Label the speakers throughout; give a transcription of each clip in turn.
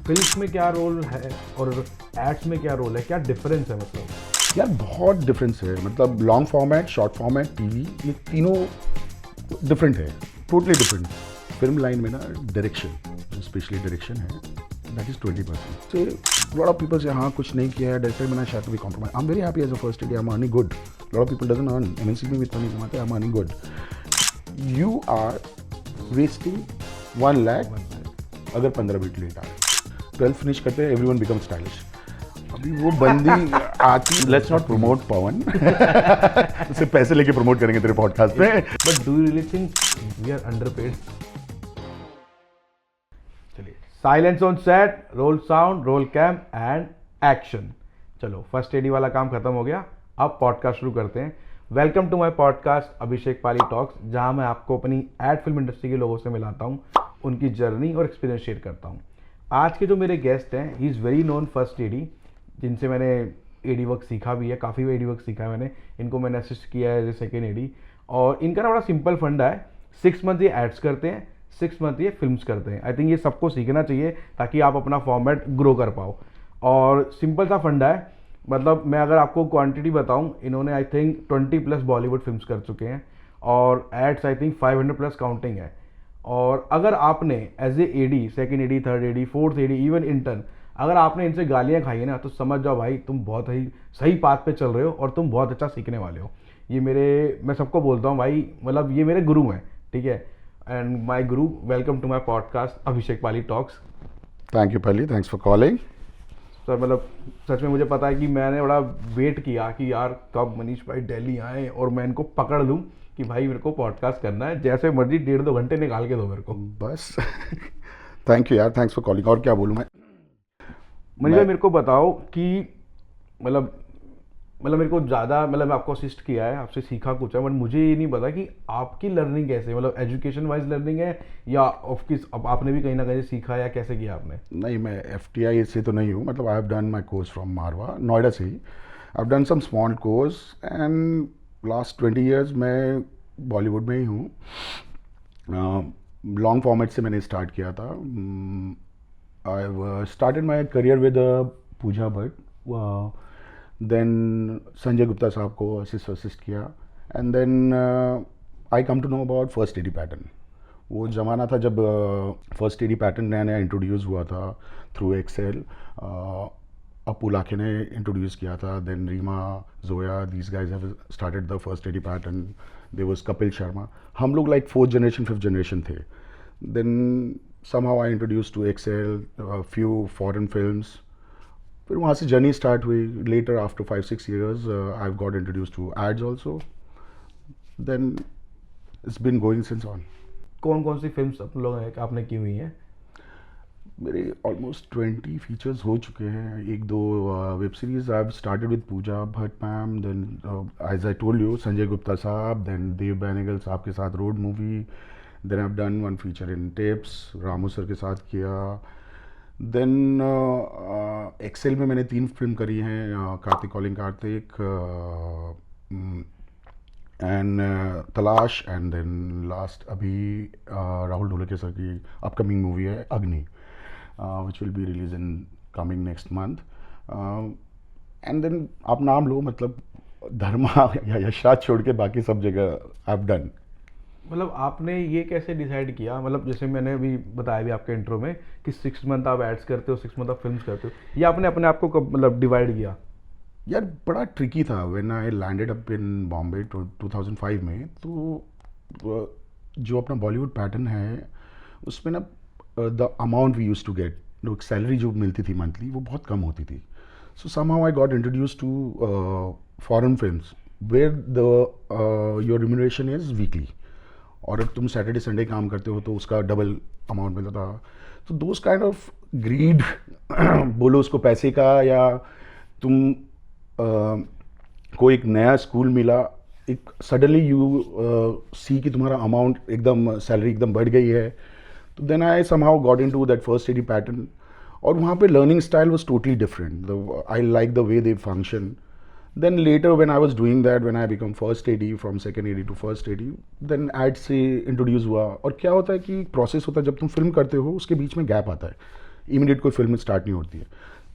Speaker 1: Film में क्या role है और एड्स में क्या रोल है, क्या डिफरेंस है मतलब?
Speaker 2: यार बहुत डिफरेंस है, मतलब long format, short format, TV, ये तीनों डिफरेंट है, टोटली डिफरेंट। फिल्म लाइन में ना डायरेक्शन, स्पेशली डायरेक्शन है, दैट इज 20%। से लॉट ऑफ पीपल से हाँ कुछ नहीं किया है डायरेक्टर में ना, शायद भी compromise. I am very happy as a first AD, I am earning good. Lot of people doesn't earn, MNC में भी इतना नहीं कमाते, I am earning good. You are wasting 1 lakh अगर 15 मिनट लेट आ रहे। 12 फिनिश करते हैं, एवरीवन बिकम स्टाइलिश। अभी वो बंदी आती, लेट्स नॉट प्रमोट पवन, उससे पैसे लेके प्रमोट करेंगे तेरे पॉडकास्ट में।
Speaker 1: But do you really think we are underpaid? चलिए, silence on set, roll sound, roll cam and action. चलो, फर्स्ट एडी वाला काम खत्म हो गया, अब पॉडकास्ट शुरू करते हैं। Welcome to my podcast Abhishek Pali talks, जहां मैं आपको अपनी एड फिल्म इंडस्ट्री के लोगों से मिलाता हूं, उनकी जर्नी और एक्सपीरियंस शेयर करता हूं। आज के जो मेरे गेस्ट हैं, he is very known first AD, जिनसे मैंने एडी वर्क सीखा भी है, काफ़ी एडी वर्क सीखा है मैंने। इनको मैंने असिस्ट किया है एज ए सेकेंड एडी। और इनका ना बड़ा सिंपल फंडा है, 6 मंथ ये एड्स करते हैं, 6 मंथ ये फिल्म्स करते हैं। आई थिंक ये सबको सीखना चाहिए ताकि आप अपना फॉर्मेट ग्रो कर पाओ। और सिंपल सा फंडा है, मतलब मैं अगर आपको क्वांटिटी बताऊं, इन्होंने आई थिंक 20+ बॉलीवुड फिल्म्स कर चुके हैं और एड्स आई थिंक 500+ काउंटिंग है। और अगर आपने as a AD, second AD, third AD, fourth AD, even intern, अगर आपने इनसे गालियां खाई है ना, तो समझ जाओ भाई तुम बहुत ही सही पाथ पे चल रहे हो और तुम बहुत अच्छा सीखने वाले हो। ये मैं सबको बोलता हूँ भाई, मतलब ये मेरे गुरु हैं, ठीक है। And my guru, welcome to my podcast Abhishek Pali talks.
Speaker 2: Thank you Pali, thanks for calling.
Speaker 1: Sir, मतलब सच में मुझे पता है कि मैंने बड़ा वेट किया कि यार कब मनीष भाई दिल्ली आए और मैं इनको पकड़ लूँ कि भाई मेरे को पॉडकास्ट करना है, जैसे मर्जी 1.5-2 घंटे निकाल के दो मेरे को
Speaker 2: बस थैंक यू यार, थैंक्स फॉर कॉलिंग। और क्या बोलूँ मैं?
Speaker 1: मनीष भाई मेरे को बताओ कि मतलब मेरे को ज़्यादा, मतलब मैं आपको असिस्ट किया है, आपसे सीखा कुछ है, बट मुझे ये नहीं पता कि आपकी लर्निंग कैसे, मतलब एजुकेशन वाइज लर्निंग है या आपने भी कहीं ना कहीं सीखा, या कैसे किया आपने?
Speaker 2: नहीं, मैं FTI से तो नहीं हूँ, मतलब I have done my course from Marwah, Noida से ही। I have done some small course and last 20 years मैं बॉलीवुड में ही हूँ। लॉन्ग फॉर्मेट से मैंने स्टार्ट किया था। I have started my career with Pooja Bhatt, then Sanjay Gupta साहब को असिस्ट किया, and then I come to know about first AD pattern. वो ज़माना था जब फर्स्ट एडी पैटर्न नया नया इंट्रोड्यूस हुआ था थ्रू एक्सेल। अपू लाखे ने इंट्रोड्यूस किया था, then Reema, Zoya, these guys have started the first AD pattern. There was Kapil Sharma. हम लोग like 4th generation 5th generation थे। Then somehow I introduced to Excel, a few foreign films. फिर वहाँ से जर्नी स्टार्ट हुई। Later after 5-6 years I've got introduced to ads also. Then it's been going since on.
Speaker 1: कौन कौन सी films आप लोग आपने की हुई हैं?
Speaker 2: मेरे ऑलमोस्ट 20 फीचर्स हो चुके हैं। 1-2 web series I have started with Pooja Bhatt ma'am, then as I told you Sanjay Gupta साहब, देन देव बेनेगल साहब के साथ road movie, then I have done 1 feature in Tips, Ramu sir के साथ किया। देन एक्सेल में मैंने 3 फिल्म करी हैं, कार्तिक कॉलिंग कार्तिक, एंड तलाश, एंड देन लास्ट अभी राहुल ढोलके सर की अपकमिंग मूवी है अग्नि, which will be released in coming next month. And then आप नाम लो, मतलब धर्मा या यशराज छोड़ के बाकी सब जगह I've done.
Speaker 1: मतलब आपने ये कैसे डिसाइड किया, मतलब जैसे मैंने अभी बताया भी आपके इंट्रो में कि 6 मंथ आप एड्स करते हो, 6 मंथ आप फिल्म्स करते हो, ये आपने अपने आप को कब मतलब डिवाइड किया?
Speaker 2: यार बड़ा ट्रिकी था। When I landed up in Bombay 2005 में, तो जो अपना बॉलीवुड पैटर्न है उसमें ना the amount we use to get, salary जो मिलती थी मंथली, वो बहुत कम होती थी। So somehow I got introduce to foreign films where the your remuneration is weekly, और अगर तुम सैटरडे संडे काम करते हो तो उसका डबल अमाउंट मिलता था। तो दोज काइंड ऑफ ग्रीड बोलो उसको पैसे का, या तुम को एक नया स्कूल मिला, एक सडनली यू सी कि तुम्हारा अमाउंट एकदम, सैलरी एकदम बढ़ गई है, तो then I somehow got into that first AD pattern. और वहाँ पे learning style was totally different. I like the way they function. Then later when I was doing that, when I become first AD, from second AD to first AD, then ad से introduce हुआ। और क्या होता है कि process होता है, जब तुम फिल्म करते हो उसके बीच में गैप आता है, इमीडिएट कोई फिल्म स्टार्ट नहीं होती है,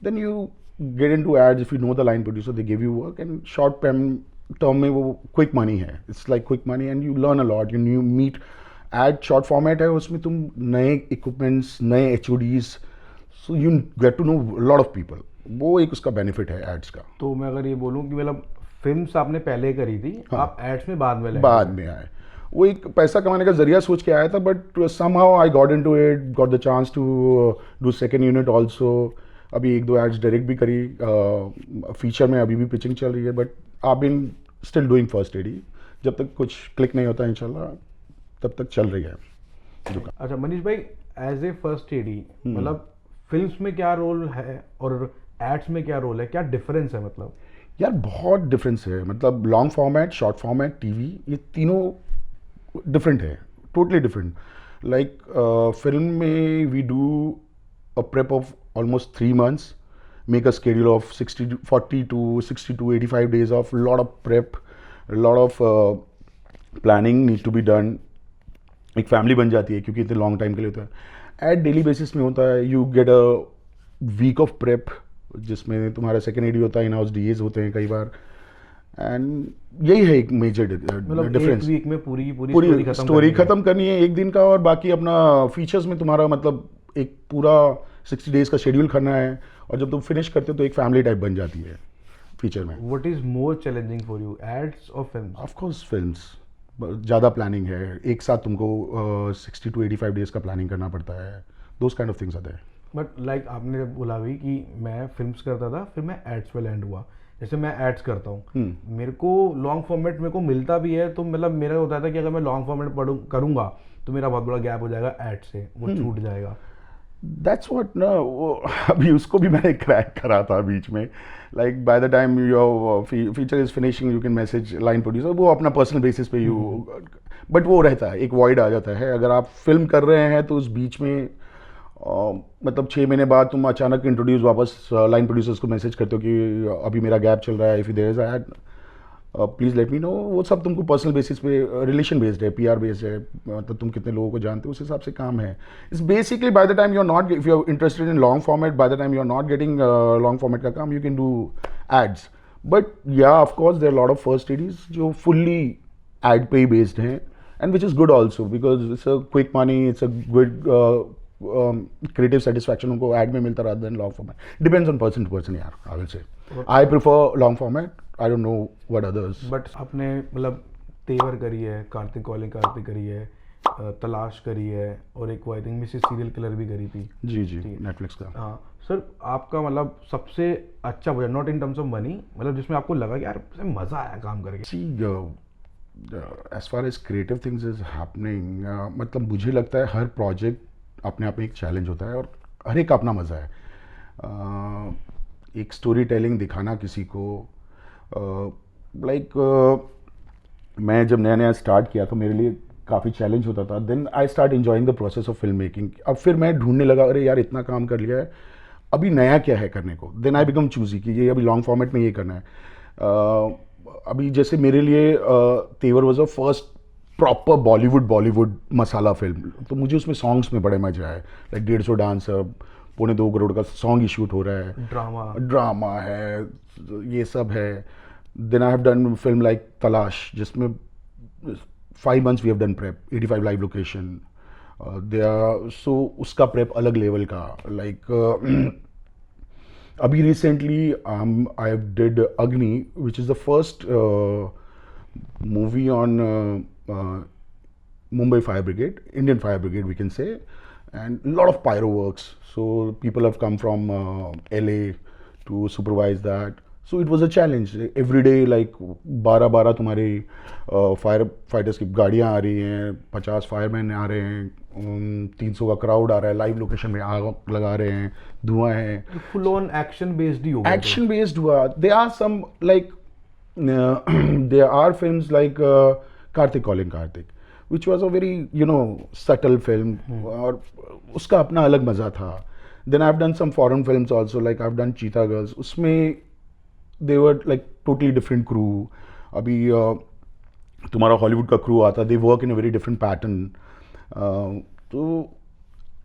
Speaker 2: then you get into ads if you know the line producer, they give you work, and short term में वो क्विक मनी है, it's like quick money and you learn a lot, you meet. Ad short format है, उसमें तुम नए equipments, नए HODs, so you get to know lot of people, वो एक उसका बेनिफिट है एड्स का।
Speaker 1: तो मैं अगर ये बोलूँ कि मतलब फिल्म्स आपने पहले करी थी,
Speaker 2: हाँ।
Speaker 1: आप एड्स में बाद में लगे।
Speaker 2: बाद में आए, वो एक पैसा कमाने का जरिया सोच के आया था, but somehow I got into it, got the chance to do second unit also. अभी 1-2 एड्स डायरेक्ट भी करी, फीचर में अभी भी पिचिंग चल रही है, but I been still doing first AD, जब तक कुछ क्लिक नहीं होता इंशाल्लाह तब तक चल रही है दुकान।
Speaker 1: अच्छा मनीष भाई, एज ए फर्स्ट एडी मतलब फिल्म्स में क्या रोल है और एड्स में क्या रोल है, क्या डिफरेंस है मतलब?
Speaker 2: यार बहुत डिफरेंस है, मतलब long format, short format, TV, ये तीनों डिफरेंट है, टोटली डिफरेंट। लाइक फिल्म में we do a prep of almost 3 months, make a schedule of 40 to 60 to 85 days of lot of prep, a lot of planning need to be done। एक family बन जाती है क्योंकि इतने long time के लिए होता है। एट डेली बेसिस में होता है, you get a week of prep जिसमें तुम्हारा सेकेंड एडी होता है, इन हाउस DAs होते हैं कई बार, एंड यही है एक मेजर
Speaker 1: मतलब
Speaker 2: डिफरेंस।
Speaker 1: एक वीक में पूरी
Speaker 2: पूरी स्टोरी खत्म करनी है एक दिन का, और बाकी अपना फीचर्स में तुम्हारा मतलब एक पूरा 60 days का शेड्यूल करना है, और जब तुम फिनिश करते हो तो एक फैमिली टाइप बन जाती है फीचर में।
Speaker 1: What is more challenging for you, ads और फिल्म्स?
Speaker 2: ऑफ कोर्स फिल्म्स, ज़्यादा प्लानिंग है, एक साथ तुमको 60 to 85 days का प्लानिंग करना पड़ता है, दोज काइंड ऑफ थिंग्स आते हैं।
Speaker 1: बट लाइक आपने बोला भी कि मैं फिल्म्स करता था फिर मैं एड्स पे लैंड हुआ, जैसे मैं एड्स करता हूँ, मेरे को लॉन्ग फॉर्मेट मेरे को मिलता भी है, तो मतलब मेरा होता था कि अगर मैं लॉन्ग फॉर्मेट करूँगा तो मेरा बहुत बड़ा गैप हो जाएगा एड से, वो छूट जाएगा।
Speaker 2: दैट्स व्हाट ना, वो अभी उसको भी मैंने क्रैक करा था बीच में। Like bye the time your feature is finishing you can message line producer, वो अपना पर्सनल बेसिस पे यू, बट वो रहता है, एक वॉइड आ जाता है। अगर आप फिल्म कर रहे हैं तो उस बीच में मतलब 6 महीने बाद तुम अचानक इंट्रोड्यूस वापस लाइन प्रोड्यूसर्स को मैसेज करते हो कि अभी मेरा गैप चल रहा है, if there is ad please let me know. वो सब तुमको पर्सनल बेसिस पे, रिलेशन बेस्ड है, PR बेस्ड है, मतलब तुम कितने लोगों को जानते हो उस हिसाब से काम है। It's basically by the time you are not, if you are interested in long format, by the time you are not getting long format का काम, you can do ads. But yeah of course there are lot of first ADs जो fully ad पे ही based हैं, and which is good also because it's a quick money, it's a good creative satisfaction उनको ad में मिलता rather than long format. Depends on person to person यार, I will say. I prefer long format. I don't know what others.
Speaker 1: But आपने मतलब तेवर करी है, Kartik calling Kartik करी है, तलाश करी है, और एक वो I think Mrs serial killer भी करी थी।
Speaker 2: जी नेटफ्लिक्स का।
Speaker 1: हाँ सर, आपका मतलब सबसे अच्छा budget, not in terms of money, मतलब जिसमें आपको लगा कि यार मज़ा आया काम करके?
Speaker 2: See, as far as creative things is happening, मतलब मुझे लगता है हर प्रोजेक्ट अपने आप में एक चैलेंज होता है और हर एक का अपना मज़ा है। एक स्टोरी टेलिंग दिखाना किसी को, लाइक मैं जब नया स्टार्ट किया तो मेरे लिए काफ़ी चैलेंज होता था। Then I start enjoying the process of film making. अब फिर मैं ढूंढने लगा, अरे यार इतना काम कर लिया है, अभी नया क्या है करने को। देन आई बिकम चूजी कि ये अभी लॉन्ग फॉर्मेट में ये करना है। अभी जैसे मेरे लिए तेवर was a first proper Bollywood masala film, तो मुझे उसमें सॉन्ग्स में बड़े मजे आए। लाइक 150 डांसर, 2.25 करोड़ का सॉन्ग ही शूट हो रहा है, ड्रामा है, ये सब है। Then I have done film like Talaash, जिसमें 5 months we have done prep, 85 live location they are, so उसका प्रेप अलग लेवल का। लाइक अभी रिसेंटली आई डिड अग्नि, विच is the first movie on Mumbai Fire Brigade, Indian Fire Brigade we can say, and a lot of pyro works. So people have come from LA to supervise that. So it was a challenge. Every day like 12 तुम्हारी fire fighters की गाड़ियाँ आ रही हैं, 50 fireman आ रहे हैं, 300 का crowd आ रहा है, लाइव लोकेशन में आग लगा रहे हैं, धुआं है।
Speaker 1: फुल ऑन एक्शन बेस्ड ही होगा।
Speaker 2: एक्शन बेस्ड हुआ। They are some like there are films like Kartik Calling Kartik, which was a very subtle film, और उसका अपना अलग मज़ा था। Then I've done some foreign films also, like I've done Cheetah Girls, उसमें they were like totally different crew। अभी तुम्हारा Hollywood का क्रू आता, they work in a very different pattern। तो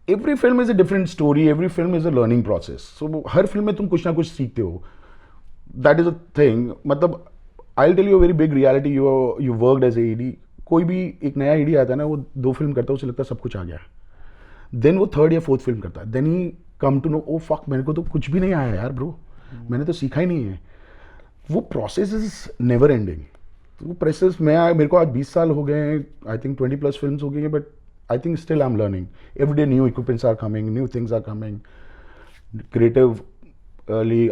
Speaker 2: every film is a different story, every film is a learning process. So हर film में तुम कुछ ना कुछ सीखते हो. That is a thing. मतलब I tell you very big reality. You worked as a AD. कोई भी एक नया ईडी आता है ना, वो 2 फिल्म करता है, उसे लगता है सब कुछ आ गया. देन वो 3rd या 4th फिल्म करता है. देन ही come to know, oh fuck, मेरे को तो कुछ भी नहीं आया यार ब्रो, मैंने तो सीखा ही नहीं है. वो प्रोसेस इज नेवर एंडिंग. वो प्रोसेस मेरे को आज 20 साल हो गए हैं, आई थिंक 20+ फिल्म्स हो गई हैं, but I think still I am learning. Every day new equipments are coming, new things are coming. Creative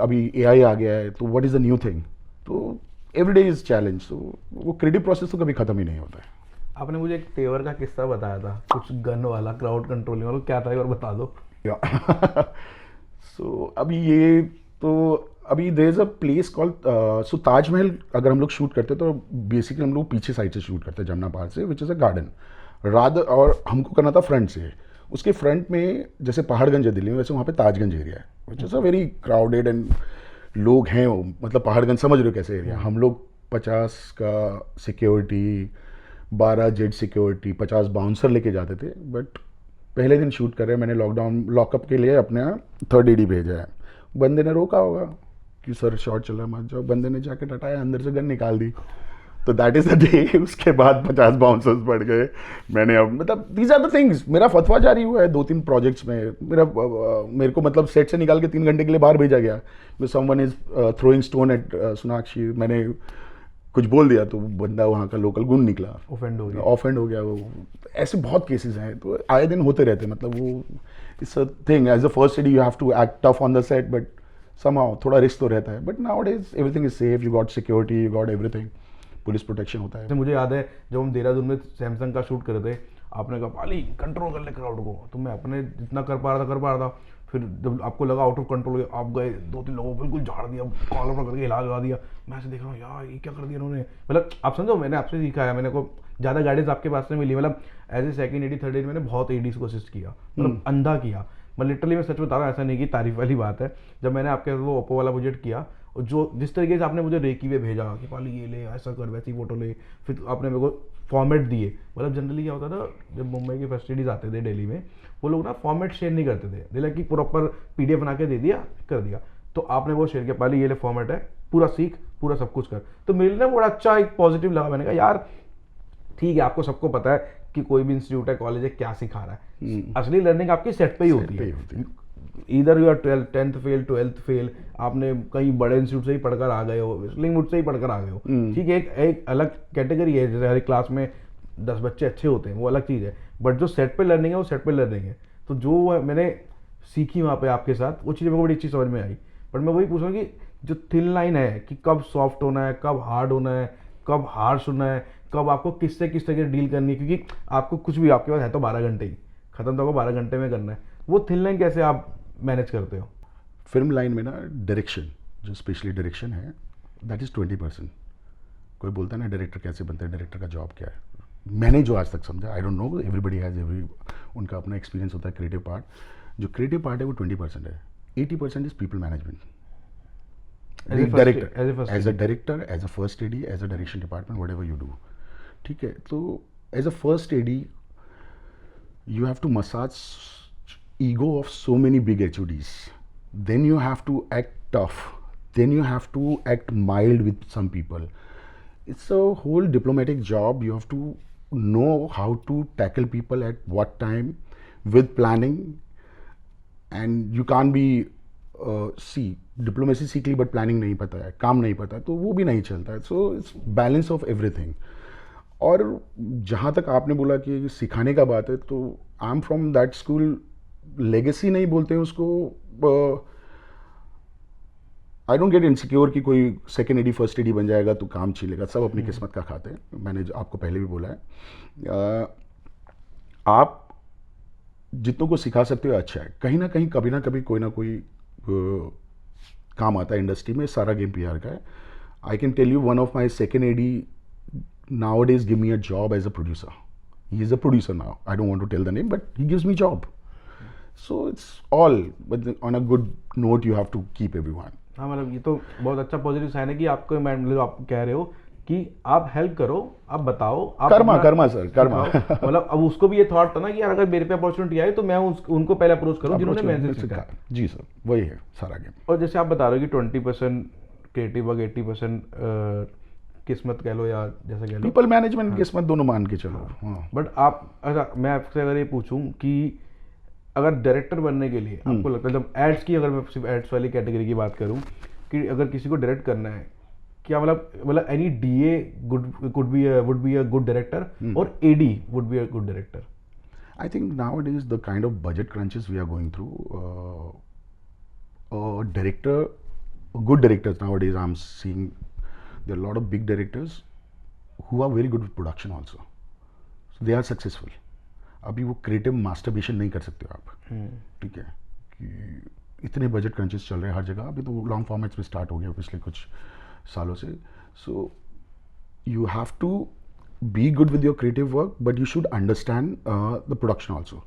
Speaker 2: अभी AI आ गया है, तो what is the new thing. तो एवरी डे इज चैलेंज. तो वो क्रिएटिव प्रोसेस तो कभी खत्म ही नहीं होता है.
Speaker 1: आपने मुझे एक तेवर का किस्सा बताया था, कुछ गन वाला, क्राउड कंट्रोलिंग वाला, क्या था एक बार बता दो.
Speaker 2: सो अभी ये तो अभी there is a place called so Taj Mahal. अगर हम लोग शूट करते हैं तो बेसिकली हम लोग पीछे साइड से शूट करते हैं, जमुना पार्क से, which is a garden rather. और हमको करना था फ्रंट से. उसके फ्रंट में जैसे पहाड़गंज है दिल्ली में, वैसे वहाँ पे ताजगंज एरिया है, which is a very crowded and लोग हैं वो, मतलब पहाड़गंज समझ रहे हो कैसे एरिया. हम लोग 50 का सिक्योरिटी, 12 जेड सिक्योरिटी, 50 बाउंसर लेके जाते थे. बट पहले दिन शूट कर रहे हैं, मैंने लॉकअप के लिए अपने 3rd AD भेजा है. बंदे ने रोका होगा कि सर शॉट चल रहा है, मत जाओ. बंदे ने जैकेट हटाया, अंदर से गन निकाल दी. तो दैट इज़ द डे. उसके बाद 50 बाउंसर्स बढ़ गए. मैंने अब मतलब दीज आर द थिंग्स. मेरा फतवा जारी हुआ है 2-3 प्रोजेक्ट्स में. मेरे को मतलब सेट से निकाल के 3 घंटे के लिए बाहर भेजा गया. Someone is throwing stone eight Sonakshi. मैंने कुछ बोल दिया तो बंदा वहाँ का लोकल गुंड निकला,
Speaker 1: ऑफेंड हो गया.
Speaker 2: ऑफेंड हो गया वो. ऐसे बहुत केसेस हैं, तो आए दिन होते रहते हैं. मतलब वो it's a thing. As a first AD you have to act tough on the set, but somehow थोड़ा रिस्क तो रहता है. But nowadays everything is safe. You got security, you got everything. Police protection होता है.
Speaker 1: मुझे याद है जब हम देहरादून में सैमसंग का शूट कर रहे थे, आपने कहा पाली कंट्रोल कर ले क्राउड को, तो मैं अपने जितना कर पा रहा था. फिर जब आपको लगा आउट ऑफ कंट्रोल, आप गए 2-3 लोगों को बिल्कुल झाड़ दिया, कॉलर पर करके हिला दिया. मैं ऐसे देख रहा हूँ यार ये क्या कर दिया इन्होंने. मतलब आप समझो, मैंने आपसे सीखा है, मैंने को ज़्यादा गाइडेंस आपके पास से मिली. मतलब as a second AD, third AD मैंने बहुत एडीज को असिस्ट किया, मतलब अंधा किया. मैं लिटरली मैं सच बता रहा हूँ, ऐसा नहीं कि तारीफ वाली बात है. जब मैंने आपके वो ओप्पो वाला प्रोजेक्ट किया, और जो जिस तरीके से आपने मुझे रेकी वे भेजा कि पाली ये ले, ऐसा कर, वैसी फोटो ले, फिर आपने मेरे को फॉर्मेट दिए. मतलब जनरली क्या होता था, जब मुंबई के फर्स्ट एडीज आते थे दिल्ली में, वो लोग ना फॉर्मेट शेयर नहीं करते थे. दिल्ली की प्रॉपर PDF बना के दे दिया, कर दिया. तो आपने वो शेयर किया, पाली ये ले फॉर्मेट है, पूरा सीख, पूरा सब कुछ कर. तो मेरे लिए ना बड़ा अच्छा एक पॉजिटिव लगा. मैंने कहा यार ठीक है, आपको सबको पता है कि कोई भी इंस्टीट्यूट है, कॉलेज है, क्या सिखा रहा है. असली लर्निंग आपकी सेट पे ही होती है. इधर you are 10th fail, 12th fail, आपने कहीं बड़े इंस्टीट्यूट से ही पढ़कर आ गए हो, लिंगवुड से ही पढ़कर आ गए हो, ठीक है, एक अलग कैटेगरी है. जैसे हर क्लास में 10 बच्चे अच्छे होते हैं, वो अलग चीज़ है. बट जो सेट पे लर्निंग है, वो सेट पे लर्निंग है. तो जो मैंने सीखी वहाँ पे आपके साथ, वो चीज़ मेरे को बड़ी अच्छी समझ में आई. बट मैं वही पूछ रहा हूँ कि जो थिन लाइन है कि कब सॉफ्ट होना है, कब हार्ड होना है, कब हार्श होना है, कब आपको किस तरह से डील करनी है, क्योंकि आपको कुछ भी, आपके पास है तो 12 घंटे ही, खत्म तो आपको 12 घंटे में करना है. वो थिन लाइन कैसे आप मैनेज करते हो?
Speaker 2: फिल्म लाइन में ना डायरेक्शन, जो स्पेशली डायरेक्शन है, दैट इज़ 20%. कोई बोलता है ना डायरेक्टर कैसे बनता है, डायरेक्टर का जॉब क्या है. मैंने जो आज तक समझा, I don't know, everybody has उनका अपना एक्सपीरियंस होता है. क्रिएटिव पार्ट, जो क्रिएटिव पार्ट है वो 20% है. 80% is people management. Director, as a director, as a first AD, as a direction department, whatever you do, ठीक है. तो as a first AD you have to massage ego of so many big HODs. Then you have to act tough. Then you have to act mild with some people. It's a whole diplomatic job. You have to know how to tackle people at what time with planning. And you can't be see, diplomacy सीख ली but planning नहीं पता है, काम नहीं पता है, तो वो भी नहीं चलता है. So it's balance of everything. और जहाँ तक आपने बोला कि सिखाने का बात है, तो I am from that school. Legacy नहीं बोलते हैं उसको. आई डोंट गेट इनसिक्योर कि कोई सेकेंड एडी फर्स्ट एडी बन जाएगा तो काम छिलेगा. सब अपनी किस्मत का खाते हैं. मैंने जो आपको पहले भी बोला है, आप जितनों को सिखा सकते हो अच्छा है. कहीं ना कहीं कभी ना कभी कोई ना कोई काम आता है इंडस्ट्री में. सारा गेम PR का है. I can tell you, one of my second AD nowadays give me a job as a producer. He is a producer now. I don't want to tell the name, but he gives me job. So it's all, but on a good note, you have to keep everyone.
Speaker 1: हाँ, मतलब ये तो बहुत अच्छा positive sign है कि आपको, मतलब आप कह रहे हो कि आप हेल्प करो, आप बताओ, आप
Speaker 2: कर्मा सर, कर्मा।
Speaker 1: मतलब अब उसको भी ये थॉट था ना कि यार अगर मेरे पे अपॉर्चुनिटी आई तो मैं उनको पहले अप्रोच करूं जिन्होंने मेरे से सीखा।
Speaker 2: जी सर, वही है सारा गेम।
Speaker 1: और जैसे आप बता रहे हो कि 20% क्रिएटिव वर्क, 80% किस्मत कह लो या जैसा कह लो,
Speaker 2: पीपल मैनेजमेंट, किस्मत दोनों मान के चलो। हाँ।
Speaker 1: बट आप अच्छा, मैं आपसे अगर ये पूछूं कि अगर डायरेक्टर बनने के लिए आपको लगता है, जब एड्स की, अगर मैं सिर्फ एड्स वाली कैटेगरी की बात करूं, कि अगर किसी को डायरेक्ट करना है, क्या मतलब any DA would be a good director और AD would be a good director?
Speaker 2: I think nowadays the kind of budget crunches we are going through, director, good directors nowadays I'm seeing there are a lot of big directors who are very good with production also. So they are successful. अभी वो creative masturbation नहीं कर सकते हो आप, ठीक है, कि इतने बजट क्रंचेस चल रहे हैं हर जगह। अभी तो लॉन्ग फॉर्मेट्स में स्टार्ट हो गया पिछले कुछ सालों से। सो you have to be good with your creative work, but you should understand the production also.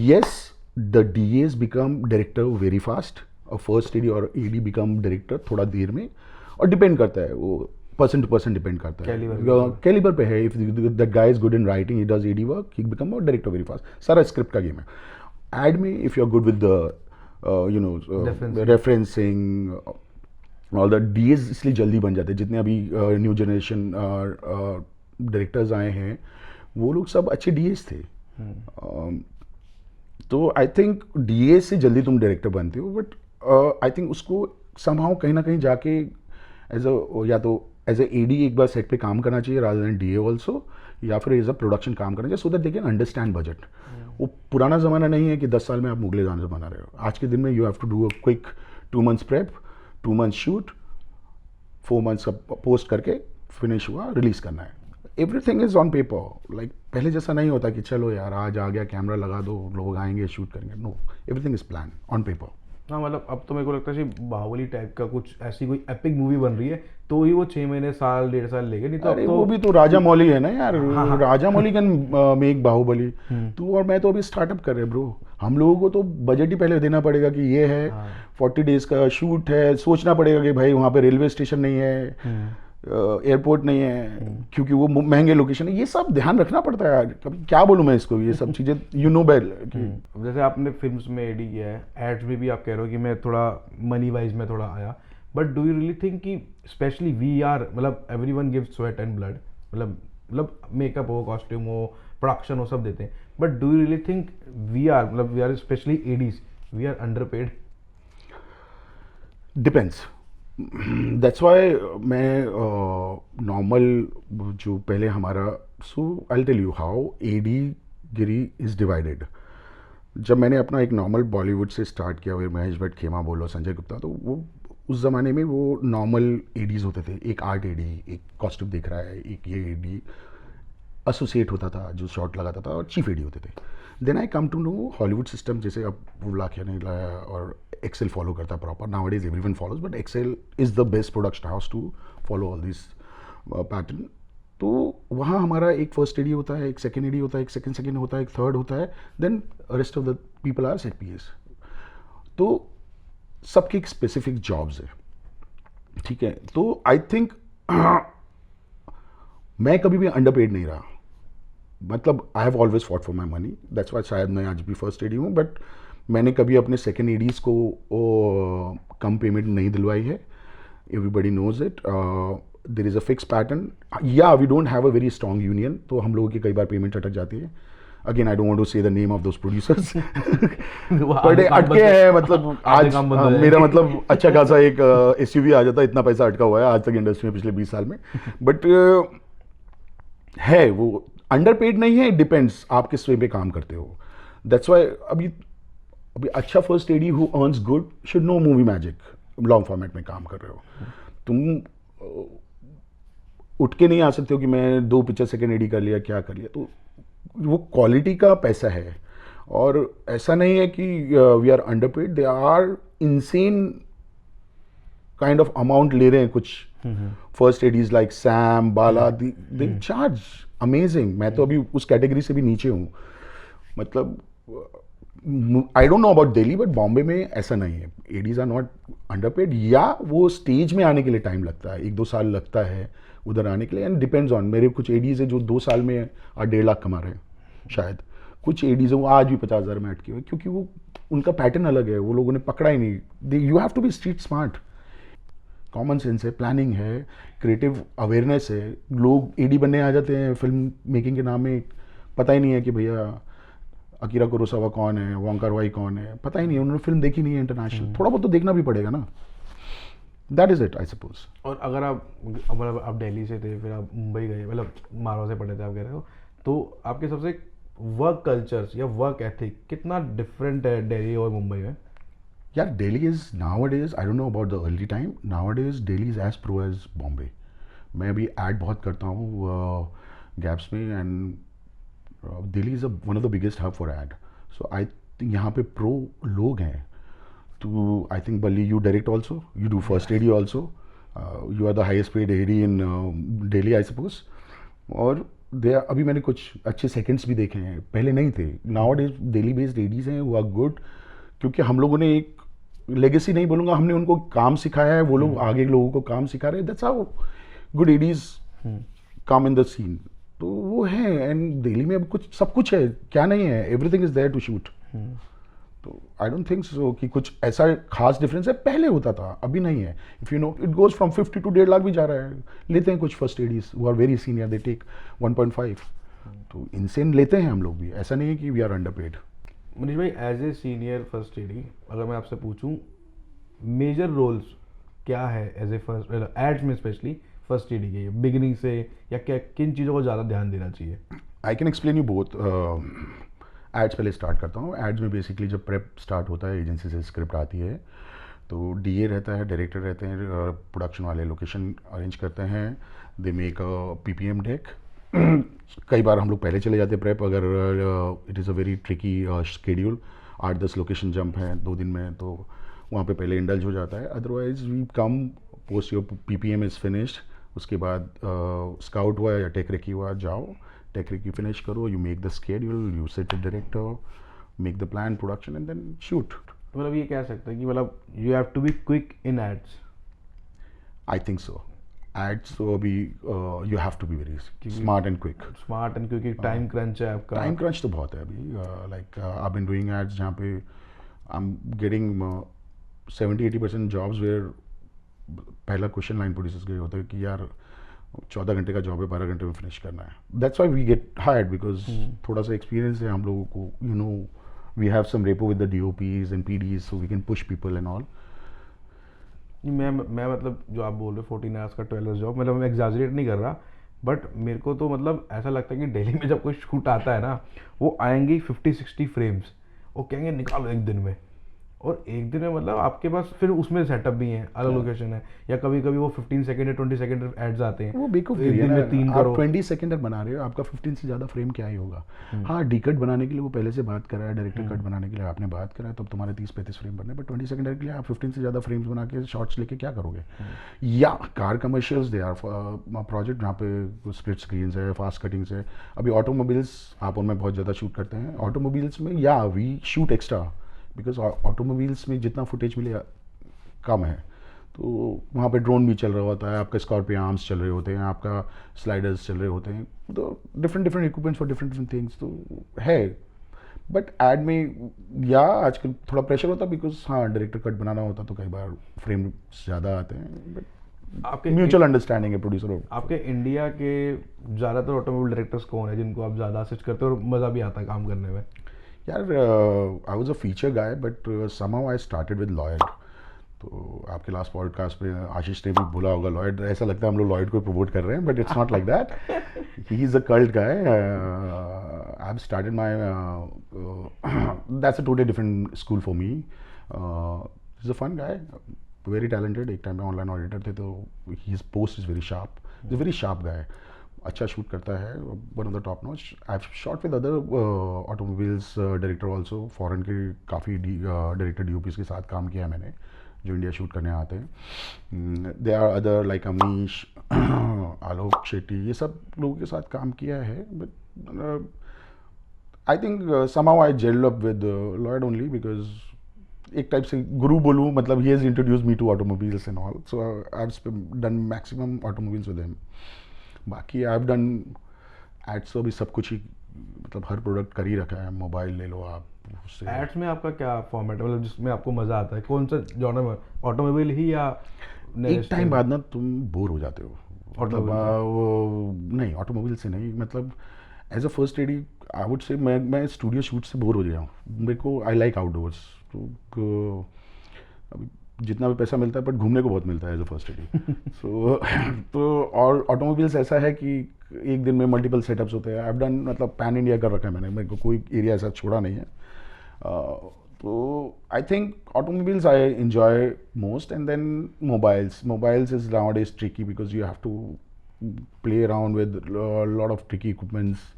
Speaker 2: Yes, the DAs become director very fast, और first AD और AD become director थोड़ा देर में, और डिपेंड करता है वो पर्सन टू पर्सन डिपेंड करता है, कैलिबर पे है। If that guy is good in writing, he does AD work, he become a director very fast. सारा स्क्रिप्ट का गेम है। एड में if you are good with the referencing all the DAs इसलिए जल्दी बन जाते हैं। जितने अभी न्यू जनरेशन डायरेक्टर्स आए हैं वो लोग सब अच्छे DAs थे। तो आई थिंक DA से जल्दी तुम डायरेक्टर बनते हो, बट आई थिंक उसको समहाउ कहीं ना कहीं जाके एज अ, या तो एज ए AD एक बार सेट पे काम करना चाहिए रादर देन DA ऑल्सो, या फिर एज अ प्रोडक्शन काम करना चाहिए, so that they can understand budget. वो पुराना ज़माना नहीं है कि 10 साल में आप मुगले जानवर बना रहे हो। आज के दिन में you have to do a quick 2 months prep, 2 months shoot, 4 months का पोस्ट करके फिनिश हुआ, रिलीज करना है। Everything is on paper. Like पहले जैसा नहीं होता कि चलो यार आज आ गया कैमरा लगा दो, लोग आएंगे शूट करेंगे। No, everything is plan on paper.
Speaker 1: हाँ, मतलब अब तो मेरे को लगता है कि बाहुबली टाइप का कुछ ऐसी कोई एपिक मूवी बन रही है तो ही वो 6 महीने, साल, 1.5 साल लेगे, नहीं तो
Speaker 2: अरे
Speaker 1: अब तो
Speaker 2: वो भी तो राजा मौली है ना यार। राजा मौली कैन मेक बाहुबली। तू और मैं तो अभी स्टार्टअप कर रहे हैं ब्रो। हम लोगों को तो बजट ही पहले देना पड़ेगा कि ये है 40 days का शूट है। सोचना पड़ेगा कि भाई वहाँ पे रेलवे स्टेशन नहीं है, एयरपोर्ट नहीं है, क्योंकि वो महंगे लोकेशन है। ये सब ध्यान रखना पड़ता है यार। कभी क्या बोलूँ मैं इसको, ये सब चीज़ें यू नो बेल।
Speaker 1: जैसे आपने फिल्म्स में एडी किया है, एड्स में भी आप कह रहे हो कि मैं थोड़ा मनी वाइज में थोड़ा आया, but do you really think कि स्पेशली VR, मतलब everyone gives sweat and blood, मतलब मेकअप हो, कॉस्ट्यूम हो, प्रोडक्शन हो, सब देते हैं, but do you really think we are specially ADs, we are underpaid?
Speaker 2: Depends. That's why मैं नॉर्मल जो पहले हमारा, so I tell you how AD गिरी इज डिवाइडेड। जब मैंने अपना एक नॉर्मल बॉलीवुड से स्टार्ट किया, फिर महेश भट्ट, खेमा बोलो, संजय गुप्ता, तो वो उस ज़माने में वो नॉर्मल ADs होते थे। एक आर्ट AD, एक कॉस्ट्यूम देख रहा है, एक ये AD एसोसिएट होता था जो शॉट लगाता था, और चीफ AD होते थे। Then I come to know Hollywood system, जैसे अब बुलाकिया ने लाया और एक्सेल फॉलो करता proper. Now is everyone follows, but Excel is the best production house to follow all this pattern. तो वहाँ हमारा एक फर्स्ट AD होता है, एक सेकेंड AD होता है, एक सेकेंड होता है, एक थर्ड होता है, then rest of the people are set PS। तो सबकी एक स्पेसिफिक जॉब्स है, ठीक है। तो आई थिंक मैं कभी भी अंडरपेड नहीं रहा। मतलब I have always fought for my money, that's why शायद मैं आज भी फर्स्ट AD हूँ, बट मैंने कभी अपने सेकेंड ADs को कम पेमेंट नहीं दिलवाई है। Everybody knows it. There is a fix pattern. या we don't have a very strong union, तो हम लोगों की कई बार पेमेंट अटक जाती है। Again I don't want to say the name of those producers, पर अटके हैं। मतलब आज मेरा मतलब अच्छा खासा एक SUV आ जाता है, इतना पैसा अटका हुआ है आज तक इंडस्ट्री में पिछले 20 साल में। बट है वो अंडरपेड नहीं है, डिपेंड्स आप किस वे पे काम करते हो। दैट्स वाई अभी अच्छा first AD who earns good should know movie magic. Long format में काम कर रहे हो, तुम उठ के नहीं आ सकते हो कि मैं 2 पिक्चर सेकेंड AD कर लिया, क्या कर लिया। तो वो क्वालिटी का पैसा है, और ऐसा नहीं है कि we are underpaid. They are insane kind of amount ले रहे हैं कुछ first ADs like Sam, Bala, they charge amazing. मैं तो अभी उस कैटेगरी से भी नीचे हूँ। मतलब आई don't know about Delhi, but Bombay में ऐसा नहीं है। ADs आर नॉट अंडरपेड, या वो स्टेज में आने के लिए टाइम लगता है, 1-2 साल लगता है उधर आने के लिए। एंड डिपेंड्स ऑन, मेरे कुछ एडीज है जो 2 साल में 1.5 लाख कमा रहे हैं शायद, कुछ एडीज है वो आज भी 50,000 में अटके हुए, क्योंकि वो उनका पैटर्न अलग है, वो लोगों ने पकड़ा ही नहीं। You have to be street smart, common sense है, प्लानिंग है, क्रिएटिव अवेयरनेस है। लोग एडी बनने आ जाते हैं फिल्म मेकिंग के नाम में, पता ही नहीं है कि भैया अकीरा कुरोसावा कौन है, वोंग कार वाई कौन है, पता ही नहीं है, उन्होंने फिल्म देखी नहीं है इंटरनेशनल। थोड़ा बहुत तो देखना भी पड़ेगा ना, that is it I suppose.
Speaker 1: और अगर आप मतलब आप दिल्ली से थे, फिर आप मुंबई गए, मतलब मारवा से पढ़े थे आप कह रहे हो, तो आपके सबसे वर्क कल्चर्स या वर्क एथिक कितना डिफरेंट है दिल्ली और मुंबई में?
Speaker 2: यार Delhi is nowadays, I don't know about the early time, nowadays Delhi is as pro as Bombay. मैं अभी ऐड बहुत करता हूँ गैप्स में, and Delhi is one of the biggest hub for ad. So I think यहाँ पे प्रो लोग हैं। तो I think Balli you direct also, you do first AD also, you are the highest paid AD in Delhi I suppose. और they अभी मैंने कुछ अच्छे सेकंड्स भी देखे हैं, पहले नहीं थे। Nowadays Delhi based ADs हैं, वो आर गुड, क्योंकि हम लोगों ने एक लेगेसी नहीं बोलूँगा, हमने उनको काम सिखाया है, वो लोग आगे लोगों को काम सिखा रहे हैं। That's how good ADs come in the scene. तो वो है, एंड दिल्ली में अब कुछ सब कुछ है, क्या नहीं है, everything is there to shoot. तो आई डोंट थिंक सो कि कुछ ऐसा खास डिफरेंस है, पहले होता था अभी नहीं है। If you know it goes from 50 to 1.5 lakh भी जा रहा है। लेते हैं कुछ फर्स्ट एडीज वो are very senior, they take 1.5, तो इनसेन लेते हैं हम लोग भी, ऐसा नहीं है कि वी आर अंडरपेड।
Speaker 1: मनीष भाई, as a senior first AD अगर मैं आपसे पूछूं मेजर रोल्स क्या है एज ए फर्स्ट एड्स में, स्पेशली फर्स्ट एडी के बिगिनिंग से, या क्या किन चीज़ों को ज़्यादा ध्यान देना चाहिए?
Speaker 2: I can explain you both. Ads पहले स्टार्ट करता हूँ। एड्स में बेसिकली जब प्रेप स्टार्ट होता है, एजेंसी से स्क्रिप्ट आती है, तो डीए रहता है, डायरेक्टर रहते हैं, प्रोडक्शन वाले लोकेशन अरेंज करते हैं, they make a ppm deck. कई बार हम लोग पहले चले जाते हैं प्रेप, अगर it is a very tricky schedule, 8-10 location jump हैं 2 दिन में, तो वहाँ पे पहले इंडल्ज हो जाता है। Otherwise we come post your PPM is finished, उसके बाद स्काउट हुआ या टेक रेकी हुआ, जाओ टेक रेकी फिनिश करो, you make the schedule, you set the director, make the plan, production, and then shoot.
Speaker 1: मतलब ये कह सकते हैं कि मतलब you have to be quick in ads.
Speaker 2: I think so. Ads तो अभी you have to be very smart and quick.
Speaker 1: Smart and, क्योंकि टाइम क्रंच है आपका।
Speaker 2: टाइम क्रंच तो बहुत है अभी। Like I been doing ads जहाँ पे I am getting 70-80% jobs where पहला क्वेश्चन लाइन प्रोड्यूसर्स के होते हैं कि यार 14 घंटे का जॉब है, 12 घंटे में फिनिश करना है। That's why we get hired, because थोड़ा सा एक्सपीरियंस है हम लोगों को, you know we have some rapport with the DOPs and PDs, so we can push people and all.
Speaker 1: मैं मतलब जो आप बोल रहे हो 14 आवर्स का 12 आवर्स जॉब, मतलब मैं एग्जैजरेट नहीं कर रहा, बट मेरे को तो मतलब ऐसा लगता है कि दिल्ली में जब कोई शूट आता है ना, वो आएंगे 50-60 फ्रेम्स, वो कहेंगे निकालो एक दिन में, और एक दिन में मतलब आपके पास फिर उसमें सेटअप भी है, अलग लोकेशन है, या कभी कभी वो 15 सेकंड या 20 सेकंड एड्स आते हैं,
Speaker 2: वो बेवकूफ
Speaker 1: एक दिन में 3 करो।
Speaker 2: 20 सेकंड बना रहे हो, आपका 15 से ज़्यादा फ्रेम क्या ही होगा। हाँ, डी कट बनाने के लिए वो पहले से बात करा है, डायरेक्टर कट बनाने के लिए आपने बात करा है, तब तुम्हारे 30-35 फ्रेम बनने, बट 20 सेकंड के लिए आप 15 से ज़्यादा फ्रेम्स बना के शॉर्ट्स लेके क्या करोगे। या car commercials they are project जहाँ पे स्प्लिट स्क्रीन है, फास्ट कटिंग्स है। अभी ऑटोमोबाइल्स आप उनमें बहुत ज़्यादा शूट करते हैं। ऑटोमोबाइल्स में या we shoot extra, because automobiles में जितना फुटेज मिले कम है, तो वहाँ पे ड्रोन भी चल रहा होता है, आपका स्कॉर्पियो आर्म्स चल रहे होते हैं, आपका स्लाइडर्स चल रहे होते हैं, तो different equipments for different things तो है। बट एड में या आजकल थोड़ा प्रेशर होता है, बिकॉज हाँ डायरेक्टर कट बनाना होता तो कई बार फ्रेम ज़्यादा आते हैं, बट
Speaker 1: आपके
Speaker 2: म्यूचुअल अंडरस्टैंडिंग है प्रोड्यूसर।
Speaker 1: आपके इंडिया के ज़्यादातर ऑटोमोबाइल डायरेक्टर्स कौन है जिनको आप ज़्यादा असिस्ट करते हो और मज़ा भी आता है काम करने में?
Speaker 2: यार I was a feature guy, but somehow I started with Lloyd. तो आपके लास्ट पॉडकास्ट में आशीष ने भी बोला होगा लॉयड, ऐसा लगता है हम लोग लॉयड को प्रमोट कर रहे हैं, but it's not like that. He is a cult guy. I have started my that's a totally different school for me. Is a fun guy, very talented. एक टाइम में ऑनलाइन ऑडिटर थे, तो his post is very sharp, is a very sharp guy, अच्छा shoot करता है, one of the top notch. I have shot with other automobiles director also, foreign के काफ़ी director DOPs के साथ काम किया है मैंने, जो इंडिया शूट करने आते हैं। They are other like Amish, Alok Shetty, ये सब लोगों के साथ काम किया है। But I think somehow I jelled up with Lloyd only, because एक टाइप से गुरु बोलूँ, मतलब he has introduce me to automobiles and all, so I have done maximum automobiles with him. बाकी आई हैव डन एड्स तो अभी सब कुछ ही, मतलब हर प्रोडक्ट कर ही रखा है. मोबाइल ले लो आप, उससे
Speaker 1: एड्स में आपका क्या फॉर्मेट है, मतलब जिसमें आपको मज़ा आता है, कौन सा जॉनर में, ऑटोमोबाइल ही या
Speaker 2: एक टाइम बाद ना तुम बोर हो जाते हो. मतलब
Speaker 1: Automobile से?
Speaker 2: वो नहीं, ऑटोमोबाइल से नहीं, मतलब as a first AD I would say मैं स्टूडियो शूट से बोर हो गया हूँ. मेरे को आई लाइक आउटडोर्स. तो अभी जितना भी पैसा मिलता है बट घूमने को बहुत मिलता है एज अ फर्स्ट एडी. सो तो और ऑटोमोबाइल्स ऐसा है कि एक दिन में मल्टीपल सेटअप्स होते हैं. आई हैव डन, मतलब पैन इंडिया कर रखा है मैंने, मेरे को कोई एरिया ऐसा छोड़ा नहीं है. तो I think automobiles I enjoy most, and then mobiles is nowadays tricky because you have to play around with a lot of tricky equipments.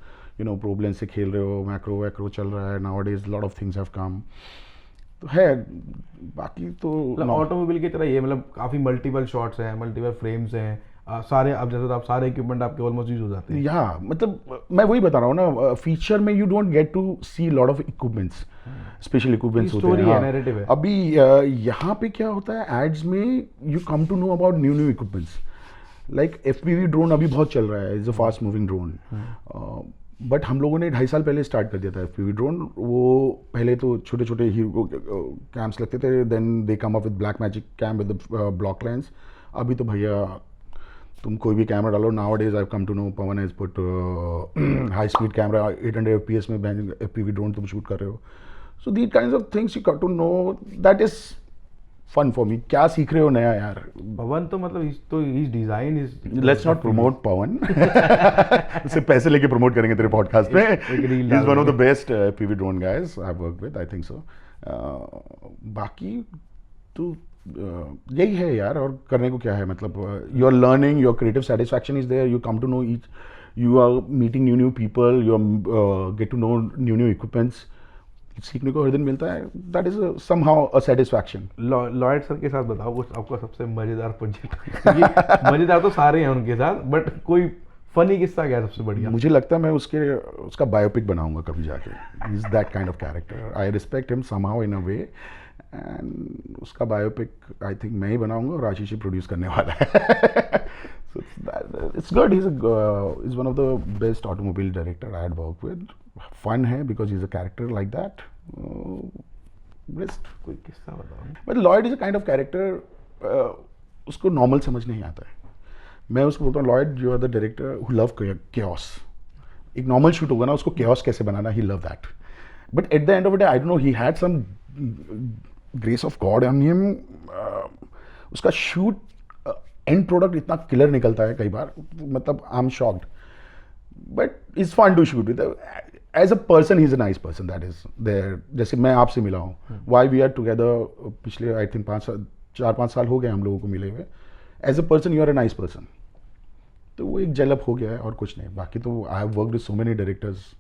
Speaker 2: Pro lens से खेल रहे हो, मैक्रो वैक्रो चल रहा है nowadays, lot of things have come. तो है, बाकी तो
Speaker 1: मतलब ऑटोमोबाइल की तरह ये, मतलब काफ़ी मल्टीपल शॉट्स हैं, मल्टीपल फ्रेम्स हैं, सारे, अब जैसे तो आप सारे इक्विपमेंट आपके ऑलमोस्ट यूज हो जाते हैं.
Speaker 2: या मतलब मैं वही बता रहा हूँ ना, फीचर में you don't get to see lot of equipments, special equipments होते
Speaker 1: स्टोरी
Speaker 2: हैं.
Speaker 1: है,
Speaker 2: हाँ.
Speaker 1: नैरेटिव है.
Speaker 2: अभी यहाँ पे क्या होता है एड्स में, you come to know about new equipments. Like FPV drone अभी बहुत चल रहा है, is a fast moving drone. But हम लोगों ने 2.5 साल पहले स्टार्ट कर दिया था FPV ड्रोन. वो पहले तो छोटे छोटे हीरो कैम्स लगते थे, then they come up with black magic cam with block lens. अभी तो भैया तुम कोई भी कैमरा डालो. Nowadays I come to know Pawan has put high speed camera 800 FPS में FPV ड्रोन तुम शूट कर रहे हो. So these kinds of things you got to know, that is fun for me. क्या सीख रहे हो नया यार?
Speaker 1: पवन तो मतलब इस design is,
Speaker 2: let's not promote Pawan. उससे पैसे लेके प्रमोट करेंगे तेरे पॉडकास्ट में.
Speaker 1: reel
Speaker 2: he is one of the best FPV drone guys I work with, I think so. बाकी तो यही है यार, और करने को क्या है. मतलब you are learning, your creative satisfaction is there, you come to know each, you are meeting new people, you are get to know new equipments. सीखने को हर दिन मिलता है. That is somehow a satisfaction.
Speaker 1: Lloyd sir के साथ बताओ कुछ आपका सबसे मजेदार प्रोजेक्ट. मजेदार तो सारे हैं उनके साथ, बट कोई फनी किस्सा क्या है सबसे बढ़िया?
Speaker 2: मुझे लगता है मैं उसका बायोपिक बनाऊंगा कभी जाके. He is that kind of character. I respect him somehow in a way, and उसका बायोपिक आई थिंक मैं ही बनाऊंगा और आशीष ही प्रोड्यूस करने वाला है. So it's good. He's one of the best automobile director I had worked with. Fun है because he's a character like that. Best.
Speaker 1: कोई किस्सा बताओ.
Speaker 2: But Lloyd is a kind of character. उसको normal समझ नहीं आता है. मैं उसको बोलता हूँ Lloyd, you are the director who love chaos. एक नॉर्मल शूट होगा ना, उसको chaos कैसे बनाना, he love that. But at the end of the day, I don't know, he had some grace of God on him. उसका shoot and product इतना killer निकलता है कई बार, मतलब I am shocked. But is fun to shoot with. As a person he is a nice person, that is there. जैसे मैं आपसे मिला हूँ, वाई वी आर टुगेदर, पिछले आई थिंक 4-5 साल हो गए हम लोगों को मिले हुए. As a person you are a nice person. तो वो एक जेलअप हो गया है और कुछ नहीं. बाकी तो I have worked with so many directors,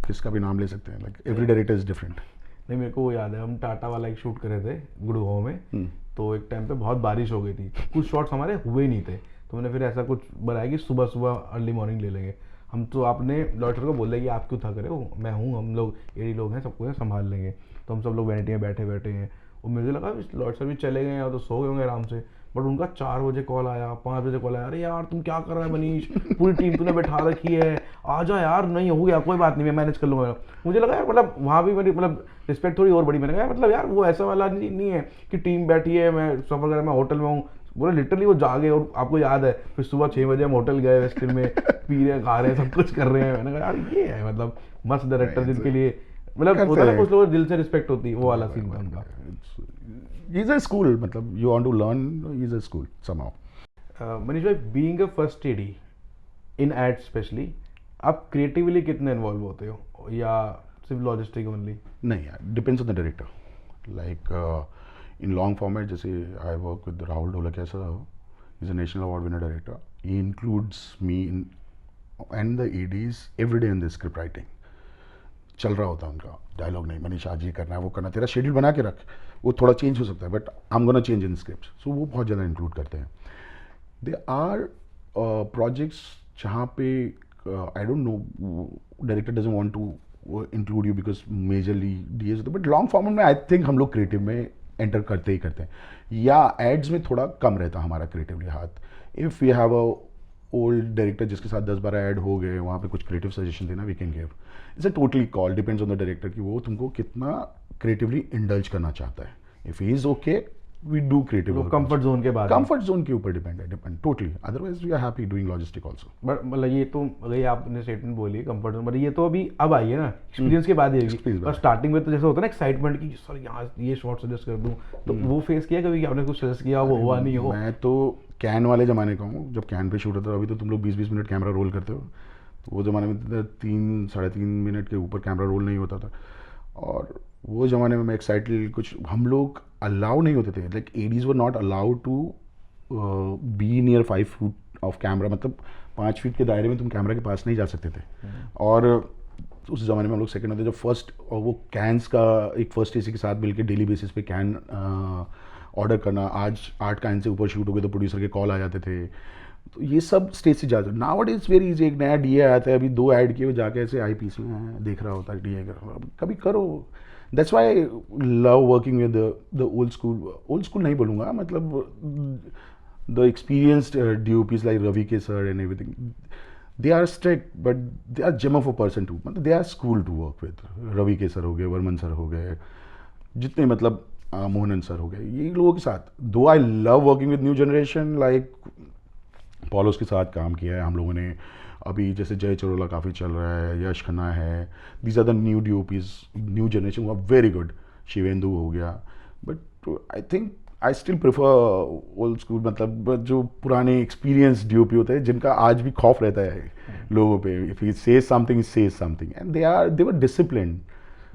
Speaker 2: किसका भी नाम ले सकते हैं. Like every director is different.
Speaker 1: नहीं, मेरे को वो याद है, हम टाटा वाला एक शूट कर रहे थे गुड़गांव में. तो एक टाइम पे बहुत बारिश हो गई थी, तो कुछ शॉट्स हमारे हुए ही नहीं थे. तो मैंने फिर ऐसा कुछ बनाया कि सुबह सुबह अर्ली मॉर्निंग ले लेंगे हम. तो आपने लॉयड को बोल दिया कि आप क्यों थक रहे हो, मैं हूँ, हम लोग 80 लोग हैं, सबको संभाल लेंगे. तो हम सब लोग वैनिटी में बैठे हैं. और मुझे लगा लॉयड सर भी चले गए हैं और तो सो गए होंगे आराम से. बट उनका 4 बजे कॉल आया, 5 बजे कॉल आया, अरे यार तुम क्या कर रहा है मनीष, पूरी टीम तूने बैठा रखी है, आ जा यार. नहीं हो गया, कोई बात नहीं, मैं मैनेज कर लूँगा. मुझे लगा यार, मतलब वहाँ भी मेरी मतलब रिस्पेक्ट थोड़ी और बड़ी. मैंने कहा मतलब यार वो ऐसा वाला नहीं है कि टीम बैठी है, मैं सफ़र कर, मैं होटल में हूँ. बोले लिटरली वो जागे. और आपको याद है फिर सुबह 6 बजे हम होटल गए, वेस्ट में पी रहे, खा रहे हैं, सब कुछ कर रहे हैं. मैंने कहा यार ये है मतलब मस्त डायरेक्टर, जिनके लिए मतलब होता है कुछ लोगों दिल से रिस्पेक्ट होती है. वो वाला सीन था उनका.
Speaker 2: He's a school, मतलब you want to learn, he's a school somehow.
Speaker 1: Manish भाई, being a first AD in ad specially, आप क्रिएटिवली कितने इन्वॉल्व होते हो या सिर्फ लॉजिस्टिक ओनली?
Speaker 2: नहीं यार, depends on the director. Like in long format, जैसे I work with Rahul Dholakia sir, is a national award winner director. He includes me in and the ADs every day in the script writing. चल रहा होता है उनका dialogue, नहीं मनीष आज ये करना है, वो करना, तेरा शेड्यूल बना के रख, वो थोड़ा चेंज हो सकता है but I am gonna change in script. So वो बहुत ज़्यादा इंक्लूड करते हैं. दे आर प्रोजेक्ट्स जहाँ पे I don't know, director doesn't want to वो include you because majorly DS होते, बट लॉन्ग फॉर्मेट में आई थिंक हम लोग क्रिएटिव में एंटर करते ही करते हैं, या एड्स में थोड़ा कम रहता हमारा क्रिएटिवली हाथ. If you have a old director जिसके साथ 10-12 ऐड हो गए, वहाँ पे कुछ क्रिएटिव सजेशन देना we can give. It's a totally call, depends on the director कि वो तुमको कितना क्रिएटिवली इंडल्ज करना चाहता है. If he is okay we do creative.
Speaker 1: वो कंफर्ट जोन के बाद
Speaker 2: कंफर्ट जोन के ऊपर depend totally. Otherwise we are happy doing logistic also.
Speaker 1: But मतलब ये तो मतलब ये आपने स्टेटमेंट बोली कंफर्ट जोन, बट ये तो अभी अब आई है ना, एक्सपीरियंस के बाद ही आएगी.
Speaker 2: Experience
Speaker 1: और स्टार्टिंग में तो जैसे होता है ना एक्साइटमेंट की सर यहाँ ये शॉट सजेस्ट कर दूँ, तो वो फेस किया कभी आपने कुछ सजेस्ट किया वो हुआ नहीं हो?
Speaker 2: मैं तो कैन वाले ज़माने का हूँ, जब कैन पे शूट होता था. अभी तो तुम लोग 20-20 मिनट कैमरा रोल करते हो, तो वो ज़माने में 3-3.5 मिनट के ऊपर कैमरा रोल नहीं होता था. और वो ज़माने में मैं एक्साइटेड, कुछ हम लोग अलाउ नहीं होते थे, like ADs were not allowed to be near 5 feet of camera. मतलब 5 फीट के दायरे में तुम कैमरा के पास नहीं जा सकते थे. और उस ज़माने में हम लोग सेकंड होते जब फर्स्ट, और वो कैन्स का एक फर्स्ट एसी के साथ मिलकर डेली बेसिस पे कैन ऑर्डर करना. आज 8 कैन से ऊपर शूट हो गए तो प्रोड्यूसर के कॉल आ जाते थे. तो ये सब स्टेज से जाते. Now it is very easy. एक नया डीए आता है, अभी 2 ऐड किए, वो जाके ऐसे आई पीस में देख रहा होता है डीए कर, कभी करो. That's why love working with the old school. Old school नहीं बोलूँगा, मतलब the experienced DOPs like Ravi K sir and everything. They are strict but they are gem of a person too. मतलब they are school to work with. Ravi K sir हो गए, Varman sir हो गए, जितने मतलब मोहनन सर हो गए, ये लोगों के साथ. Though I love working with new generation, like पॉलोस के साथ काम किया है हम लोगों ने. अभी जैसे जय चरोला काफ़ी चल रहा है, यश खन्ना है. These are the new DOPs, new generation हुआ वेरी गुड. शिवेंदु हो गया. But I think I still prefer old school, मतलब जो पुराने एक्सपीरियंस डीओपी होते हैं, जिनका आज भी खौफ रहता है लोगों पे. If he says something and they were disciplined.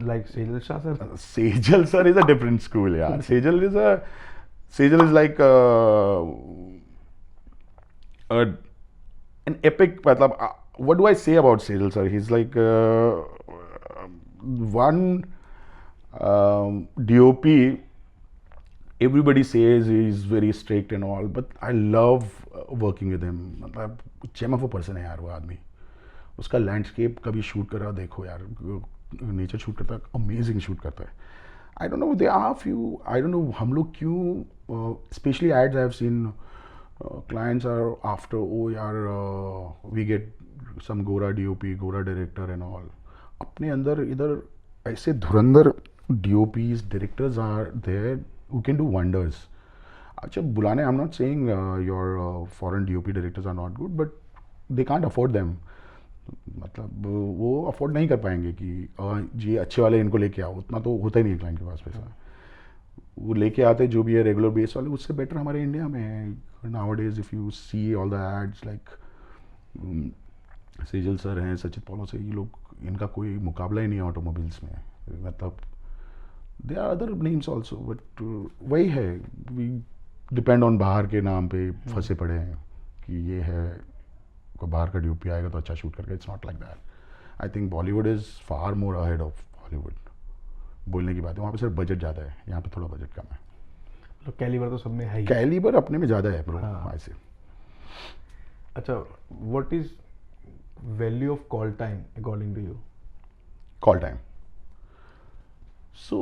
Speaker 1: Like Sejal Shah sir.
Speaker 2: Sejal sir is a different school यार. Sejal is like an epic, matlab, what do I say about Sejal sir? He's like one DOP. Everybody says he's very strict and all, but I love working with him. मतलब gem of a person है यार वो आदमी. उसका landscape कभी shoot करा देखो यार, नेचर शूट करता है, अमेजिंग शूट करता है. I don't know, there are few, I don't know हम लोग क्यों, especially ads I have seen, clients are after, oh yaar, we get some Gora DOP, Gora director and all. अपने अंदर इधर ऐसे धुरंधर DOPs, directors are there who can do wonders. अच्छा बुलाने, I'm not saying your foreign DOP directors are not good, but they can't afford them. मतलब वो afford नहीं कर पाएंगे कि जी अच्छे वाले इनको लेके आओ. उतना तो होता ही नहीं क्लाइंट के पास पैसा. वो लेके आते जो भी है रेगुलर बेस वाले, उससे बेटर हमारे इंडिया में है. Nowadays if you see all the ads like Sejal sir हैं, सचित पॉलो से, ये लोग, इनका कोई मुकाबला ही नहीं है ऑटोमोबाइल्स में. मतलब they are other names also, but वही है, वी डिपेंड ऑन बाहर के नाम पे फंसे पड़े हैं कि ये है, कोई बाहर का DOP आएगा तो अच्छा शूट करके. It's not like that. I think Bollywood is far more ahead of Hollywood. बोलने की बात है, वहाँ पे सिर्फ बजट ज़्यादा है, यहाँ पे थोड़ा बजट कम है.
Speaker 1: तो कैलिबर तो सब में है ही.
Speaker 2: कैलिबर अपने में ज़्यादा है ब्रो.
Speaker 1: हाँ.
Speaker 2: ऐसे.
Speaker 1: अच्छा, what is value of call time according to you?
Speaker 2: Call time. So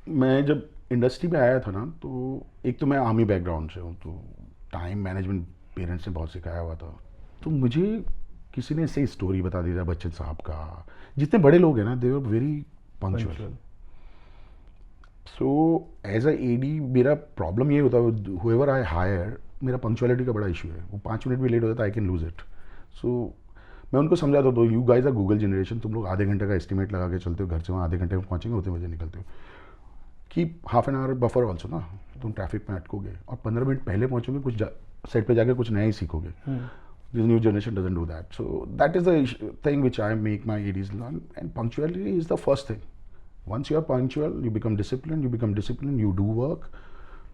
Speaker 2: मैं जब इंडस्ट्री में आया था ना, तो एक तो मैं आर्मी बैकग्राउंड से हूँ, तो टाइम मैनेजमेंट पेरेंट्स ने बहुत सिखाया हुआ था. तो मुझे किसी ने ऐसे स्टोरी बता दी था बच्चन साहब का. जितने बड़े लोग हैं ना, they were very punctual. So as a AD मेरा प्रॉब्लम ये होता है, हुएवर आई हायर, मेरा पंक्चुअलिटी का बड़ा इशू है. वो 5 मिनट भी लेट होता है, I can lose it. So मैं उनको समझाता हूँ, you guys are Google generation, तुम लोग आधे घंटे का एस्टिमेट लगा के चलते हो, घर से वहाँ आधे घंटे में पहुँचेंगे, उतने बजे निकलते हो. Keep half an hour buffer also ना. तुम ट्रैफिक में अटकोगे और 15 मिनट पहले पहुँचोगे, कुछ सेट पे जाके कुछ नया ही सीखोगे. This new generation doesn't do that. So that is the thing which I make my ADs learn. And punctuality is the first thing. Once you are punctual, you become disciplined. You become disciplined. You do work.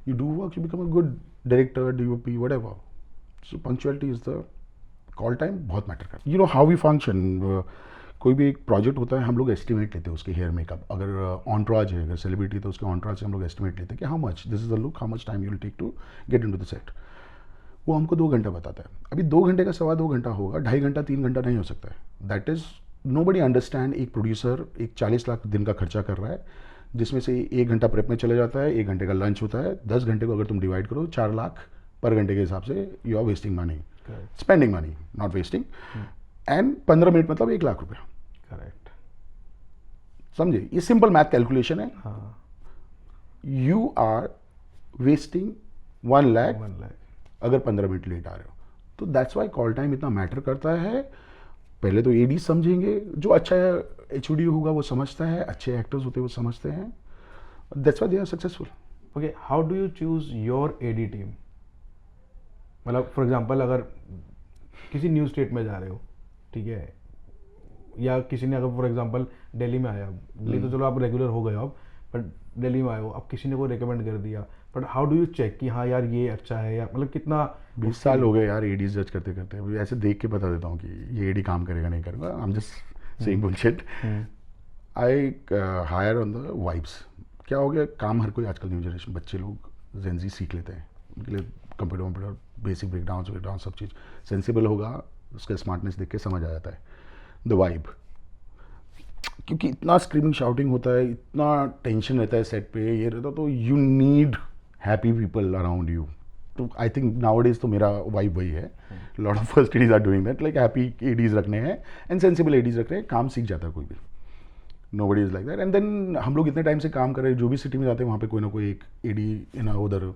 Speaker 2: You do work. You become a good director, DOP, whatever. So punctuality is the call time. बहुत matter करता है. You know how we function. कोई भी एक project होता है, हम लोग एस्टिमेट लेते हैं उसके हेयर मेकअप. अगर ऑनट्राज है, अगर सेलिब्रिटी, तो उसके ऑनट्राज से हम लोग एस्टिमेट लेते हैं कि how much this is the look, how much time you will take to get into the set. वो हमको 2 घंटा बताता है. अभी 2 घंटे का 2.25 घंटा होगा, 2.5 घंटा 3 घंटा नहीं हो सकता है. दैट इज नोबडी अंडरस्टैंड एक प्रोड्यूसर एक 40 लाख दिन का खर्चा कर रहा है, जिसमें से 1 घंटा प्रेप में चला जाता है, 1 घंटे का लंच होता है, 10 घंटे को अगर तुम डिवाइड करो 4 लाख पर घंटे के हिसाब से you are wasting money, spending money not wasting, and 15 minute मतलब 1 लाख रुपया।
Speaker 1: करेक्ट।
Speaker 2: समझे, ये सिंपल मैथ कैलकुलेशन है।
Speaker 1: हाँ,
Speaker 2: you are wasting 1 lakh
Speaker 1: 1 lakh.
Speaker 2: अगर 15 मिनट लेट आ रहे हो, तो दैट्स वाई कॉल टाइम इतना मैटर करता है। पहले तो एडी समझेंगे, जो अच्छा एचओडी होगा वो समझता है, अच्छे एक्टर्स होते हैं वो समझते हैं, that's why they are successful.
Speaker 1: Okay, how do you choose your AD team? मतलब फॉर एग्जांपल अगर किसी न्यू स्टेट में जा रहे हो, ठीक है, या किसी ने अगर फॉर एग्जांपल दिल्ली में आया, दिल्ली तो चलो आप रेगुलर हो गए हो अब, बट दिल्ली में आए हो, अब किसी ने को रिकमेंड कर दिया, but how do you check कि हाँ यार ये अच्छा है, या मतलब कितना
Speaker 2: 20 साल हो गए यार एडीज जज करते करते, अभी ऐसे देख के बता देता हूँ कि ये एडी काम करेगा नहीं करेगा, आई am just saying bullshit. I hire on the vibes. क्या हो गया, काम हर कोई आजकल न्यू जनरेशन बच्चे लोग जेनजी सीख लेते हैं, उनके लिए कंप्यूटर बेसिक ब्रेकडाउन सब चीज़ सेंसिबल होगा, उसका स्मार्टनेस देख के समझ आ जाता है द वाइब। क्योंकि इतना स्क्रीमिंग शाउटिंग होता है, इतना टेंशन रहता है सेट पे, ये रहता, तो you need happy people around you. तो आई थिंक नाउ डेज तो मेरा वाइब वही है, lot of first ADs are doing that, like happy ADs रखने हैं एंड सेंसिबल एडीज रखने हैं, काम सीख जाता है कोई भी, nobody is like that. And then हम लोग इतने टाइम से काम कर रहे हैं, जो भी सिटी में जाते हैं वहाँ पे कोई ना कोई एक एडी इन उधर,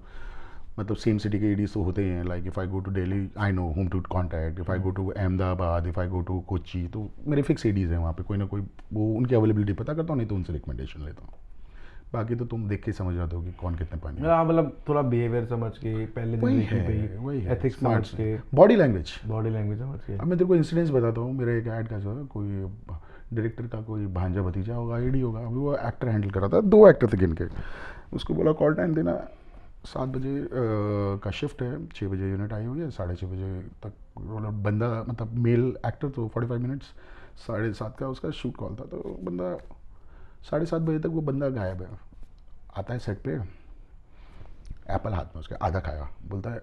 Speaker 2: मतलब सेम सिटी के एडीज तो होते ही हैं। Like if I go to Delhi I know whom to contact, if I go to Ahmedabad, if I go to Kochi, तो मेरे फिक्स एडीज हैं वहाँ पे, कोई ना कोई वो उनकी अवेलेबिलिटी पता करता हूँ, नहीं तो उनसे रिकमेंडेशन लेता हूँ। बाकी तो तुम देख के समझ जाते हो कि कौन कितने पानी।
Speaker 1: हाँ, मतलब थोड़ा बिहेवियर समझ के, पहले
Speaker 2: वही
Speaker 1: जनरेशन
Speaker 2: है
Speaker 1: एथिक्स समझ के,
Speaker 2: बॉडी लैंग्वेज
Speaker 1: समझ के।
Speaker 2: अब मैं तेरे को इंसिडेंट्स बताता हूँ। मेरा एक ऐड का जो है, कोई डायरेक्टर का कोई भांजा भतीजा होगा, एडी होगा, अभी वो एक्टर हैंडल कर रहा था, 2 एक्टर थे गिन के, उसको बोला कॉल टाइम देना, 7 बजे का शिफ्ट है, 6 बजे यूनिट आई हुई है, 6:30 बजे तक मतलब बंदा, मतलब मेल एक्टर तो 45 मिनट्स, 7:30 का उसका शूट कॉल था, तो बंदा 7:30 बजे तक वो बंदा गायब है। आता है सेट पे, एप्पल हाथ में उसके, आधा खाया, बोलता है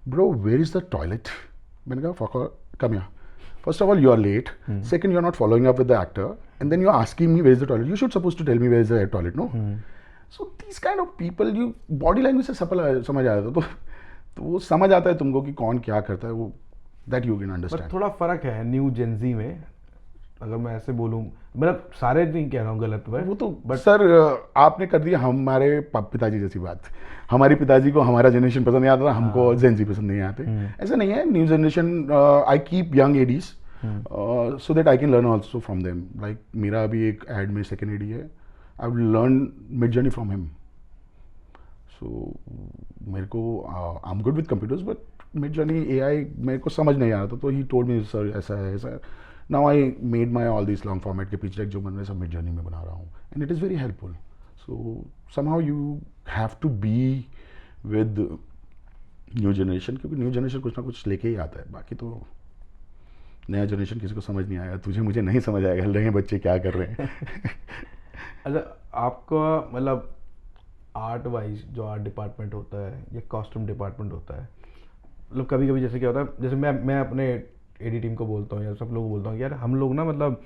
Speaker 2: bro where is the toilet. मैंने कहा fuck come here, first of all you are late, second you are not following up with the actor, and then you are asking me where is the toilet, you should suppose to tell me where is the toilet, no. So this kind of people, you body language से समझ आ जाता, तो वो समझ आता है तुमको कि कौन क्या करता है, वो दैट यू कैन अंडरस्टैंड।
Speaker 1: थोड़ा फर्क है न्यू जेनजी में, अगर मैं ऐसे बोलूँ, मतलब सारे नहीं कह रहा हूँ गलत है
Speaker 2: वो तो, बट सर आपने कर दिया हमारे पिताजी जैसी बात। हमारे पिताजी को हमारा जनरेशन पसंद नहीं आता, हमको जेनजी पसंद नहीं आते, ऐसा नहीं है। New generation, I keep young ADs so that I can learn also from them. Like मेरा अभी एक एड में सेकेंड एडी है, I will learn Midjourney from him. So मेरे को I am good with computers, but Midjourney AI मेरे को समझ नहीं आ रहा था, तो ही टोल्ड मी सर ऐसा है ऐसा है। Now I made my all this long format के पिच डेक जो बन रहे सब मिड जर्नी में बना रहा हूँ, and it is very helpful. So somehow you have to be with new generation, क्योंकि न्यू जनरेशन कुछ ना कुछ लेके ही आता है। बाकी तो नया जनरेशन किसी को समझ नहीं आएगा, तुझे मुझे नहीं समझ आएगा नए बच्चे क्या कर रहे हैं।
Speaker 1: अच्छा, आपका मतलब आर्ट वाइज जो आर्ट डिपार्टमेंट होता है या कॉस्ट्यूम डिपार्टमेंट होता है, मतलब कभी कभी जैसे क्या होता है, जैसे मैं अपने एडी टीम को बोलता हूँ या सब लोगों को बोलता हूँ यार हम लोग ना, मतलब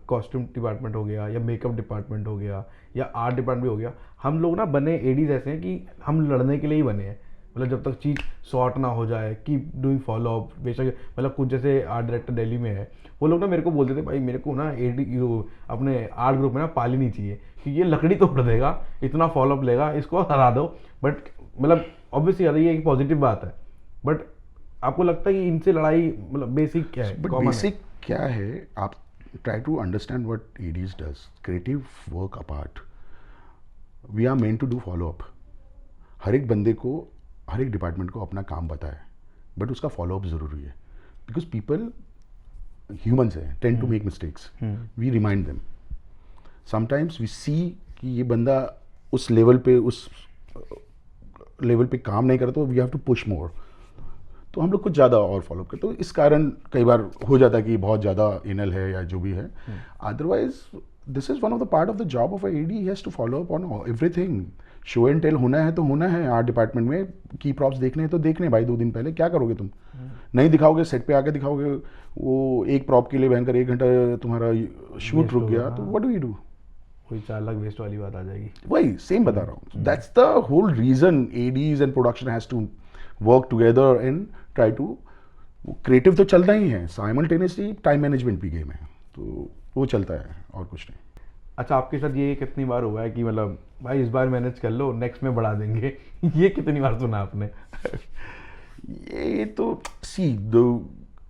Speaker 1: कॉस्ट्यूम डिपार्टमेंट हो गया या मेकअप डिपार्टमेंट हो गया या आर्ट डिपार्टमेंट हो गया, हम लोग ना बने एडीज ऐसे हैं कि हम लड़ने के लिए ही बने हैं। मतलब जब तक चीज़ सॉर्ट ना हो जाए, कीप डूइंग फॉलो अप। बेशक मतलब कुछ जैसे आर्ट डायरेक्टर दिल्ली में है, वो लोग ना मेरे को बोलते थे भाई मेरे को ना एडी अपने आर्ट ग्रुप में ना पाली नहीं चाहिए कि ये लकड़ी तोड़ देगा, इतना फॉलो अप लेगा, इसको हरा दो। बट मतलब ऑब्वियसली ये एक पॉजिटिव बात है, बट आपको लगता है कि इनसे लड़ाई मतलब बेसिक क्या है?
Speaker 2: बट बेसिक क्या है, आप try to understand what ADs does, creative work apart, we are meant to do follow up. हर एक बंदे को, हर एक डिपार्टमेंट को अपना काम पता है, बट उसका फॉलो अप जरूरी है, बिकॉज पीपल ह्यूमंस हैं, tend to make mistakes, we remind them. Sometimes we see कि ये बंदा उस लेवल पे काम नहीं करता, तो we have to push more, तो हम लोग कुछ ज़्यादा और फॉलो करते, तो इस कारण कई बार हो जाता है कि बहुत ज़्यादा इनल है या जो भी है। Otherwise this is one of the part of the job of a AD, he has to follow up on everything. Show and tell होना है तो होना है आर्ट डिपार्टमेंट में, की प्रॉप्स देखने हैं तो देखने भाई 2 दिन पहले, क्या करोगे तुम? नहीं दिखाओगे, सेट पे आके दिखाओगे, वो एक प्रॉप के लिए भयंकर 1 घंटा तुम्हारा शूट
Speaker 1: Waste
Speaker 2: रुक
Speaker 1: होगा,
Speaker 2: गया, तो
Speaker 1: हाँ।
Speaker 2: What do you do?
Speaker 1: कोई 4 लाख वेस्ट वाली बात आ जाएगी।
Speaker 2: वही सेम बता रहा हूँ, that's the whole reason ADs and production has to work together and try to, creative तो चलता ही है, साइमल्टेनियसली टाइम मैनेजमेंट भी गेम है, तो वो चलता है और कुछ नहीं।
Speaker 1: अच्छा, आपके साथ ये कितनी बार हुआ है कि मतलब भाई इस बार मैनेज कर लो, नेक्स्ट में बढ़ा देंगे? ये कितनी बार सुना आपने?
Speaker 2: ये तो सी दो,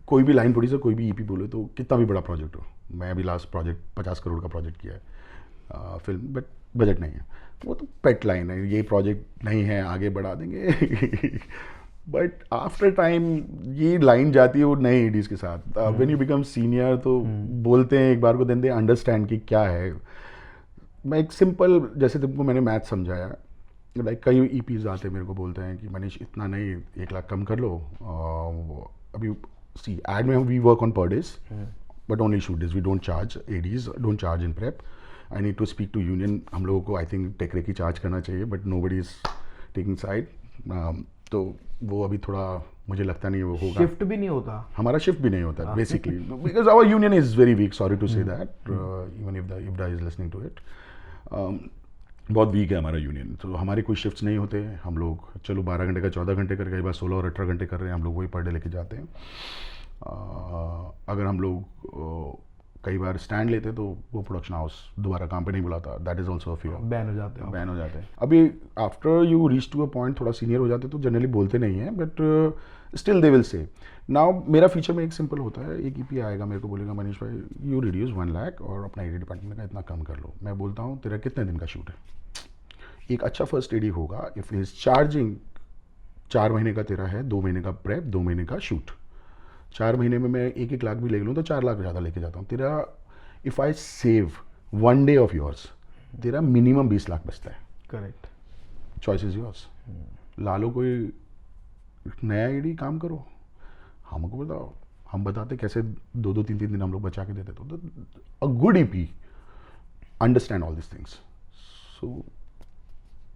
Speaker 2: कोई भी लाइन प्रोड्यूसर कोई भी ईपी बोले तो कितना भी बड़ा प्रोजेक्ट हो, मैं अभी लास्ट प्रोजेक्ट 50 करोड़ का प्रोजेक्ट किया है फिल्म, बट बजट नहीं है, वो तो पेट लाइन है, ये प्रोजेक्ट नहीं है आगे बढ़ा देंगे बट आफ्टर टाइम ये लाइन जाती है वो नए एडीज के साथ, व्हेन यू बिकम सीनियर तो बोलते हैं एक बार को, देन दे अंडरस्टैंड कि क्या है। मैं एक सिंपल, जैसे तुमको मैंने मैथ समझाया, लाइक कई ईपीज आते हैं मेरे को बोलते हैं कि मनीष इतना नहीं, 1 लाख कम कर लो, अभी सी एड में we work on per days but only shoot days, we don't charge, ADs don't charge in prep, I need to speak to union, हम लोगों को आई थिंक टेकरे की चार्ज करना चाहिए but nobody is taking side, तो वो अभी थोड़ा मुझे लगता नहीं वो होगा।
Speaker 1: शिफ्ट भी नहीं होता?
Speaker 2: हमारा शिफ्ट भी नहीं होता basically, because our union is very weak, sorry to say that, even if the ibra is listening to it, बहुत वीक है हमारा यूनियन, तो हमारे कोई शिफ्ट्स नहीं होते, हम लोग चलो 12 घंटे का 14 घंटे कर, कई बार 16 और 18 घंटे कर रहे हैं, हम लोग वही पर डे लेके जाते हैं। अगर हम लोग कई बार स्टैंड लेते तो वो प्रोडक्शन हाउस दोबारा काम पे नहीं बुलाता, that is also fear,
Speaker 1: ban हो जाते हो?
Speaker 2: बैन हो जाते हैं। अभी after you reach to a point थोड़ा सीनियर हो जाते तो जनरली बोलते नहीं हैं, but still they will say. Now मेरा फीचर में एक सिंपल होता है, एक ईपी आएगा मेरे को बोलेगा मनीष भाई यू रिड्यूस 1 लाख और अपना एडी डिपार्टमेंट का इतना कम कर लो, मैं बोलता हूँ तेरा कितने दिन का शूट है? एक अच्छा फर्स्ट एडी होगा इफ इज चार्जिंग 4 महीने का तेरा है, 2 महीने का प्रेप, 2 महीने का शूट, 4 महीने में मैं 1-1 लाख भी ले लूँ तो 4 लाख ज़्यादा लेके जाता हूँ तेरा। If I save 1 day of yours, तेरा मिनिमम 20 लाख बचता है।
Speaker 1: करेक्ट।
Speaker 2: चॉइस इज योर्स, ला लो कोई नया एडी, काम करो, हमको बताओ, हम बताते कैसे 2-3 दिन हम लोग बचा के देते, तो a good EP understand all this things, so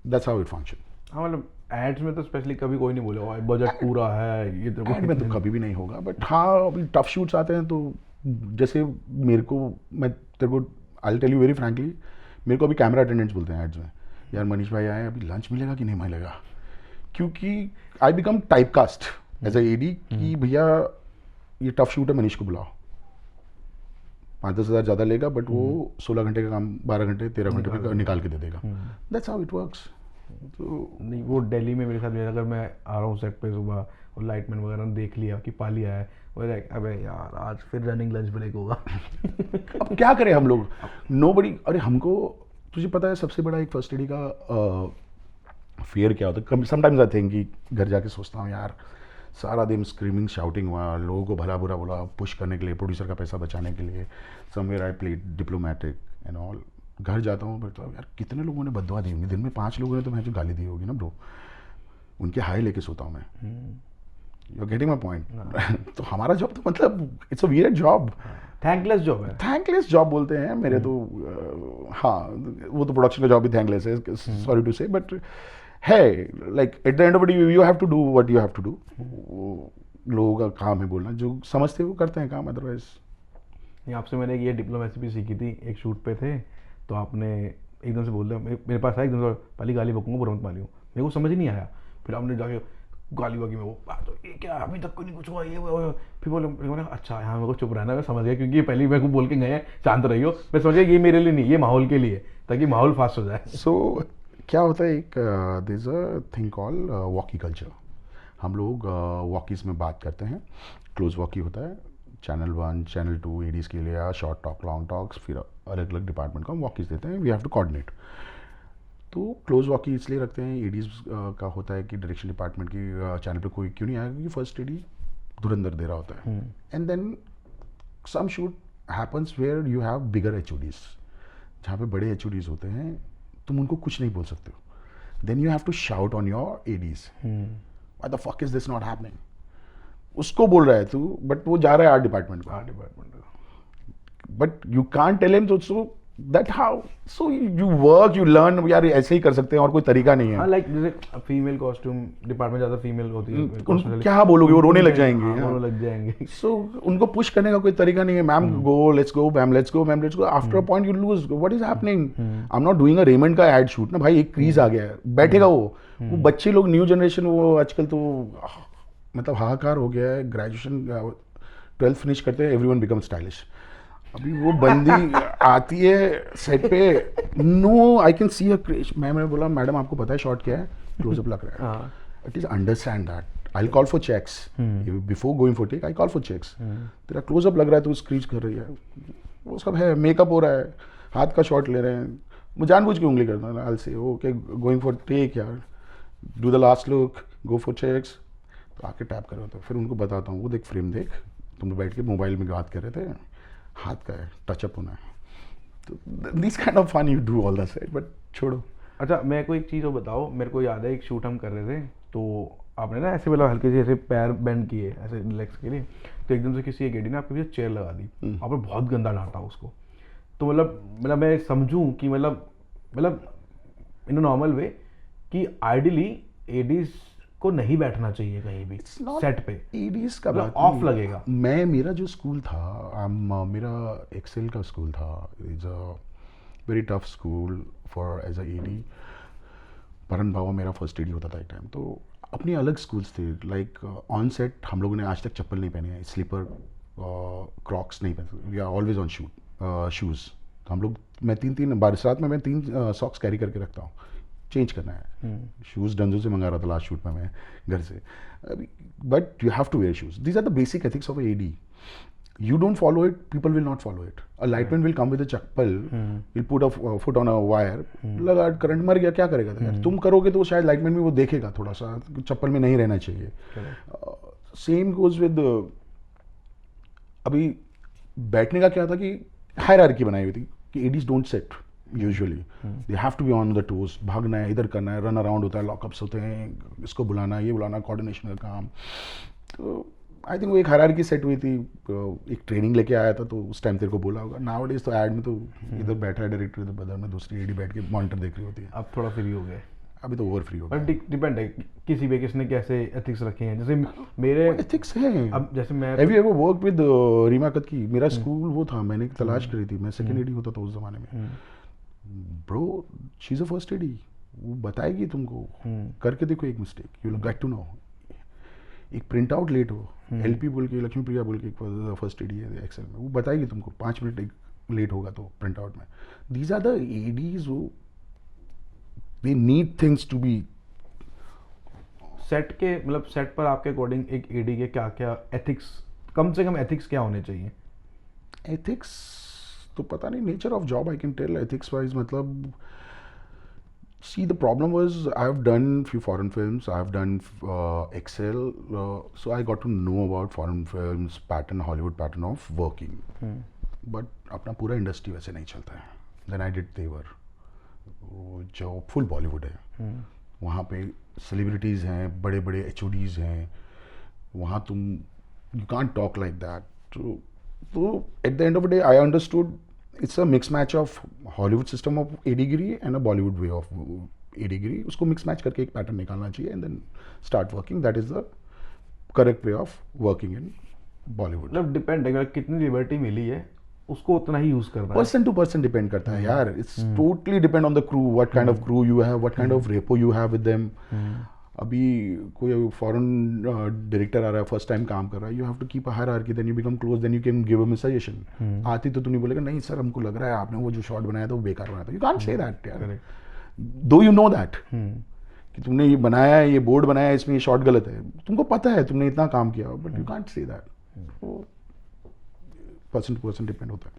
Speaker 2: that's how it function.
Speaker 1: हाँ, मतलब एड्स में तो स्पेशली कभी कोई नहीं बोले बजट पूरा है ये, तो
Speaker 2: एड में तो कभी भी नहीं होगा, बट हाँ अभी टफ शूट्स आते हैं तो जैसे मेरे को, मैं तेरे को I tell you very frankly, मेरे को अभी कैमरा अटेंडेंट्स बोलते हैं एड्स में, यार मनीष भाई आए, अभी लंच मिलेगा कि नहीं मिलेगा, क्योंकि I become typecast as a AD कि भैया ये टफ शूट है, मनीष को बुलाओ, 5-10 हज़ार ज़्यादा लेगा बट वो 16 घंटे का काम 12 घंटे 13 घंटे में निकाल के दे देगा, दैट्स हाउ इट वर्क्स। तो
Speaker 1: नहीं, वो दिल्ली में मेरे साथ भी, अगर मैं आ रहा हूँ सेट पे सुबह और लाइटमैन वगैरह ने देख लिया कि पाली आया है, वो लाइक अबे यार आज फिर रनिंग लंच ब्रेक होगा।
Speaker 2: अब क्या करें हम लोग, नो बडी, अरे हमको तुझे पता है सबसे बड़ा एक फर्स्ट एडी का फियर क्या होता है, समटाइम्स आई थिंक कि घर जाके सोचता हूँ यार सारा दिन स्क्रीमिंग शाउटिंग हुआ, लोगों को भला बुरा बोला, पुश करने के लिए, प्रोड्यूसर का पैसा बचाने के लिए, somewhere I played diplomatic and all, घर जाता हूँ बैठता हूँ यार कितने लोगों ने बददुआ दी होंगी, दिन में 5 लोगों ने तो मैं जो गाली दी होगी ना ब्रो, उनके हाई लेके सोता हूँ मैं, you are getting my point. तो हमारा जॉब तो मतलब it's a weird job,
Speaker 1: thankless job है।
Speaker 2: थैंकलेस जॉब बोलते हैं मेरे तो, हाँ वो तो प्रोडक्शन का जॉब भी थैंकलेस है, सॉरी टू से, बट है like at the end of the day you have to do what you have to do, लोगों का काम है बोलना, जो समझते हैं वो करते हैं काम, अदरवाइज।
Speaker 1: आपसे मैंने ये डिप्लोमेसी भी सीखी थी, एक शूट पे थे तो आपने एकदम से बोल दिया, मेरे पास आया एकदम से, पहली गाली बकूंगा बुरा मत मानियो, मेरे को समझ नहीं आया, फिर आपने जाके गाली वाली में वो तो ये क्या अभी तक कोई नहीं कुछ हुआ, ये वो, फिर बोले अच्छा यहाँ मेरे को चुप रहना, मैं समझ गया क्योंकि ये पहले मेरे को बोल के गए हैं शांत रहियो, मैं समझ गया ये मेरे लिए नहीं, ये माहौल के लिए, ताकि माहौल फास्ट हो जाए।
Speaker 2: सो क्या होता है, एक there is a thing called walkie culture, हम लोग वॉकीज में बात करते हैं, क्लोज वॉकी होता है, चैनल 1 चैनल 2 एडीज के लिए, शॉर्ट टॉक लॉन्ग टॉक्स, फिर अलग अलग डिपार्टमेंट को हम वॉकीज देते हैं, वी हैव टू कोऑर्डिनेट। तो क्लोज वॉकी इसलिए रखते हैं, एडीज का होता है कि डायरेक्शन डिपार्टमेंट की चैनल पे कोई क्यों नहीं आएगा, क्योंकि फर्स्ट एडी धुरंधर दे रहा होता है, and then some shoot happens where you have bigger HODs, जहाँ पे बड़े एचओडीज होते हैं तुम उनको कुछ नहीं बोल सकते हो, then you have to shout on your ADs, why the fuck is this not happening, उसको बोल रहा है तू, बट वो जा रहा है आर्ट डिपार्टमेंट को,
Speaker 1: art department
Speaker 2: but you can't tell him, तो that how so you work, you learn, यार ऐसे ही कर सकते हैं और कोई तरीका नहीं है।
Speaker 1: हाँ, लाइक जैसे फीमेल कॉस्ट्यूम डिपार्टमेंट ज़्यादा फीमेल होती है
Speaker 2: उनको
Speaker 1: personally,
Speaker 2: क्या बोलोगे, वो रोने लग
Speaker 1: उनके-
Speaker 2: जाएंगे।
Speaker 1: हाँ, रोने लग जाएंगे।
Speaker 2: सो उनको पुश करने का कोई तरीका नहीं है। Ma'am go, let's go, ma'am let's go, ma'am let's go. After a point you lose, what is happening? I am not doing a Raymond का एड शूट ना भाई, एक क्रीज आ गया है, बैठेगा वो बच्चे लोग, न्यू जनरेशन, वो आजकल तो मतलब हाहाकार हो गया है। ग्रेजुएशन 12th फिनिश करते हैं, एवरीवन बिकम स्टाइलिश। अभी वो बंदी आती है सेट पे, no I can see a crash. मैंने बोला मैडम आपको पता है शॉट क्या है? क्लोजअप लग रहा है।
Speaker 1: हाँ,
Speaker 2: it is understand that, I call for checks before going for take, I call for checks. तेरा क्लोजअप लग रहा है तो स्क्रीच कर रही है, वो सब है, मेकअप हो रहा है, हाथ का शॉट ले रहे हैं, मैं जानबूझ के उंगली करता हूँ, I say okay going for take यार, do the last look, go for checks. तो आके टैप करो, तो फिर उनको बताता हूँ, वो देख फ्रेम देख, तुम लोग बैठ के मोबाइल में बात कर रहे थे, हाथ का है, टचअप होना है। तो this kind of fun you do all the side, but छोड़ो।
Speaker 1: अच्छा मेरे को एक चीज़ और बताओ, मेरे को याद है एक शूट हम कर रहे थे, तो आपने ना ऐसे मतलब हल्के से ऐसे पैर बेंड किए ऐसे रिलैक्स के लिए, तो एकदम से किसी एक एडी ने आपके पीछे चेयर लगा दी, आपने बहुत गंदा डांटा उसको। तो मतलब मैं समझूं कि मतलब इन नॉर्मल वे कि आइडियली एडीज को नहीं बैठना चाहिए कहीं भी सेट पे,
Speaker 2: एडीज का
Speaker 1: मतलब
Speaker 2: बात
Speaker 1: ऑफ
Speaker 2: नहीं।
Speaker 1: लगेगा।
Speaker 2: मेरा जो स्कूल था, मेरा एक्सेल का स्कूल था, is a very tough school for as a AD. परन बाबा मेरा फर्स्ट एडी होता था एक टाइम। तो अपनी अलग स्कूल्स थे, लाइक ऑन सेट हम लोगों ने आज तक चप्पल नहीं पहने हैं, स्लीपर क्रॉक्स नहीं पहने, we are always on shoes. तो हम लोग, मैं तीन बरसात में मैं 3 सॉक्स कैरी करके रखता हूँ, चेंज करना है। शूज़ डंजो से मंगा रहा था लास्ट शूट में मैं घर से। But you have to wear shoes, these are the basic ethics of AD. You don't follow it, people will not follow it. A lightman will come with a chappal, will put a foot on a wire, लगा current मर गया, क्या करेगा? यार तुम करोगे तो शायद लाइटमैन भी वो देखेगा थोड़ा सा, चप्पल में नहीं रहना चाहिए। सेम गोज विद, अभी बैठने का क्या था कि हायरार्की बनाई हुई थी कि ADs don't set usually, they have to be on the toes, भागना है, इधर करना है, रन अराउंड होता है, लॉकअप्स होते हैं, इसको बुलाना, ये बुलाना, कोऑर्डिनेशन का काम। तो आई थिंक वो एक हायरार्की सेट हुई थी। एक ट्रेनिंग लेके आया था तो उस टाइम तेरे को बोला होगा। नाउ डेज तो ऐड में तो इधर बैठा है डायरेक्टर, इधर बदल में दूसरी एडी बैठ के मॉनिटर देख रही होती है।
Speaker 1: अब थोड़ा फ्री हो गए,
Speaker 2: अभी तो ओवर फ्री हो
Speaker 1: पर
Speaker 2: गया।
Speaker 1: डिपेंड है किसी भी किसने कैसे एथिक्स रखे हैं। जैसे मेरे
Speaker 2: एथिक्स है।
Speaker 1: अब जैसे मैं
Speaker 2: have you ever work with Reema Kagti? मेरा स्कूल वो था, मैंने तलाश करी थी, मैं सेकंड एडी होता था उस जमाने में। Bro she is a first AD, वो बताएगी तुमको, करके देखो एक mistake, you will get to know. एक प्रिंट आउट लेट हो, एलपी बोल के, लक्ष्मी प्रिया बोल के फर्स्ट एडी है एक्सेल में, वो बताएगी तुमको 5 मिनट लेट होगा तो प्रिंट आउट में। दीज आर द एडीज वो they need things to be.
Speaker 1: Set के मतलब सेट पर आपके अकॉर्डिंग एक एडी के क्या क्या एथिक्स, कम से कम एथिक्स क्या होने चाहिए?
Speaker 2: एथिक्स तो पता नहीं, nature of job I can tell. Ethics wise मतलब, see the problem was I've done few foreign films, I've done Excel, so I got to know about foreign films pattern, Hollywood pattern of working. But अपना पूरा industry वैसे नहीं चलता है। Then I did तेवर, जो full Bollywood है, वहाँ पे सेलिब्रिटीज़ हैं, बड़े बड़े HODs हैं, वहाँ तुम you can't talk like that. तो at the end of the day I understood it's a mix match of Hollywood system of AD-गिरी and a Bollywood way of AD-गिरी। उसको मिक्स मैच करके एक पैटर्न निकालना चाहिए and then start working. That is the correct way of working in Bollywood.
Speaker 1: मतलब depend है, अगर कितनी liberty मिली है उसको उतना ही यूज करना है।
Speaker 2: पर्सन टू पर्सन डिपेंड करता है यार। It's totally depend on the crew, what kind of crew you have, what kind of repo you have with them. अभी कोई फॉरेन डायरेक्टर आ रहा है, फर्स्ट टाइम काम कर रहा है, you have to keep a hierarchy, then you become close, then you can give him a suggestion. आती तो तू नहीं बोलेगा नहीं सर हमको लग रहा है आपने वो जो शॉट बनाया था वो बेकार बनाया था, यू कांट से दैट यार, दो यू नो दैट कि तुमने ये बनाया है, ये बोर्ड बनाया है, इसमें ये शॉट गलत है, तुमको पता है तुमने इतना काम किया, but you can't say that. Person to person depend होता है।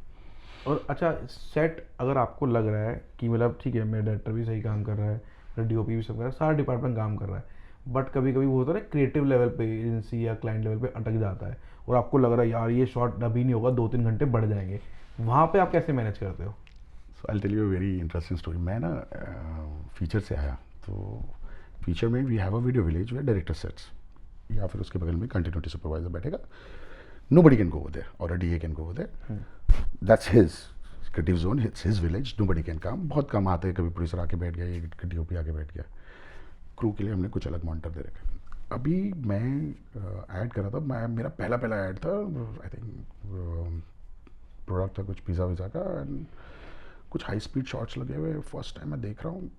Speaker 1: और अच्छा सेट अगर आपको लग रहा है कि मतलब ठीक है मेरा डायरेक्टर भी सही काम कर रहा है, मेरा DOP भी सब कर रहा है, सारा डिपार्टमेंट काम कर रहा है, बट कभी कभी वो होता है ना क्रिएटिव लेवल पे एजेंसी या क्लाइंट लेवल पे अटक जाता है और आपको लग रहा है यार ये शॉट अभी नहीं होगा, 2-3 घंटे बढ़ जाएंगे, वहाँ पे आप कैसे मैनेज करते हो?
Speaker 2: So I tell you a very interesting story. मैं ना फीचर से आया, तो फीचर में we have a video village where director sets, या फिर उसके बगल में कंटिन्यूटी सुपरवाइजर बैठेगा, nobody can go over there or a DA can go over there, that's his creative zone, it's his village, nobody can come. बहुत कम आते हैं, कभी प्रोड्यूसर आके बैठ गया, एक डीओपी आके बैठ गया। क्रू के लिए हमने कुछ अलग मॉनिटर दे रखा। अभी मैं ऐड कर रहा था, मैं मेरा पहला ऐड था, आई थिंक प्रोडक्ट था कुछ पिज़्ज़ा विज़ा का, एंड कुछ हाई स्पीड शॉट्स लगे हुए। फर्स्ट टाइम मैं देख रहा हूँ,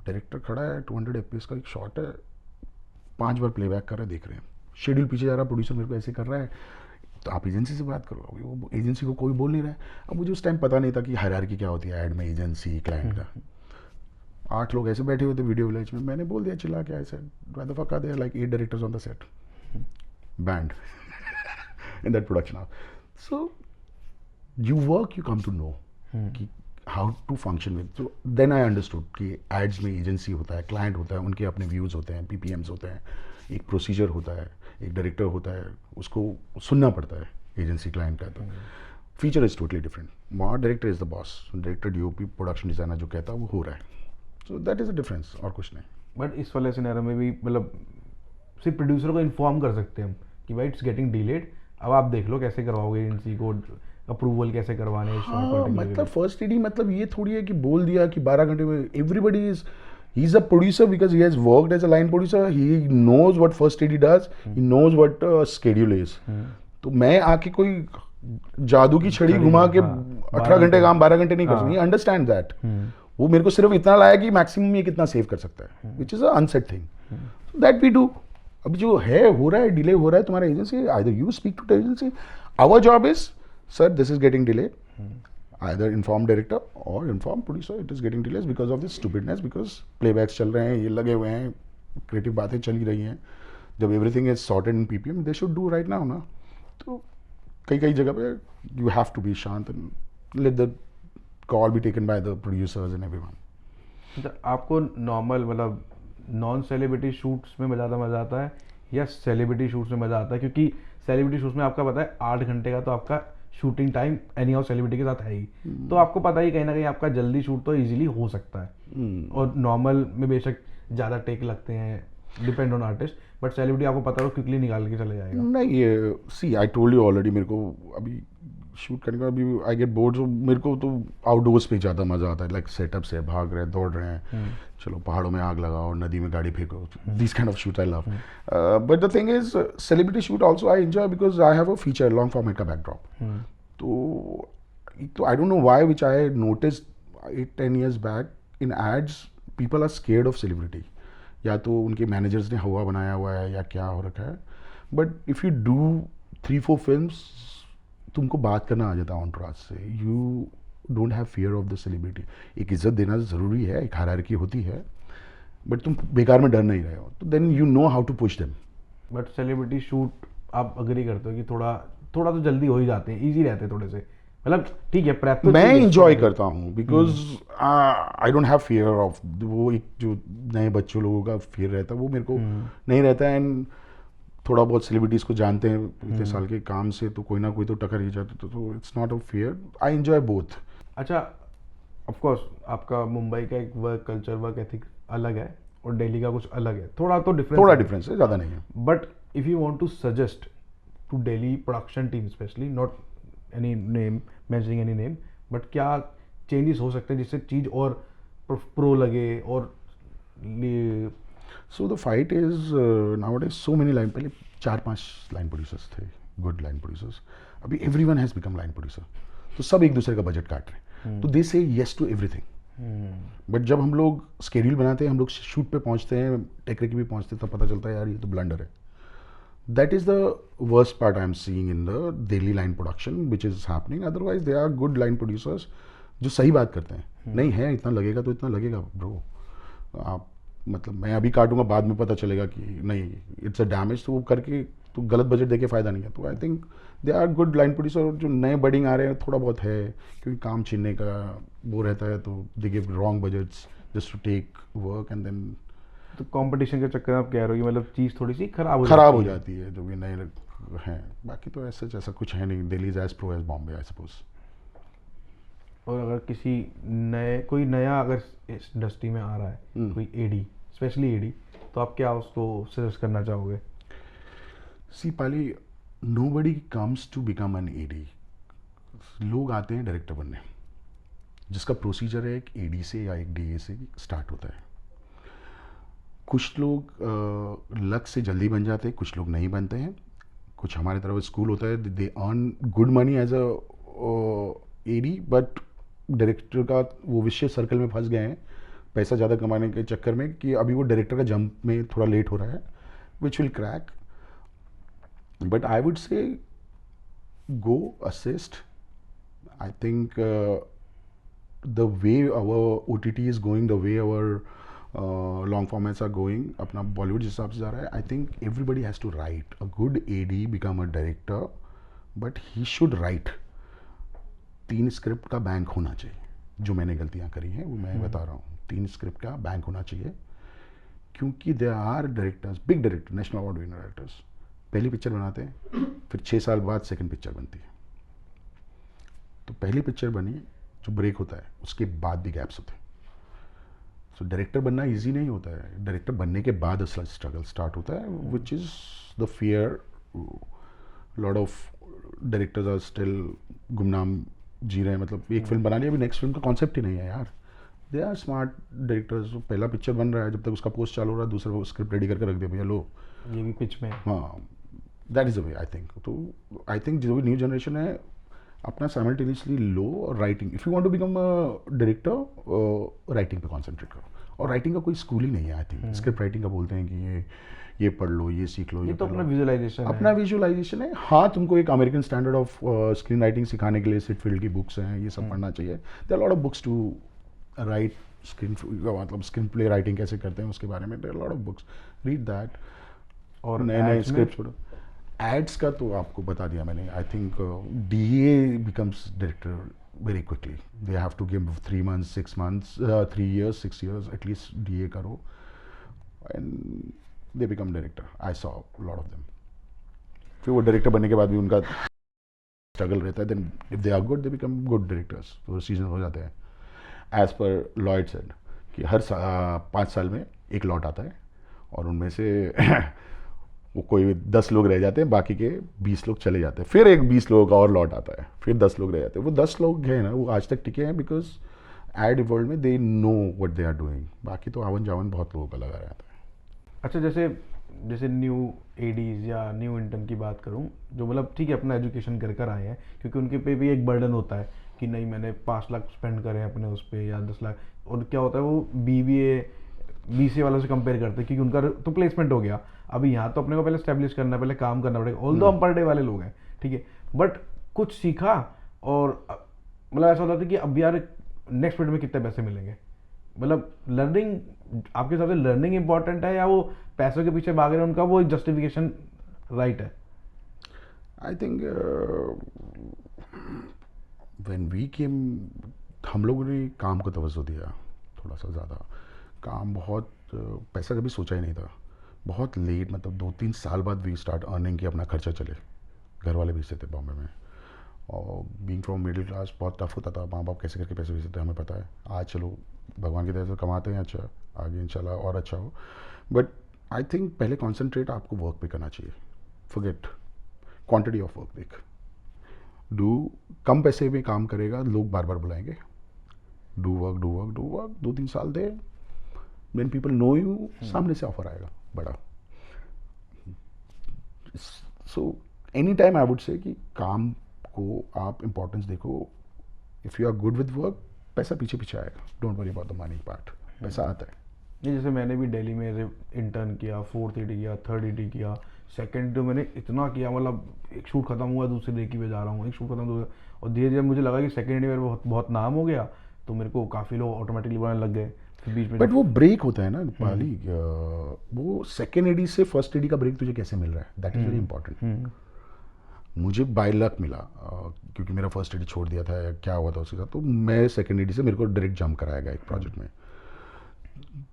Speaker 2: डायरेक्टर खड़ा है, 200 FPS का एक शॉट है, 5 बार प्लेबैक कर रहे, देख रहे हैं, शेड्यूल पीछे जा रहा, प्रोड्यूसर मेरे को ऐसे कर रहा है, तो आप एजेंसी से बात करो। अभी वो एजेंसी को कोई बोल नहीं रहा है। अब मुझे उस टाइम पता नहीं था कि हायरार्की क्या होती है ऐड में, एजेंसी क्लाइंट का। 8 लोग ऐसे बैठे हुए थे वीडियो विलेज में, मैंने बोल दिया चिल्ला के, I said why the fuck are there like 8 directors on the set, band in that production house. So you work, you come to know कि how to function with, so then I understood कि ads में agency होता है, client होता है, उनके अपने views होते हैं, PPMs होते हैं, एक प्रोसीजर होता है, एक डायरेक्टर होता है, उसको सुनना पड़ता है एजेंसी क्लाइंट का। तो फीचर इज़ टोटली डिफरेंट। वहाँ director is the boss, director DOP production designer जो कहता है वो हो रहा है। So that is a difference, और कुछ नहीं।
Speaker 1: बट इस वाले सिनेरियो में भी मतलब सिर्फ प्रोड्यूसर को इन्फॉर्म कर सकते हैं हम कि भाई इट्स गेटिंग डिलेड, अब आप देख लो कैसे करवाओगे एजेंसी को, अप्रूवल कैसे करवाने हैं।
Speaker 2: हाँ, मतलब फर्स्ट एडी मतलब ये थोड़ी है कि बोल दिया कि 12 घंटे में everybody he is a producer because he has worked as a line producer, he knows what first AD does, he knows what schedule is. तो मैं आके कोई जादू की छड़ी घुमा के 18 घंटे काम 12 घंटे नहीं कर सकती, अंडरस्टैंड दैट। वो मेरे को सिर्फ इतना लाया कि मैक्सिमम ये कितना सेव कर सकता है, which is a unsaid thing, that we do. अब जो है हो रहा है, डिले हो रहा है, तुम्हारा agency, either you speak to the agency, our job is sir, this is getting delayed. Either inform director or inform producer, it is getting delayed because of this stupidness, because playbacks चल रहे हैं, ये लगे हुए हैं, creative बातें चल ही रही हैं। जब everything is sorted in PPM, they should do right now ना। तो कई जगह पे you have to be शांत and let the call be taken by the producers and everyone।
Speaker 1: आपको नॉर्मल मतलब नॉन सेलिब्रिटी शूट्स में ज़्यादा मज़ा आता है या सेलिब्रिटी शूट्स में मज़ा आता है? क्योंकि सेलिब्रिटी शूट्स में आपका पता है 8 घंटे का तो आपका shooting time any how celebrity के साथ है ही, तो आपको पता ही कहीं ना कहीं आपका जल्दी शूट तो इजीली हो सकता है। और नॉर्मल में बेशक ज़्यादा टेक लगते हैं, depend on artist, but celebrity आपको पता है क्विकली निकाल के चले जाएगा।
Speaker 2: नहीं, ये सी आई टोल्ड यू ऑलरेडी, मेरे को अभी शूट करने का अभी आई गेट बोर्ड, मेरे को तो आउटडोर्स पे ज़्यादा मज़ा आता है, लाइक सेटअप्स है, भाग रहे हैं, दौड़ रहे हैं, चलो पहाड़ों में आग लगाओ, नदी में गाड़ी फेंको, this kind of shoot I love. But the thing is celebrity shoot also I enjoy because I have a feature long format का बैकड्रॉप। तो I don't know why, which I notice 8-10 years back in ads, people are scared of celebrity. या तो उनके managers ने हवा बनाया हुआ है या क्या हो रखा है, but if you do 3-4 films, तुमको बात करना आ जाता है ऑनट्राज से, you don't have fear of the celebrity. एक इज्जत देना ज़रूरी है, एक हायरार्की होती है, बट तुम बेकार में डर नहीं रहे हो, तो then you know how to push them.
Speaker 1: But celebrity shoot आप अग्री करते हो कि थोड़ा तो जल्दी हो ही जाते हैं, ईजी रहते हैं थोड़े से, मतलब ठीक है प्रेप तो
Speaker 2: मैं इंजॉय करता हूँ because I don't have fear of, वो एक जो नए बच्चों लोगों का फियर रहता है वो मेरे को नहीं रहता है। एंड थोड़ा बहुत सेलिब्रिटीज़ को जानते हैं इतने साल के काम से, तो कोई ना कोई तो टक्कर ही जाता, तो it's not a fear, I enjoy both.
Speaker 1: अच्छा, ऑफ कोर्स आपका मुंबई का एक वर्क कल्चर, वर्क एथिक अलग है और दिल्ली का कुछ अलग है, थोड़ा
Speaker 2: डिफरेंस है, ज़्यादा नहीं है।
Speaker 1: But if you want to suggest to Delhi production team specially, not any name, mentioning any name, but क्या चेंजेस हो सकते हैं जिससे चीज़ और प्रो लगे? और
Speaker 2: so the fight is nowadays so many line, पहले 4-5 लाइन प्रोड्यूसर्स थे, गुड लाइन प्रोड्यूसर्स, अभी everyone has become line producer, तो सब एक दूसरे का बजट काट रहे हैं, तो दे से येस टू एवरीथिंग। बट जब हम लोग स्केड्यूल बनाते हैं, हम लोग शूट पे पहुंचते हैं, टेकरे की भी पहुंचते हैं, तब पता चलता है यार ये तो ब्लंडर है। That is the worst part I am seeing in the Delhi line production which is happening. Otherwise they are good line producers जो सही बात करते हैं, नहीं है इतना लगेगा तो इतना लगेगा ब्रो, आप मतलब मैं अभी काटूंगा, बाद में पता चलेगा कि नहीं इट्स अ डैमेज, तो वो करके तो गलत बजट देके फ़ायदा नहीं है। तो I think they are good line producer. जो नए बडिंग आ रहे हैं थोड़ा बहुत है, क्योंकि काम छीनने का वो रहता है, तो they give wrong budgets just to take work and then,
Speaker 1: तो कंपटीशन के चक्कर में आप कह रहे हो कि मतलब चीज़ थोड़ी सी खराब
Speaker 2: हो जाती है जो भी नए हैं। बाकी तो ऐसा कुछ है नहीं, Delhi is as pro as Bombay I suppose.
Speaker 1: और अगर किसी कोई नया अगर इस इंडस्ट्री में आ रहा है, कोई एडी, स्पेशली एडी, तो आप क्या उसको सजेस्ट करना चाहोगे?
Speaker 2: See Pali, nobody comes to become an AD, लोग आते हैं डायरेक्टर बनने, जिसका प्रोसीजर है एक एडी से या एक डीए से स्टार्ट होता है। कुछ लोग लक से जल्दी बन जाते हैं, कुछ लोग नहीं बनते हैं। कुछ हमारी तरफ स्कूल होता है, they earn good money as a AD, but director का वो विशेष सर्कल में फंस गए हैं पैसा ज़्यादा कमाने के चक्कर में, कि अभी वो डायरेक्टर का जंप में थोड़ा लेट हो रहा है, which will crack. But I would से go assist. I think the way our OTT is going, the way our long formats are going, अपना बॉलीवुड जिस हिसाब से जा रहा है, I think everybody has to write. A good AD become a director, but he should write. 3 script का bank होना चाहिए। जो मैंने गलतियाँ करी हैं वो मैं बता रहा हूँ। 3 स्क्रिप्ट का बैंक होना चाहिए, क्योंकि they are directors, big director, national award winner directors, पहली पिक्चर बनाते हैं, फिर 6 साल बाद सेकंड पिक्चर बनती है। तो पहली पिक्चर बनी, जो ब्रेक होता है, उसके बाद भी गैप्स होते हैं। सो डायरेक्टर बनना इजी नहीं होता है, डायरेक्टर बनने के बाद असला स्ट्रगल स्टार्ट होता है, which is the fear. Lot of directors are still गुमनाम जी रहे हैं, मतलब एक फिल्म बना ली, अभी नेक्स्ट फिल्म का कॉन्सेप्ट ही नहीं है यार। दे आर स्मार्ट डायरेक्टर्स, पहला पिक्चर बन रहा है, जब तक उसका पोस्ट चालू हो रहा है, दूसरा स्क्रिप्ट रेडी करके रख दिया, भैया लो
Speaker 1: ये भी पिच में।
Speaker 2: हाँ, that is the way I think. तो आई थिंक जो भी न्यू जनरेशन है, अपना साइमल्टेनियसली लो और writing, if you want to become a director, writing पे कॉन्सेंट्रेट करो। और राइटिंग का कोई स्कूल ही नहीं है आई थिंक। स्क्रिप्ट राइटिंग का बोलते हैं कि ये पढ़ लो, ये सीख लो,
Speaker 1: ये तो
Speaker 2: पढ़
Speaker 1: अपना
Speaker 2: लो।
Speaker 1: विजुअलाइजेशन
Speaker 2: अपना विजुअलाइजेशन है। हाँ, तुमको एक American standard of screen writing सिखाने के लिए सिटफील्ड की बुक्स हैं, ये सब पढ़ना चाहिए। There are lot of books to write screen, मतलब स्क्रीन प्ले राइटिंग कैसे करते हैं उसके बारे में, there are lot of books, read that.
Speaker 1: और
Speaker 2: नए नए
Speaker 1: ads में?
Speaker 2: स्क्रिप्ट्स पढ़ो। एड्स का तो आपको बता दिया मैंने। I think DA becomes director very quickly. They have to give 3 months 6 months 3 years 6 years at least DA करो, and they become director. I saw lot of them. फिर वो डायरेक्टर बनने के बाद भी उनका स्ट्रगल रहता है, then if they are good they become good directors, तो सीजन हो जाते हैं। एज पर लॉयड सेड कि हर 5 साल में एक लॉट आता है, और उनमें से वो कोई 10 लोग रह जाते हैं, बाकी के 20 लोग चले जाते हैं, फिर एक 20 लोगों का और लॉट आता है, फिर 10 लोग रह जाते हैं। वो 10 लोग हैं ना, वो आज तक टिके हैं बिकॉज एड वर्ल्ड में they know what they are doing. बाकी तो आवन जावन बहुत लोगों का लगा रहता है।
Speaker 1: अच्छा, जैसे जैसे न्यू एडीज या न्यू इंटर्न की बात करूं, जो मतलब ठीक है अपना एजुकेशन कर कर आए हैं, क्योंकि उनके पे भी एक बर्डन होता है कि नहीं मैंने 5 लाख स्पेंड करे हैं अपने उस पर या 10 लाख, और क्या होता है वो बीबीए बीसीए वालों से कंपेयर करते हैं, क्योंकि उनका तो प्लेसमेंट हो गया। अभी यहाँ तो अपने को पहले स्टैब्लिश करना है, पहले काम करना पड़ेगा। ऑल दो हम पर डे वाले लोग हैं, ठीक है, बट कुछ सीखा और मतलब ऐसा होता था कि अब यार नेक्स्ट पीरियड में कितने पैसे मिलेंगे। मतलब लर्निंग, आपके हिसाब से लर्निंग इंपॉर्टेंट है या वो पैसों के पीछे भाग रहे हैं, उनका वो जस्टिफिकेशन राइट है?
Speaker 2: I think when we came, हम लोगों ने काम को तवज्जो दिया थोड़ा सा ज़्यादा। काम बहुत, पैसा कभी सोचा ही नहीं था। बहुत लेट, मतलब 2-3 साल बाद वी स्टार्ट अर्निंग कि अपना खर्चा चले। घर वाले भेजते थे बॉम्बे में, और बीइंग फ्रॉम मिडिल क्लास बहुत टफ होता था। माँ बाप कैसे करके पैसे भेजते थे हमें पता है। आज चलो भगवान की दया से कमाते हैं, अच्छा आगे इंशाल्लाह और अच्छा हो। बट आई थिंक पहले कॉन्सेंट्रेट आपको वर्क पे करना चाहिए। Forget quantity of work. देख, डू, कम पैसे में काम करेगा, लोग बार बार बुलाएंगे। Do work, do work, do work, 2-3 साल दे, व्हेन पीपल नो यू, सामने से ऑफर आएगा बड़ा। So any time I would say कि काम को आप इम्पोर्टेंस देखो। If you are good with work, पैसा पीछे पीछे आएगा। Don't worry about the money part, पैसा आता है।
Speaker 1: ये जैसे मैंने भी दिल्ली में इंटर्न किया, 4th ED किया, 3rd ED किया, 2nd तो मैंने इतना किया, मतलब एक शूट खत्म हुआ दूसरे डे की पे जा रहा हूँ, एक शूट खत्म दूसरे, और धीरे धीरे मुझे लगा कि 2nd ED में बहुत बहुत नाम हो गया, तो मेरे को काफ़ी लोग ऑटोमेटिकली बनाने लग गए। फिर बीच में
Speaker 2: बट वो ब्रेक होता है ना पाली, वो सेकेंड एडी से फर्स्ट एडी का ब्रेक तुझे कैसे मिल रहा है, दैट इज़ वेरी इंपॉर्टेंट। मुझे बाय लक मिला, क्योंकि मेरा फर्स्ट एडी छोड़ दिया था, क्या हुआ था उसके साथ, तो मैं सेकेंड एडी से मेरे को डायरेक्ट जंप कराया गया एक प्रोजेक्ट में।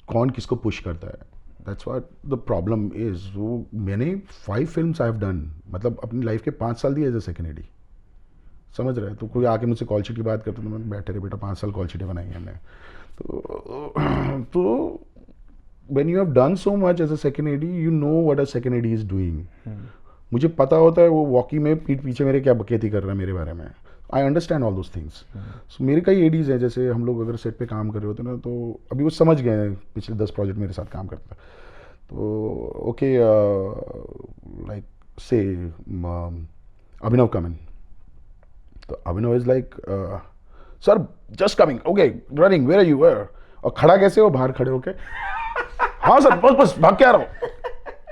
Speaker 2: कौन किसको पुश करता है, that's what the problem is. वो मैंने 5 फिल्म्स आई हैव डन, मतलब अपनी लाइफ के 5 साल दिए एज अ सेकेंड एडी, समझ रहे हैं। तो कोई आके मुझसे कॉल शीट की बात करते तो मैं बैठे रे बेटा 5 साल कॉल शीटें बनाई हैं हमने। तो when you have done so much as a second AD, you know what a second AD is doing. मुझे पता होता है वो वॉकी में पीठ पीछे मेरे क्या बकैती कर रहा है मेरे बारे में। I understand all those things. So मेरे कई एडीज हैं, जैसे हम लोग अगर सेट पे काम कर रहे होते ना, तो अभी वो समझ गए हैं, पिछले 10 प्रोजेक्ट मेरे साथ काम करता है, तो ओके लाइक से अभिनव कमिंग, तो Abhinav is like sir just coming, okay running, where are you, where, और खड़ा कैसे हो, बाहर खड़े होके हाँ सर बस बस भाग के आ रहा हूँ.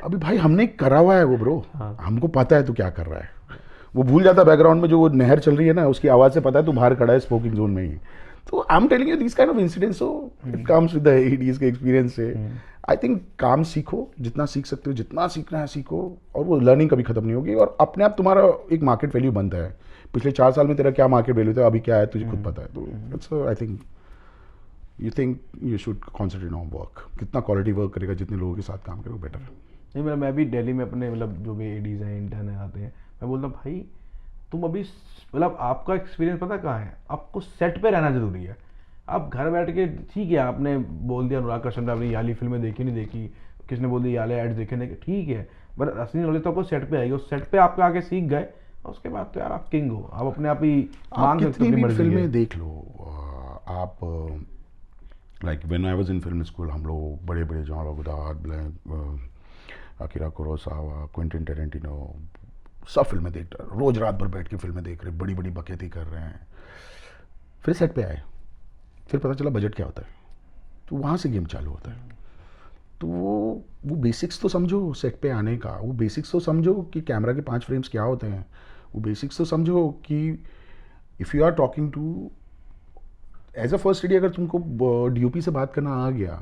Speaker 2: अभी भाई हमने करा हुआ है वो ब्रो, हमको पता है तू क्या कर रहा है. वो भूल जाता बैकग्राउंड में जो वो नहर चल रही है ना, उसकी आवाज़ से पता है तू बाहर खड़ा है स्मोकिंग जोन में ही. तो I am telling you this kind of incidents, so it comes with the ADs के एक्सपीरियंस से. आई थिंक काम सीखो, जितना सीख सकते हो, जितना सीखना है सीखो, और वो लर्निंग कभी खत्म नहीं होगी, और अपने आप तुम्हारा एक मार्केट वैल्यू बनता है. पिछले 4 साल में तेरा क्या मार्केट वैल्यू था, अभी क्या है तुझे खुद पता है. तो it's I think you should concentrate on work. कितना क्वालिटी वर्क करेगा, जितने लोगों के साथ काम करेगा बेटर है.
Speaker 1: नहीं मतलब मैं भी दिल्ली में अपने मतलब जो भी एडीज हैं, इंटर्न आते हैं, मैं बोलता हूँ भाई तुम अभी मतलब आपका एक्सपीरियंस पता कहाँ है, आपको सेट पे रहना जरूरी है. आप घर बैठ के ठीक है, आपने बोल दिया अनुराग कश्यप ने अपनी याली फिल्में देखी नहीं देखी, किसने बोल दिया याले एड्स देखे नहीं, ठीक है, बट असली नॉलेज तो आपको सेट पे आएगी. उस सेट पे आपके आगे सीख गए, उसके बाद तो यार आप किंग हो, आप अपने आप ही मांग सकते हो अपनी मर्जी.
Speaker 2: फिल्में देख लो आप, like when I was in film school, हम लोग बड़े बड़े Jean Luc Godard, Akira Kurosawa, Quentin Tarantino, सब फिल्में देख रहे, रोज रात भर बैठ के फिल्में देख रहे, बड़ी बड़ी बकैती कर रहे हैं. फिर सेट पे आए, फिर पता चला बजट क्या होता है, तो वहाँ से गेम चालू होता है. तो वो बेसिक्स तो समझो सेट पे आने का, वो बेसिक्स तो समझो कि कैमरा के 5 फ्रेम्स क्या होते हैं, वो बेसिक्स तो समझो कि if you are talking to as a first AD, अगर तुमको डीओपी से बात करना आ गया,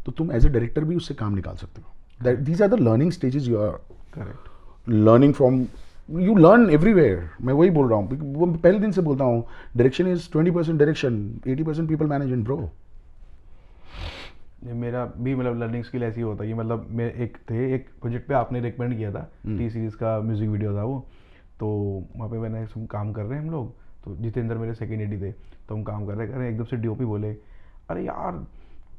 Speaker 2: तो तुम एज ए डायरेक्टर भी उससे काम निकाल सकते हो. These are the learning stages you are
Speaker 1: correct
Speaker 2: learning from. You learn everywhere. मैं वही बोल रहा हूँ, वो पहले दिन से बोलता हूँ, direction is 20% direction, 80% people management bro.
Speaker 1: मेरा भी मतलब लर्निंग स्किल ऐसी होता है कि मतलब मैं एक प्रोजेक्ट पे आपने रिकमेंड किया था, टी सीरीज़ का म्यूजिक वीडियो था वो, तो वहाँ पे मैंने सब काम कर रहे हैं हम लोग, तो जितेंद्र मेरे सेकेंड एडी थे, तो हम काम कर रहे एकदम से डीओपी बोले, अरे यार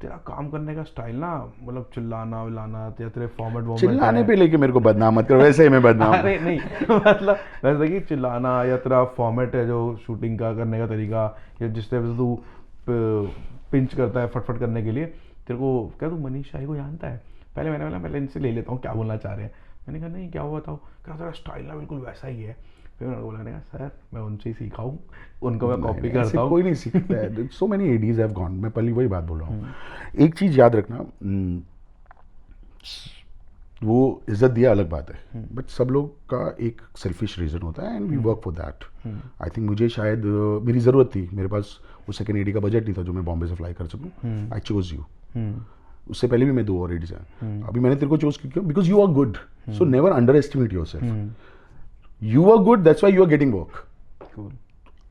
Speaker 1: तेरा काम करने का स्टाइल ना, मतलब चिल्लाना विलाना, या तेरे फॉर्मेट
Speaker 2: चिल्लाने पे लेके मेरे को बदनाम मत करो, वैसे ही मैं बदनाम.
Speaker 1: अरे नहीं मतलब वैसे कि चिल्लाना, या तेरा फॉर्मेट है जो शूटिंग का करने का तरीका, या जिस तरह से तू पिंच करता है फटफट करने के लिए, तेरे को क्या तू मनीष शाही को जानता है. पहले इनसे ले लेता हूँ क्या बोलना चाह रहे हैं. मैंने कहा नहीं क्या हुआ बताओ, क्या तेरा स्टाइल ना बिल्कुल वैसा ही है. फिर मैंने बोला नहीं सर मैं उनसे ही सीखा हूँ, उनको मैं कॉपी करता हूँ.
Speaker 2: कोई नहीं सीखता है. So many ADs have gone. मैं पहले वही बात बोल रहा हूँ. एक चीज़ याद रखना, वो इज्जत दिया अलग बात है, बट सब लोग का एक सेल्फिश रीज़न होता है, and we work for that. I think मुझे शायद मेरी ज़रूरत थी, मेरे पास वो सेकेंड एडी का बजट नहीं था जो मैं बॉम्बे से फ्लाई कर सकूँ. I chose you. उससे पहले भी मैं 2 और एडीज हैं. अभी मैंने तेरे को चूज क्यों, because you are good. So never underestimate yourself. You are good, that's why you are getting work.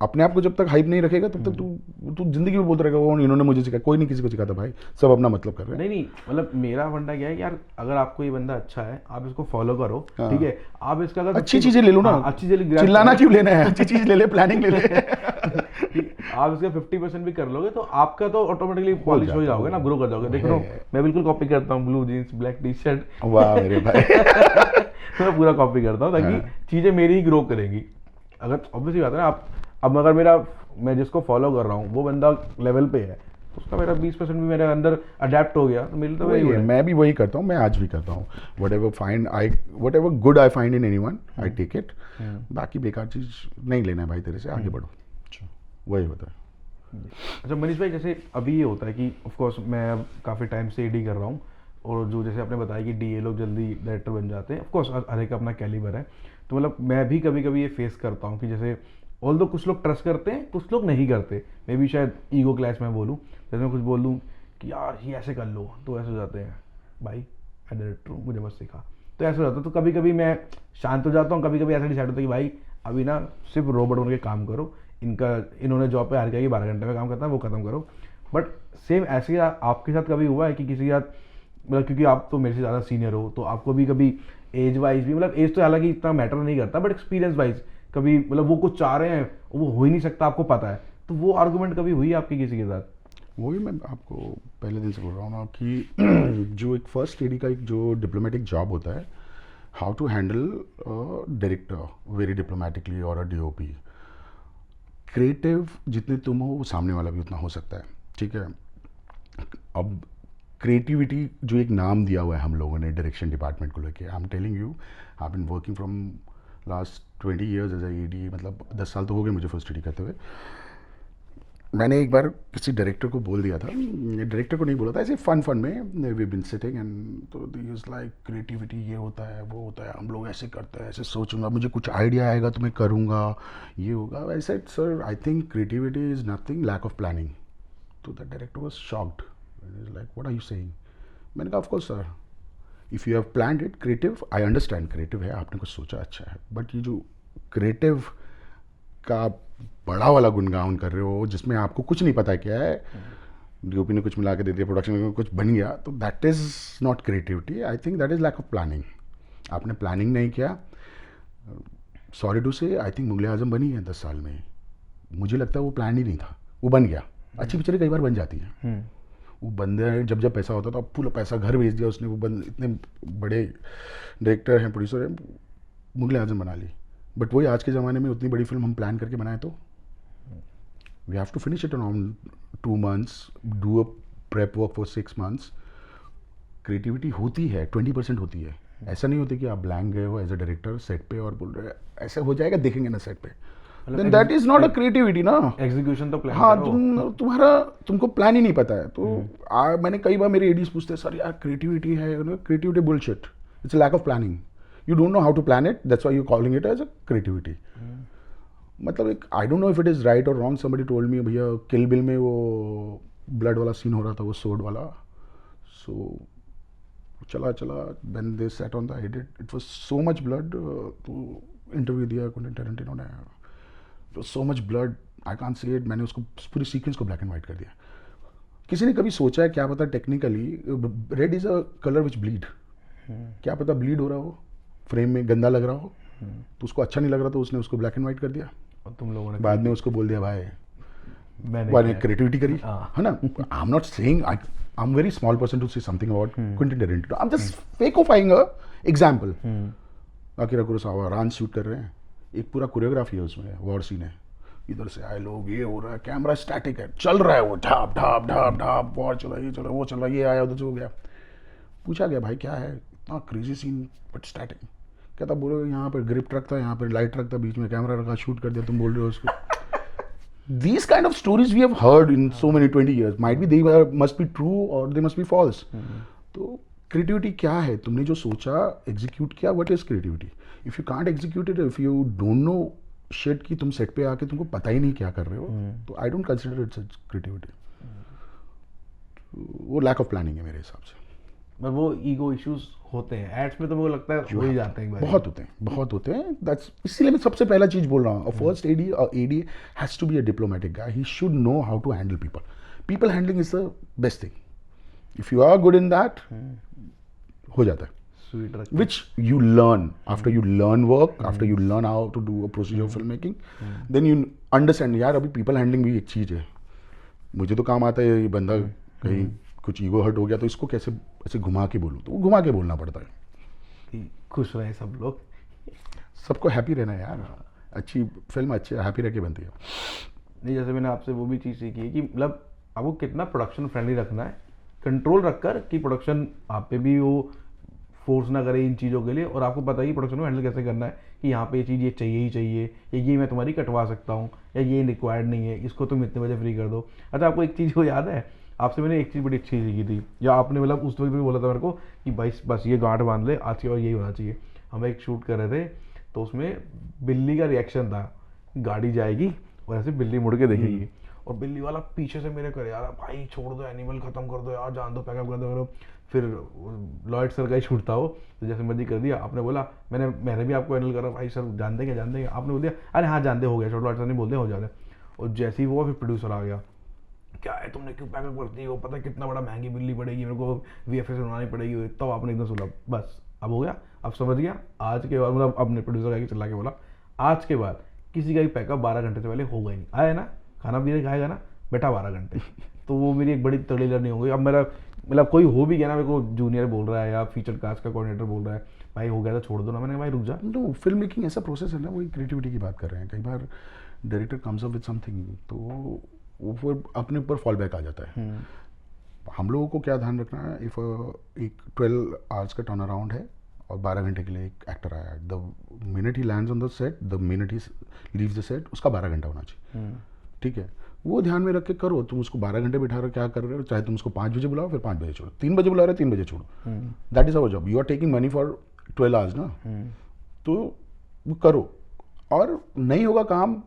Speaker 2: अपने आप को जब तक हाइप नहीं रखेगा तब तक तू जिंदगी में बोलता रहेगा वो इन्होंने मुझे सिखाया. कोई नहीं किसी को सिखाता भाई, सब अपना मतलब कर रहे हैं.
Speaker 1: नहीं मतलब मेरा फंडा क्या है कि यार अगर आपको ये बंदा अच्छा है, आप इसको फॉलो करो, ठीक है, आप इसका अगर
Speaker 2: अच्छी चीजें ले लो ना.
Speaker 1: अच्छी चीजें
Speaker 2: चिल्लाना क्यों लेना है, अच्छी चीज ले ले, प्लानिंग ले ले.
Speaker 1: आप इसका 50% भी कर लोगे तो आपका तो ऑटोमेटिकली पॉलिश हो जाओगे ना, ग्रो कर जाओगे. देखो मैं बिल्कुल कॉपी करता हूँ, blue jeans black T shirt.
Speaker 2: वाह मेरे भाई.
Speaker 1: मैं पूरा कॉपी करता हूँ ताकि चीजें मेरी ही ग्रो करेंगी. अगर ऑब्वियसली बात है ना, आप अब अगर मैं जिसको फॉलो कर रहा हूँ वो बंदा लेवल पे है, तो उसका मेरा 20% भी मेरे अंदर अडेप्ट हो गया, तो मेरे तो वही है.
Speaker 2: मैं भी वही करता हूँ, मैं आज भी करता हूँ. Whatever good I find in anyone I take it. बाकी बेकार चीज नहीं लेना है भाई, तेरे से आगे बढ़ो, वही होता है.
Speaker 1: अच्छा मनीष भाई, जैसे अभी ये होता है कि ऑफकोर्स मैं अब काफ़ी टाइम से एडी कर रहा हूँ, और जो जैसे आपने बताया कि डीए लोग जल्दी डायरेक्टर बन जाते हैं, ऑफकोर्स हर एक का अपना कैलिबर है, तो मतलब मैं भी कभी कभी ये फेस करता हूँ कि जैसे ऑल दो कुछ लोग ट्रस्ट करते हैं, कुछ लोग नहीं करते. मैं भी शायद ईगो क्लैश में बोलूँ, जैसे मैं कुछ बोल दूँ कि यार ये ऐसे कर लो, तो ऐसे हो जाते हैं भाई मैं डायरेक्टर हूँ मुझे मत सिखा, तो ऐसे हो जाता है. तो कभी कभी मैं शांत हो जाता हूँ, कभी कभी ऐसा डिसाइड होता है कि भाई अभी ना सिर्फ रोबोट बन के काम करो, इन्होंने जॉब पे हायर किया कि 12 घंटे में काम करता है वो खत्म करो. बट सेम ऐसे आपके साथ कभी हुआ है कि किसी के साथ, मतलब क्योंकि आप तो मेरे से ज़्यादा सीनियर हो, तो आपको भी कभी एज वाइज भी, मतलब एज तो हालांकि इतना मैटर नहीं करता, बट एक्सपीरियंस वाइज कभी मतलब वो कुछ चाह रहे हैं वो हो ही नहीं सकता, आपको पता है, तो वो आर्गूमेंट कभी हुई आपकी किसी के साथ?
Speaker 2: वही मैं आपको पहले दिन से बोल रहा हूँ ना कि जो एक फर्स्ट एडी का एक जो डिप्लोमेटिक जॉब होता है, how to handle director very diplomatically और अ डीओपी. क्रिएटिव जितने तुम हो वो सामने वाला भी उतना हो सकता है, ठीक है। अब क्रिएटिविटी जो एक नाम दिया हुआ है हम लोगों ने डायरेक्शन डिपार्टमेंट को लेके, I am telling you, I been working from last 20 years as a AD, मतलब 10 साल तो हो गए मुझे फर्स्ट एडी करते हुए। मैंने एक बार किसी डायरेक्टर को बोल दिया था, डायरेक्टर को नहीं बोला था, ऐसे फन में वी बीन सिटिंग एंड तो इज लाइक क्रिएटिविटी ये होता है वो होता है, हम लोग ऐसे करते हैं, ऐसे सोचूंगा, मुझे कुछ आइडिया आएगा तो मैं करूँगा, ये होगा। I said sir I think creativity is nothing lack of planning. तो the director was shocked, like what are you saying. मैंने कहा of course sir, if you have planned it creative, I understand creative है, आपने कुछ सोचा अच्छा है, but ये जो क्रिएटिव का बड़ा वाला गुणगान कर रहे हो जिसमें आपको कुछ नहीं पता क्या है, डीओपी ने कुछ मिला के दे दिया, प्रोडक्शन में कुछ बन गया, तो that is not creativity. I think that is lack of planning. आपने प्लानिंग नहीं किया। सॉरी टू से, आई थिंक मुगल आजम बनी है 10 साल में, मुझे लगता है वो प्लान ही नहीं था, वो बन गया। अच्छी पिक्चरें कई बार बन जाती हैं, वो बंदे जब पैसा होता था पूरा पैसा घर भेज दिया उसने, वो बंद इतने बड़े डायरेक्टर हैं, प्रोड्यूसर हैं, मुगल आजम बना ली। बट वही आज के ज़माने में उतनी बड़ी फिल्म हम प्लान करके बनाए तो we have to finish it around 2 months, do a prep work for 6 months। Creativity होती है 20% होती है, ऐसा नहीं होती कि आप ब्लैंक गए हो एज अ डायरेक्टर सेट पे और बोल रहे हैं ऐसा हो जाएगा देखेंगे ना सेट पे, then that is not a creativity ना।
Speaker 1: एग्जीक्यूशन तो प्लान
Speaker 2: हाँ, तुमको प्लान ही नहीं पता है। तो मैंने कई बार मेरे एडीज पूछते हैं सर यार क्रिएटिविटी है, creativity bullshit, it's lack of planning, you don't know how to plan it, that's why you calling it as a creativity. मतलब एक I don't know if it is right और wrong, somebody told me भैया Kill bill में वो blood वाला scene हो रहा था, वो सोड वाला, सो चला when they set on the edit it was so much blood. तो इंटरव्यू दिया क्विंटन टेरेंटिनो ने, तो so much blood I can't see it, मैंने उसको पूरी सीक्वेंस को ब्लैक एंड वाइट कर दिया। किसी ने कभी सोचा है क्या पता technically red is a colour which bleed, क्या पता ब्लीड हो रहा हो, फ्रेम में गंदा लग रहा हो, तो उसको अच्छा नहीं लग रहा तो उसने उसको ब्लैक एंड वाइट कर दिया,
Speaker 1: और तुम लोगों ने
Speaker 2: बाद में उसको बोल दिया भाई
Speaker 1: मैंने
Speaker 2: क्रिएटिविटी करी, है ना। I am not saying, I am very small person to say something about Quentin Tarantino, I am just फेकोफाइंग a example. Akira Kurosawa Ran shoot कर रहे हैं, एक पूरा कोरियोग्राफी है उसमें, वॉर सीन है, इधर से आए लोग, ये हो रहा है, कैमरा स्टैटिक है, चल रहा है वो ढाप ढाप ढाप ढाप, वॉर चला, ये चला, वो चला, ये आया उधर से हो गया। पूछा गया भाई क्या है, इतना क्रेजी सीन बट स्टैटिक। कहता बोलो यहाँ पर ग्रिप ट्रक था, यहाँ पर लाइट ट्रक था, बीच में कैमरा रखा, शूट कर दिया, तुम बोल रहे हो उसको। These kind of stories we have heard in so many 20 years. Might be they must be true or they must be false. तो क्रिएटिविटी क्या है, तुमने जो सोचा एग्जीक्यूट किया, what is creativity. If you can't execute it, if you don't no shit कि तुम set पे आके तुमको पता ही नहीं क्या कर रहे हो, तो I don't consider it such creativity. वो लैक ऑफ प्लानिंग है मेरे हिसाब से।
Speaker 1: पर वो ईगो इश्यूज होते हैं एड्स में, तो मुझे लगता है हो ही जाते हैं,
Speaker 2: बहुत होते हैं। दैट्स इसीलिए मैं सबसे पहला चीज बोल रहा हूँ, first AD has to be a diplomatic guy, he should know how to handle people handling is the best thing, if you are good in that हो जाता है। Which you learn after you learn work, after you learn how to do a procedure of filmmaking, then you understand यार अभी people handling भी एक चीज़ है, मुझे तो काम आता है, ये बंदा कहीं कुछ ईगो हर्ट हो गया तो इसको कैसे ऐसे घुमा के बोलूँ, तो वो घुमा के बोलना पड़ता है।
Speaker 1: खुश रहे सब लोग,
Speaker 2: सबको हैप्पी रहना है यार, अच्छी फिल्म अच्छी हैप्पी रह के बनती है।
Speaker 1: नहीं, जैसे मैंने आपसे वो भी चीज़ सीखी है कि मतलब आपको कितना प्रोडक्शन फ्रेंडली रखना है, कंट्रोल रखकर कि प्रोडक्शन आप पे भी वो फोर्स ना करे इन चीज़ों के लिए, और आपको पता है कि प्रोडक्शन को हैंडल कैसे करना है, कि यहाँ पे ये चीज़ ये चाहिए ही चाहिए, या ये मैं तुम्हारी कटवा सकता हूँ, या ये रिक्वायर्ड नहीं है, इसको तुम इतने बजे फ्री कर दो। अच्छा, आपको एक चीज़ को याद है, आपसे मैंने एक चीज़ बड़ी अच्छी सीखी थी, या आपने मतलब उस वक्त भी बोला था मेरे को कि भाई बस ये गांठ बांध ले, आज के बाद यही होना चाहिए। हम एक शूट कर रहे थे, तो उसमें बिल्ली का रिएक्शन था, गाड़ी जाएगी और ऐसे बिल्ली मुड़ के देखेगी, और बिल्ली वाला पीछे से मेरे करे यार भाई छोड़ दो, एनिमल खत्म कर दो यार, जान दो, पैकअप कर दो। फिर लॉयड सर का ही छूटता हो, तो जैसे मर्जी कर दिया। आपने बोला मैंने भी आपको हैंडल करा, भाई सर जान देंगे, आपने बोल दिया अरे हाँ जान दे, हो गया, छोड़, लॉयड सर नहीं बोलते हो जाने। और जैसे ही वो फिर प्रोड्यूसर आ गया, क्या है तुमने क्यों पैकअप करती हो, पता है कितना बड़ा महंगी बिल्ली पड़ेगी, मेरे को VFX बनानी पड़ेगी, तब आपने एकदम सुना, बस अब हो गया, अब समझ गया। आज के बाद मतलब अपने प्रोड्यूसर आके चिल्ला के बोला, आज के बाद किसी का भी पैकअप 12 घंटे से पहले होगा ही नहीं, आया ना खाना पीने खाएगा ना बेटा 12 घंटे। तो वो मेरी एक बड़ी तगड़ी लर्निंग हो गई। अब मेरा मतलब कोई हो भी गया ना, मेरे को जूनियर बोल रहा है या फीचर कास्ट का कोऑर्डिनेटर बोल रहा है भाई हो गया तो छोड़ दो ना, मैंने भाई रुक जा।
Speaker 2: तो फिल्म मेकिंग ऐसा प्रोसेस है ना, वही क्रिएटिविटी की बात कर रहे हैं। कई बार director comes up with something, तो वो फिर अपने ऊपर फॉल बैक आ जाता है। हम लोगों को क्या ध्यान रखना है, इफ़ एक 12 आवर्स का टर्न अराउंड है और 12 घंटे के लिए एक एक्टर आया है, the minute he lands on the set, the minute he leaves the set, उसका 12 घंटा होना चाहिए। ठीक है, वो ध्यान में रख के करो। तुम उसको 12 घंटे बिठा रहे हो, क्या कर रहे हो, चाहे तुम उसको 5 बजे बुलाओ फिर 5 बजे छोड़ो, 3 बजे बुला रहे हो 3 बजे छोड़ो, that is our job. You are taking money for 12 hours ना, तो वो करो। और नहीं होगा काम,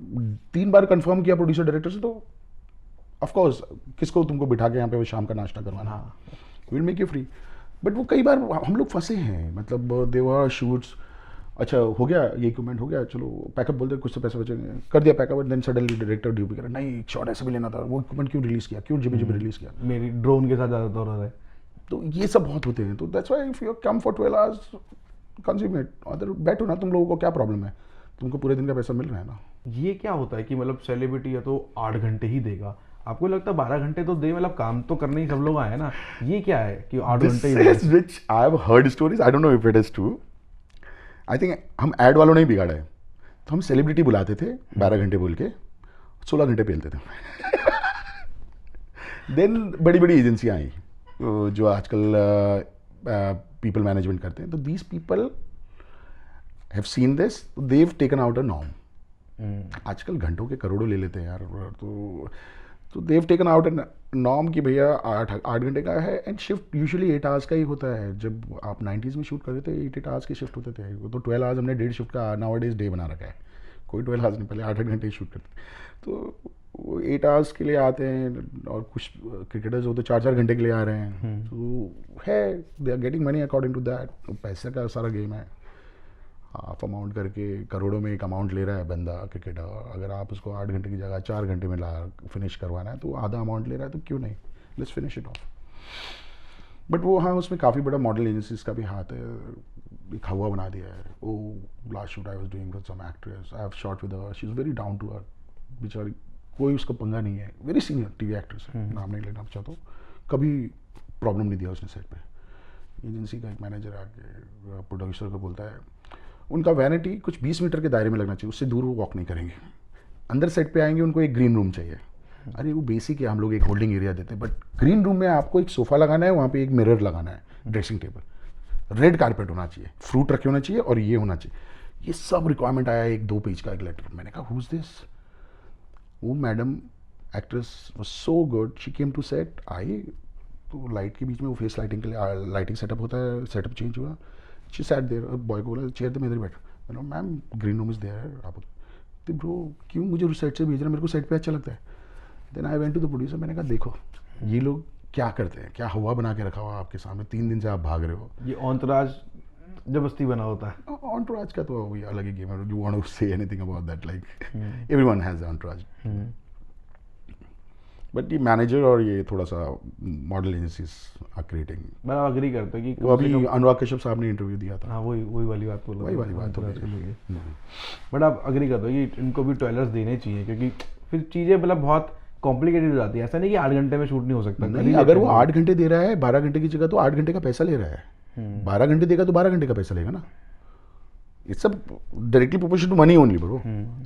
Speaker 2: 3 बार कंफर्म किया प्रोड्यूसर डायरेक्टर से, तो ऑफ कोर्स किसको तुमको बिठा के यहाँ पे वो शाम का नाश्ता करवाना, will make you free. But वो कई बार हम लोग फंसे हैं, मतलब देवर शूट्स, अच्छा हो गया ये इक्विपमेंट हो गया, चलो पैकअप बोल दे, कुछ तो पैसे बचेंगे, कर दिया packup, then suddenly director duty करा, नहीं एक शॉट ऐसे भी लेना था, वो इक्विपमेंट क्यों रिलीज किया, क्यों जिमी रिलीज किया,
Speaker 1: मेरी ड्रोन के साथ ज़्यादा हो रहा है।
Speaker 2: तो ये सब बहुत होते हैं। तो that's why if you come for 12 hours consume it, other बैठो ना, तुम लोगों को क्या प्रॉब्लम है, तुमको पूरे दिन का पैसा मिल रहा है ना।
Speaker 1: ये क्या होता है कि मतलब सेलिब्रिटी है तो 8 घंटे ही देगा, आपको लगता है 12 घंटे तो दे, मतलब काम तो करने ही सब लोग आए ना, ये क्या है कि 8 घंटे ही
Speaker 2: This is which I have heard stories, I don't know if it is true. I think हम एड वालों ने ही बिगाड़ा है। तो हम सेलिब्रिटी बुलाते थे 12 घंटे बोल के, 16 घंटे पेलते थे। देन बड़ी बड़ी एजेंसियाँ आई जो आजकल पीपल मैनेजमेंट करते हैं, तो these people have seen this, they've taken out a norm. आजकल घंटों के करोड़ों ले लेते हैं यार, तो देव टेकन आउट नॉर्म कि भैया 8 घंटे का है, एंड शिफ्ट यूजुअली 8 आवर्स का ही होता है। जब आप 90s में शूट करते थे 8 आवर्स के शिफ्ट होते थे, वो तो 12 आवर्स हमने डेढ़ शिफ्ट का नाउ डेज डे बना रखा है, कोई 12 आवर्स नहीं, पहले 8 घंटे ही शूट करते। तो वो 8 आवर्स के लिए आते हैं, और कुछ क्रिकेटर्स होते 4-4 घंटे के लिए आ रहे हैं, तो है they are getting money according to that. तो पैसे का सारा गेम है, हाफ अमाउंट करके करोड़ों में एक अमाउंट ले रहा है बंदा क्रिकेटर, अगर आप उसको 8 घंटे की जगह 4 घंटे में ला फिनिश करवाना है तो आधा अमाउंट ले रहा है, तो क्यों नहीं, let's finish it of. But वो हाँ, उसमें काफ़ी बड़ा मॉडल एजेंसीज का भी हाथ है, एक हवा बना दिया है। Oh last shoot I was doing with some actress, I have shot with her, she is very down to earth, बेचारी कोई उसका पंगा नहीं है, वेरी सीनियर टीवी एक्ट्रेस है, नाम नहीं लेना चाहता, कभी प्रॉब्लम नहीं दिया उसने सेट पे। एजेंसी का एक मैनेजर आके प्रोड्यूसर को बोलता है, उनका वैनिटी कुछ 20 मीटर के दायरे में लगना चाहिए, उससे दूर वो वॉक नहीं करेंगे, अंदर सेट पे आएंगे, उनको एक ग्रीन रूम चाहिए। अरे वो बेसिक है, हम लोग एक होल्डिंग एरिया देते हैं, बट ग्रीन रूम में आपको एक सोफ़ा लगाना है, वहाँ पे एक मिरर लगाना है, ड्रेसिंग टेबल, रेड कारपेट होना चाहिए, फ्रूट रखे होना चाहिए, और ये होना चाहिए। ये सब रिक्वायरमेंट आया एक 2 पेज का एक लेटर। मैंने कहा हुज दिस, वो madam actress was so good, she came to set, I तो लाइट के बीच में वो फेस लाइटिंग के लिए लाइटिंग सेटअप होता है, सेटअप चेंज हुआ, शी सैट देयर, बॉय को बोला चेयर दे, मैं इधर बैठ, मैंने ma'am green room is there, आप तो ब्रो क्यों मुझे सेट से भेज रहे, मेरे को सेट पे अच्छा लगता है। Then I went to the producer, मैंने कहा देखो ये लोग क्या करते हैं, क्या हवा बना के रखा हुआ आपके सामने, 3 दिन से आप भाग रहे हो,
Speaker 1: ये ऑन्टराज जबरदस्ती बना होता है।
Speaker 2: ऑन्टराज का तो वही अलग ही गेम है, you want to say anything about that, like everyone has entourage. But ये मैनेजर और ये थोड़ा सा मॉडल एजेंसीज आर क्रिएटिंग।
Speaker 1: मैं अग्री करता हूँ कि
Speaker 2: वो अभी अनुराग कश्यप साहब ने इंटरव्यू दिया था,
Speaker 1: हाँ वही वाली बात बोल रहा
Speaker 2: वही
Speaker 1: हूँ,
Speaker 2: वाली बात हो
Speaker 1: ऑन्टराज
Speaker 2: रही
Speaker 1: के
Speaker 2: है।
Speaker 1: लिए। बट आप अग्री करते हो कि इनको भी ट्रेलर्स देने चाहिए, क्योंकि फिर चीज़ें मतलब बहुत कॉम्प्लिकेटेड हो जाती है, ऐसा नहीं कि 8 घंटे में शूट नहीं हो सकता।
Speaker 2: नहीं, अगर वो 8 घंटे दे रहा है 12 घंटे की जगह तो 8 घंटे का पैसा ले रहा है, 12 घंटे देगा तो 12 घंटे का पैसा लेगा ना। इट्स सब directly proportional to money only bro.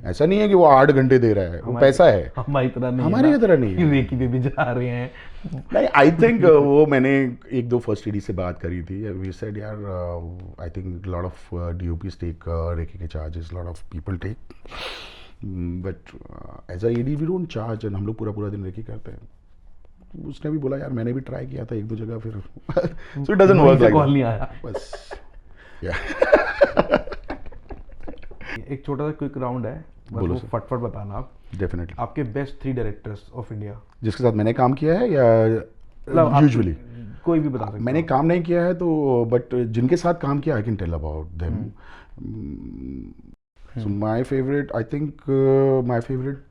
Speaker 2: ऐसा नहीं है कि वो 8 घंटे दे रहा है, वो पैसा है,
Speaker 1: हमारी तरह नहीं,
Speaker 2: हमारी तरह नहीं है।
Speaker 1: रेकी पे भी जा रहे हैं।
Speaker 2: नहीं, आई थिंक वो मैंने 1-2 फर्स्ट एडी से बात करी थी, वी सेड यार I think lot of DOPs take recce के charges, lot of people take, but as a AD we don't charge, and हम लोग पूरा दिन रेकी करते हैं। उसने भी बोला यार मैंने भी ट्राई किया था 1-2 जगह, फिर so it doesn't work like
Speaker 1: call नहीं आया
Speaker 2: बस। या
Speaker 1: एक छोटा सा क्विक राउंड है, बस
Speaker 2: बोलो
Speaker 1: वो
Speaker 2: सर।
Speaker 1: फटफट बताना आप,
Speaker 2: डेफिनेटली
Speaker 1: आपके बेस्ट 3 डायरेक्टर्स ऑफ इंडिया,
Speaker 2: जिसके साथ मैंने काम किया है या
Speaker 1: मतलब आप
Speaker 2: यूजुअली
Speaker 1: कोई भी बता सकते
Speaker 2: मैंने काम नहीं किया है, तो बट जिनके साथ काम किया I can tell about them. So my favourite, I think my favourite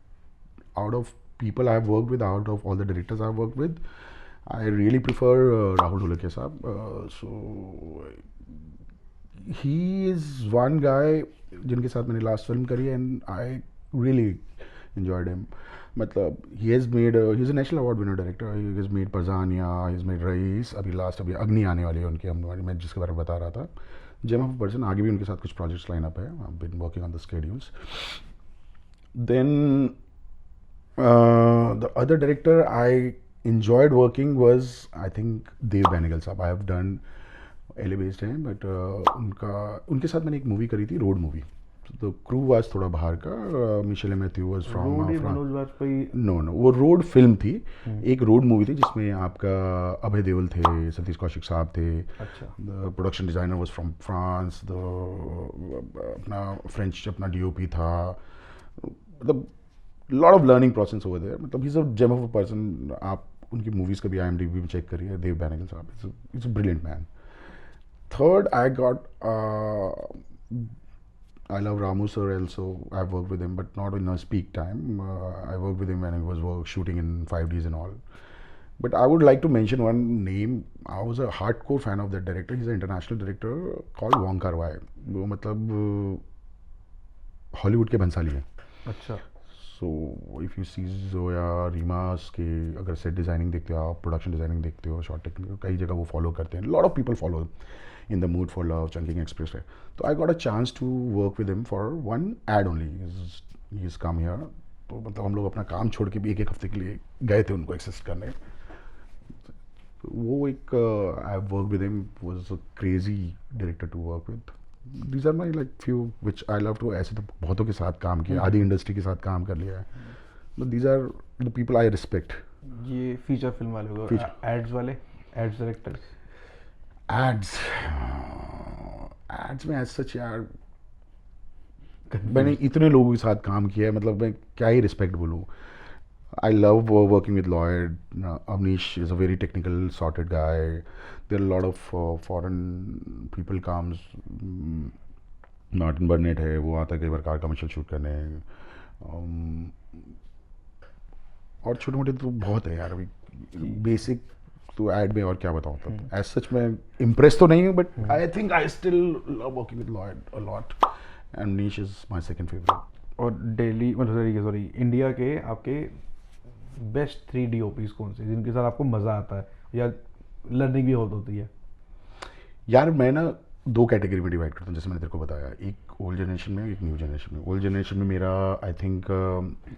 Speaker 2: out of people I have worked with, out of all the directors I have worked with, I really prefer Rahul Dholakia साहब. So he is one guy जिनके साथ मैंने last film करी, and I really enjoyed him. मतलब he has made he's a national award winner director. He has made Parzania, he has made Raees, अभी अग्नि आने वाली है उनकी, मैं जिसके बारे में बता रहा था, जेम ऑफ पर्सन, आगे भी उनके साथ कुछ प्रोजेक्ट्स लाइन अप है, I've been working on the schedules. then the other director I enjoyed working was, I think, Dev Benegal साहब. I have done LA based हैं, but उनके साथ मैंने एक मूवी करी थी, रोड मूवी. तो क्रू वाज थोड़ा बाहर का. Michelle Matthew was from
Speaker 1: Road Manoj Bajpayee.
Speaker 2: No no, वो रोड फिल्म थी. एक रोड मूवी थी जिसमें आपका अभय देओल थे, सतीश कौशिक साहब थे.
Speaker 1: अच्छा.
Speaker 2: The production designer was from France. The अपना फ्रेंच अपना डीओपी था. मतलब lot of learning process over there. मतलब he is a gem of a person. आप उनकी मूवीज़ का भी IMDb में चेक करिए. देव बैनेगल साहब is a brilliant man. Third, I got I love Ramu sir also. I've worked with him, but not in his peak time. I worked with him when he was shooting in 5Ds and all. But I would like to mention one name. I was a hardcore fan of that director. He's an international director called Wong Kar-wai. वो मतलब Hollywood के भंसाली हैं.
Speaker 1: अच्छा.
Speaker 2: So if you see Zoya रीमास के अगर set designing देखते हो आप, प्रोडक्शन डिज़ाइनिंग देखते हो, शॉर्ट टेक्निक, कई जगह वो फॉलो करते हैं. Lot of people follow in the mood for love, Chungking Express है. तो I got a chance to work with him for one ad only. He is come here. तो मतलब हम लोग अपना काम छोड़ के भी एक हफ्ते के लिए गए थे उनको एक्सेस करने. वो एक I work with him, was a crazy director to work with. These are my like few which I love to. ऐसे तो बहुतों के साथ काम किया, आदि इंडस्ट्री के साथ काम कर लिया है. But these are the people I respect.
Speaker 1: ये फीचर फिल्म वाले को, एड्स वाले, एड्स डायरेक्टर.
Speaker 2: Ads, ads में as such यार मैंने इतने लोगों के साथ काम किया है, मतलब मैं क्या ही रिस्पेक्ट बोलूँ. I love working with Lloyd. Avnish is a very technical, sorted guy. There are a lot of foreign people comes. Martin बर्नेट है, वो आता है कई बार कार कमर्शियल शूट करने. और छोटे मोटे तो बहुत है यार. अभी बेसिक तो ऐड में और क्या बताऊँ. तब एज सच मैं इम्प्रेस तो नहीं हूँ, but I think I still love working with Lloyd a lot. And niche is my second favourite.
Speaker 1: और दिल्ली मतलब सॉरी इंडिया के आपके बेस्ट 3 DOPs कौन से जिनके साथ आपको मज़ा आता है या लर्निंग भी बहुत होती है?
Speaker 2: यार मैं ना 2 कैटेगरी में डिवाइड करता हूँ, जैसे मैंने तेरे को बताया. एक ओल्ड जनरेशन में, एक न्यू जनरेशन में. ओल्ड जनरेशन में मेरा I think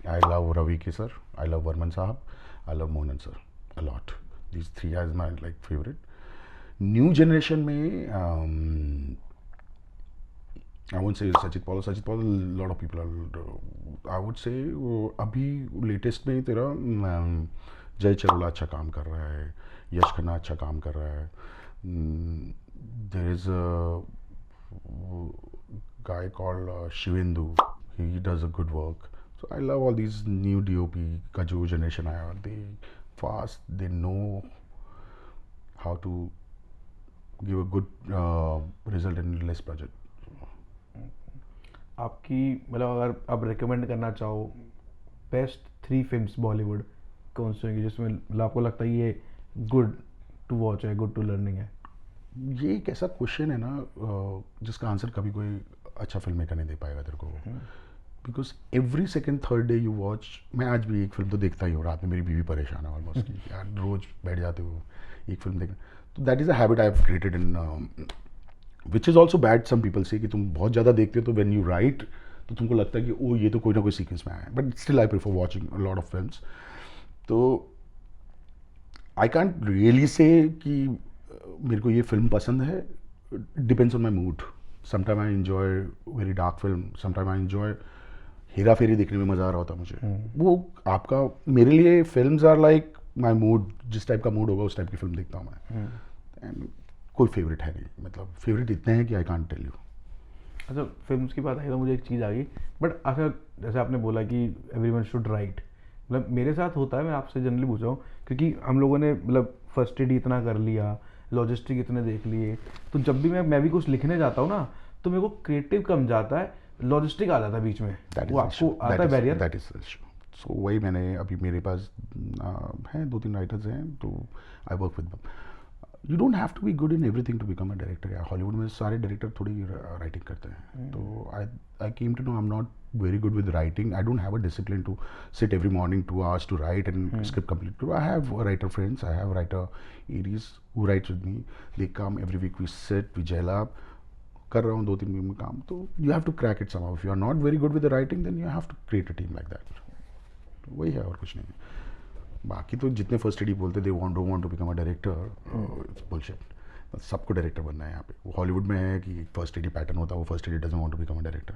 Speaker 2: I love Ravi K sir, I love Varman साहब, I love Mohan sir a lot. These 3 are my like favourite. New generation में I won't say Sajid Paul. Sajid Paul, a lot of people are. I would say अभी latest में तेरा जय चरोला अच्छा काम कर रहा है, यश खन्ना अच्छा काम कर रहा है. There is a guy called Shivendu. He does a good work. So I love all these new DOP का जो generation आया. They fast. They know how to give a good result in less budget.
Speaker 1: आपकी मतलब अगर आप recommend करना चाहो best 3 films Bollywood कौन सी होंगी जिसमें मतलब आपको लगता है ये गुड टू वॉच है, गुड टू लर्निंग है?
Speaker 2: ये एक ऐसा क्वेश्चन है ना जिसका आंसर कभी कोई अच्छा फिल्म मेकर नहीं दे पाएगा तेरे को. Because every second third day you watch. मैं आज भी एक फिल्म तो देखता ही हूँ. रात में मेरी बीवी परेशान है ऑलमोस्ट यार रोज बैठ जाते हो एक फिल्म देखने. तो that is a habit I have created in which is also bad. Some people say कि तुम बहुत ज़्यादा देखते हो तो व्हेन यू राइट तो तुमको लगता है कि ओ ये तो कोई ना कोई सीक्वेंस में आया है. But still I prefer watching a lot of films. तो आई कांट रियली से कि मेरे को ये फिल्म पसंद है. Depends on my mood. Sometime I enjoy very dark film, sometime I enjoy Hera Pheri देखने में मज़ा आ रहा होता मुझे. वो आपका मेरे लिए films are like my mood. जिस टाइप का मूड होगा उस टाइप की फिल्म देखता हूँ मैं. एंड कोई फेवरेट है नहीं. मतलब फेवरेट इतने हैं कि आई कांट टेल यू.
Speaker 1: अच्छा, फिल्म्स की बात आई तो मुझे एक चीज़ आ गई. बट अच्छा जैसे आपने बोला कि एवरीवन शुड राइट, मतलब मेरे साथ होता है, मैं आपसे जनरली पूछ रहा हूँ क्योंकि हम लोगों ने मतलब फर्स्ट एड इतना कर लिया, लॉजिस्टिक इतने देख लिए, तो जब भी मैं भी कुछ लिखने जाता हूँ ना तो मेरे को क्रिएटिव कम जाता है, लॉजिस्टिक आ जाता है बीच में. वो आपको आता है बैरियर?
Speaker 2: दैट इज सो वही मैंने अभी मेरे पास हैं 2-3 राइटर्स हैं तो I work with them. You don't have to be good in everything to become a director. यार हॉलीवुड में सारे डायरेक्टर थोड़ी राइटिंग करते हैं. तो I came to know I am not very good with writing. I don't have a discipline to sit every morning 2 hours to write and script complete. I have writer friends. I have writer Aries who writes with me. They come every week. We sit, we gel up. कर रहा हूँ 2-3 week में काम, तो you have to crack it somehow. If you are not very good with the writing then you have to create a team like that. वही है और कुछ नहीं है. बाकी तो जितने फर्स्ट एडी बोलते they don't want to become a director, it's bullshit. सबको डायरेक्टर बनना है यहाँ पे. वो हॉलीवुड में है कि फर्स्ट एडी पैटर्न होता है, वो first AD doesn't want to become a director.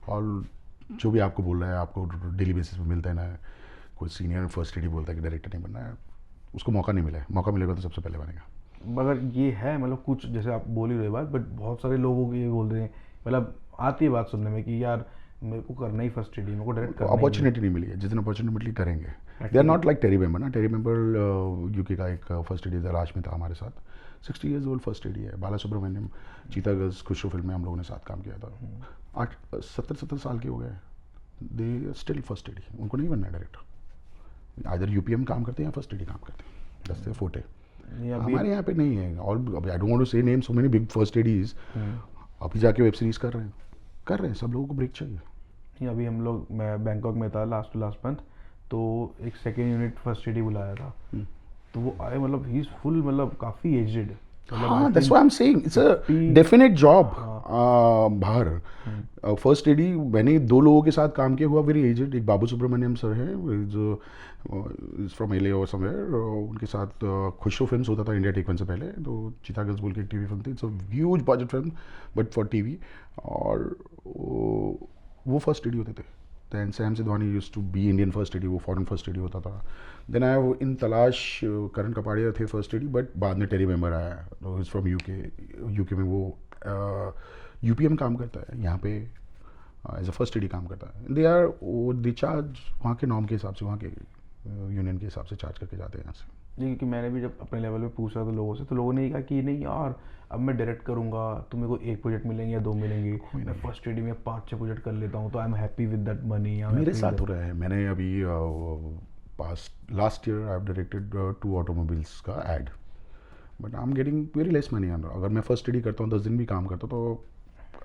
Speaker 2: और जो भी आपको बोल रहा है, आपको डेली बेसिस पे मिलता है ना, कोई सीनियर फर्स्ट एडी बोलता है कि डायरेक्टर नहीं बनना है, उसको मौका नहीं मिला है. मौका मिलेगा तो सबसे पहले बनेगा.
Speaker 1: मगर ये है मतलब कुछ जैसे आप बोल ही रहे बात, बट बहुत सारे लोगों को ये बोल रहे हैं, मतलब आती है बात सुनने में कि यार मेरे को करना ही फर्स्ट एडी, मेरे को डायरेक्ट करना ही
Speaker 2: अपॉर्चुनिटी नहीं मिली है. जिस दिन अपॉर्चुनिटी मिली करेंगे. They are not like Terry member ना. टेरी मेंबर यूके का एक फर्स्ट एडी राज में था हमारे साथ. 60 ईयर्स ओल्ड फर्स्ट एडी है. बाला सुब्रमण्यम, चीता गर्ल्स, खुशरो फिल्म में हम लोगों ने साथ काम किया था. 70 साल के हो गए. They still first AD. उनको नहीं बनना है डायरेक्टर. आइदर यूपीएम काम करते हैं या फर्स्ट एडी काम करते हैं. दस से फोटे
Speaker 1: नहीं अभी
Speaker 2: हमारे यहाँ पे नहीं है. और I don't want to say name so many big first ADs. अभी जाके वेब सीरीज कर रहे हैं. सब लोगों को ब्रेक चाहिए.
Speaker 1: नहीं अभी हम लोग, मैं बैंकॉक में था लास्ट टू लास्ट मंथ, तो एक सेकेंड यूनिट फर्स्ट एडी बुलाया था. तो वो आए, मतलब ही इज फुल, मतलब काफ़ी एजड.
Speaker 2: हाँ, that's why I'm saying it's a definite job. बाहर फर्स्ट एडी मैंने 2 लोगों के साथ काम किया हुआ, वेरी एजेड. एक बाबू सुब्रमण्यम सर है जो इज फ्रॉम एलए और समवेयर. उनके साथ खुशरो फिल्म्स होता था इंडिया टेक वन से पहले. तो चीता गर्ल्स बोल के एक टीवी फिल्म थी. It's a huge budget film but for TV. और वो फर्स्ट एडी होते थे. Then Sam Sidhwani used to be Indian first AD. वो फॉरेन फर्स्ट एडी होता था. देन आया वो इन तलाश, करण कपाड़िया थे फर्स्ट एडी, बट बाद में टेरी मेंबर आया. इज फ्रॉम यूके में वो यूपीएम काम करता है. यहाँ पे एज अ फर्स्ट एडी काम करता है. दे आर दे चार्ज वहाँ के नॉर्म के हिसाब से, वहाँ के यूनियन के हिसाब से चार्ज करके जाते हैं यहाँ से.
Speaker 1: जी, क्योंकि मैंने भी जब अपने लेवल पे पूछा था लोगों से, तो लोगों ने ये कहा कि नहीं यार अब मैं डायरेक्ट करूंगा तो मेरे को 1 प्रोजेक्ट मिलेंगे या 2 मिलेंगे, मैं फर्स्ट एडी में 5-6 प्रोजेक्ट कर लेता हूँ तो I am happy with that money.
Speaker 2: मेरे साथ हो रहा है. मैंने अभी last year I have directed 2 automobiles का ad, but I am getting very less money. अगर मैं फर्स्ट एडी करता हूँ, 10 दिन भी काम करता हूँ, तो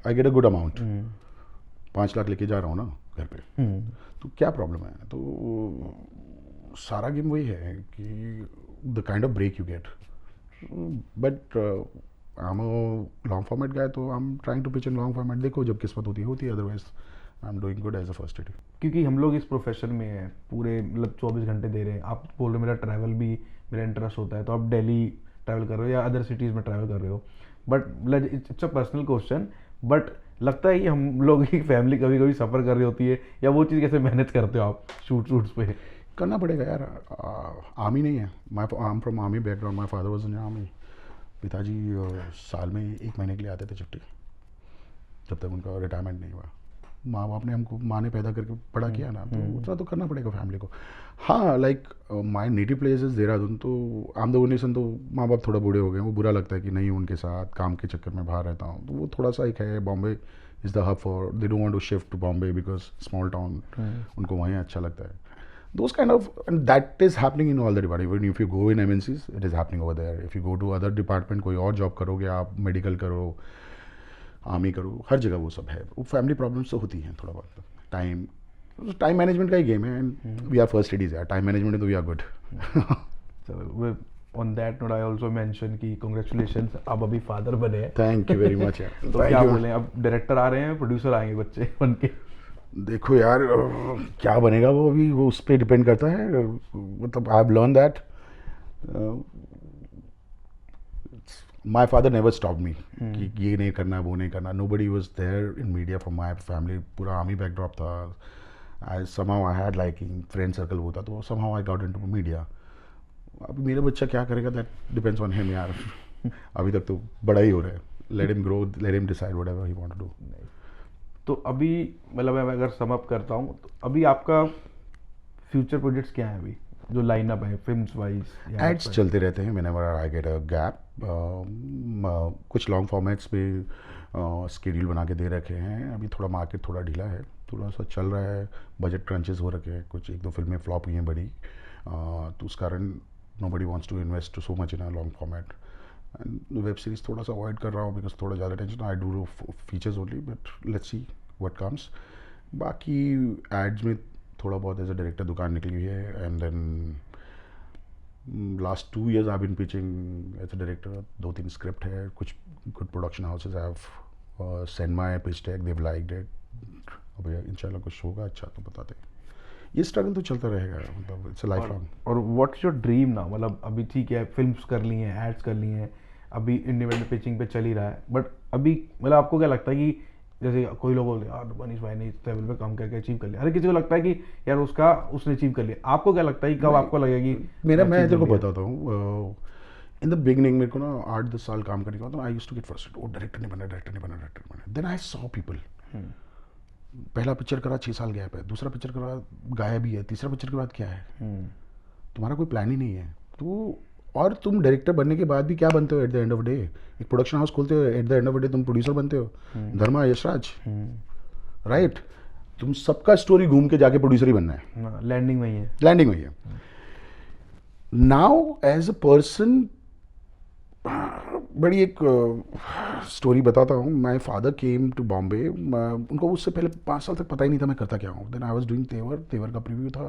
Speaker 2: I get a good amount. 5 lakh लेके जा रहा हूँ ना घर पे, तो क्या प्रॉब्लम है. तो सारा गेम वही है कि the kind of break you get. But I am a long format guy, तो I am trying to pitch in long format. देखो जब किस्मत होती है, otherwise I am doing good as a first AD.
Speaker 1: क्योंकि हम लोग इस प्रोफेशन में हैं पूरे, मतलब 24 घंटे दे रहे हैं. आप बोल रहे हो मेरा ट्रैवल भी मेरा इंटरेस्ट होता है, तो आप दिल्ली ट्रैवल कर रहे हो या अदर सिटीज़ में ट्रैवल कर रहे हो. But it's a personal question, but लगता है कि हम लोग की फैमिली कभी कभी सफ़र कर रही होती है, या वो चीज़ कैसे मैनेज करते हो आप शूट्स पे?
Speaker 2: करना पड़ेगा यार. आर्मी नहीं है. I am from army background. My father was in army. पिताजी साल में 1 महीने के लिए आते थे छुट्टी, जब तक उनका रिटायरमेंट नहीं हुआ. माँ बाप ने हमको, माँ ने पैदा करके बड़ा किया ना, तो उतना तो करना पड़ेगा फैमिली को. हाँ, like my native place is Dehradun, तो I am the only son. तो माँ बाप थोड़ा बूढ़े हो गए, वो बुरा लगता है कि नहीं उनके साथ काम के चक्कर में बाहर रहता हूँ. तो वो थोड़ा सा एक है. Bombay is the hub for, they don't want to shift to Bombay because small town. उनको वहीं अच्छा लगता है. Those kind of, and that is happening in all the departments. Even if you go in MNCs, it is happening over there. If you go to other department, कोई और job करोगे आप, medical करो, आर्मी करो, हर जगह वो सब है. वो फैमिली प्रॉब्लम्स तो होती हैं थोड़ा बहुत. टाइम मैनेजमेंट का ही गेम है. And we are first ADs यार. टाइम मैनेजमेंट तो वी आर गुड.
Speaker 1: चलो, on that note I also mention कि कांग्रेचुलेशंस, आप अभी फादर बने हैं.
Speaker 2: थैंक यू वेरी मच यार.
Speaker 1: तो क्या बोले, अब डायरेक्टर आ रहे हैं, प्रोड्यूसर आएंगे बच्चे बन के?
Speaker 2: देखो यार, क्या बनेगा वो अभी वो उस पर डिपेंड करता है. मतलब I have learn that. My father never stop me कि ये नहीं करना, वो नहीं करना. Nobody was there in media from my family. पूरा आर्मी बैकड्रॉप था. I somehow I had liking, friend circle वो था, तो somehow I got into media. अभी मेरा बच्चा क्या करेगा, दैट डिपेंड्स ऑन हिम यार. अभी तक तो बड़ा ही हो रहा है. Let him grow, let him decide whatever he want to do.
Speaker 1: तो अभी मतलब मैं अगर सम अप करता हूँ, तो अभी आपका फ्यूचर प्रोजेक्ट्स क्या हैं अभी जो लाइन अप है फिल्म्स वाइज?
Speaker 2: एड्स चलते रहते हैं. Whenever I get a gap. कुछ लॉन्ग फॉर्मेट्स पे स्केड्यूल बना के दे रखे हैं. अभी थोड़ा मार्केट थोड़ा ढीला है, थोड़ा सा चल रहा है. बजट क्रंचेस हो रखे हैं. कुछ 1-2 फिल्में फ्लॉप हुई हैं बड़ी, तो उस कारण nobody wants to invest so much in a long format. And web series थोड़ा सा अवॉइड कर रहा हूँ बिकॉज थोड़ा ज़्यादा tension. I do features only, but let's see what comes. बाकी एड्स में थोड़ा बहुत एज अ डायरेक्टर दुकान निकली हुई है. And then last 2 years I been pitching as a director. 2-3 script है. कुछ good production houses I have send my pitch deck, they've liked it. अब इंशाल्लाह कुछ होगा अच्छा तो बताते हैं. ये स्ट्रगल तो चलता रहेगा, मतलब इट्स अ लाइफ लॉन्ग.
Speaker 1: और व्हाट्स योर ड्रीम ना, मतलब अभी ठीक है फिल्म्स कर ली हैं, एड्स कर ली हैं, अभी इंडिपेंडेंट पिचिंग पे चल ही रहा है, बट अभी मतलब आपको क्या लगता है कि जैसे कोई लोग बोलते हैं यार मनीष भाई ने इस लेवल पे काम करके अचीव कर लिया, हर किसी को लगता है कि यार उसने अचीव कर लिया, आपको क्या लगता है कि कब आपको लगेगा कि
Speaker 2: मैं तेरे को बताता हूँ. इन द बिगनिंग मेरे को ना 8-10 साल काम करने के बाद I used to get frustrated. Oh director नहीं बना. Then I saw people. पहला पिक्चर करा 6 साल गैप है, दूसरा पिक्चर करा गायब ही है, तीसरा पिक्चर के बाद क्या है? तुम्हारा कोई प्लान ही नहीं है. तो और तुम डायरेक्टर बनने के बाद भी क्या बनते हो eight the end of day? एक प्रोडक्शन हाउस खोलते हो, eight the end of day तुम प्रोड्यूसर बनते हो. धर्मा, यशराज, राइट? तुम सबका स्टोरी घूम के जाके प्रोड्यूसर ही बनना है.
Speaker 1: लैंडिंग वही है.
Speaker 2: लैंडिंग वही है. नाउ एज अ पर्सन, बड़ी एक स्टोरी बताता हूँ. My father came to Bombay. उनको उससे पहले 5 साल तक पता ही नहीं था मैं करता क्या हूँ. देन आई वॉज डूइंग तेवर का प्रीव्यू था.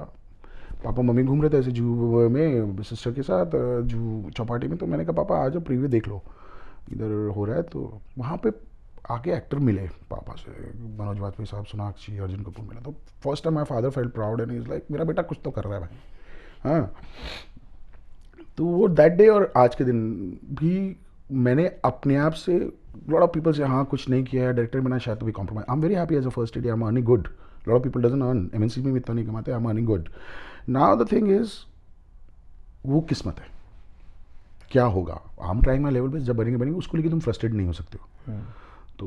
Speaker 2: पापा मम्मी घूम रहे थे ऐसे जू में सिस्टर के साथ, जू चौपाटी में. तो मैंने कहा पापा आ जाओ प्रीव्यू देख लो, इधर हो रहा है. तो वहाँ पे आके एक्टर मिले पापा से, मनोज वाजपेयी साहब, सोनाक्षी, अर्जुन कपूर मिला. तो first time my father felt proud and is like मेरा बेटा कुछ तो कर रहा है भाई. हाँ, तो वो दैट डे और आज के दिन भी मैंने अपने आप से लॉट ऑफ पीपल से हाँ कुछ नहीं किया है, डायरेक्टर बना शायद तो भी compromise. I am very happy as a first AD. I am earning good. Lot of people doesn't earn. MNC में इतना नहीं कमाते. I am earning good. Now the thing is, वो किस्मत है. क्या होगा? I am trying my level पे. जब बनेंगे उसको लेके तुम फ्रस्ट्रेट नहीं हो सकते हो. तो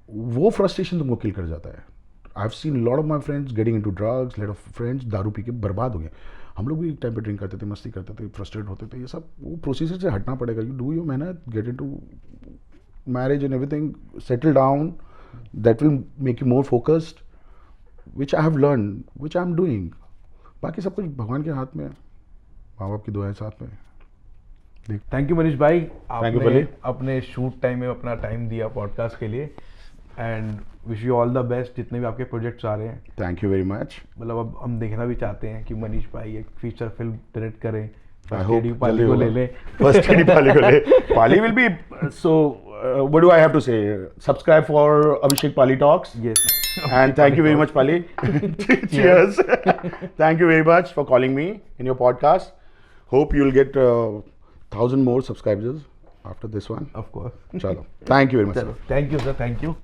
Speaker 2: वो फ्रस्ट्रेशन तुमको किल कर जाता है. I have seen lot of my friends getting into drugs. Lot of friends दारू पी के बर्बाद हो गए. हम लोग भी एक टाइम पे ड्रिंक करते थे, मस्ती करते थे, फ्रस्ट्रेट होते थे. ये सब वो प्रोसीजर से हटना पड़ेगा. यू डू योर मेहनत, get into marriage and everything, settle down. That will make you more focused, which I have learn, which I am doing. बाकी सब कुछ भगवान के हाथ में है, माँ बाप की दुआएं साथ में.
Speaker 1: थैंक यू मनीष भाई,
Speaker 2: Thank you,
Speaker 1: आपने
Speaker 2: Bali.
Speaker 1: अपने शूट टाइम में अपना टाइम दिया पॉडकास्ट के लिए. And wish you all the best जितने भी आपके प्रोजेक्ट्स आ रहे हैं.
Speaker 2: Thank you very much.
Speaker 1: मतलब अब हम देखना भी चाहते हैं कि मनीष भाई एक फीचर फिल्म डायरेक्ट करें.
Speaker 2: I
Speaker 1: फर्स्ट
Speaker 2: hope
Speaker 1: एडी पाली को ले लें.
Speaker 2: First एडी पाली को ले. पाली will be so. What do I have to say? Subscribe for Abhishek Pali Talks.
Speaker 1: Yes.
Speaker 2: And thank you very much, Pali. Cheers. Thank you very much for calling me in your podcast. Hope you'll get 1,000 more subscribers after this one.
Speaker 1: Of course.
Speaker 2: Chalo. Thank you very much.
Speaker 1: चलो, thank you sir, thank you.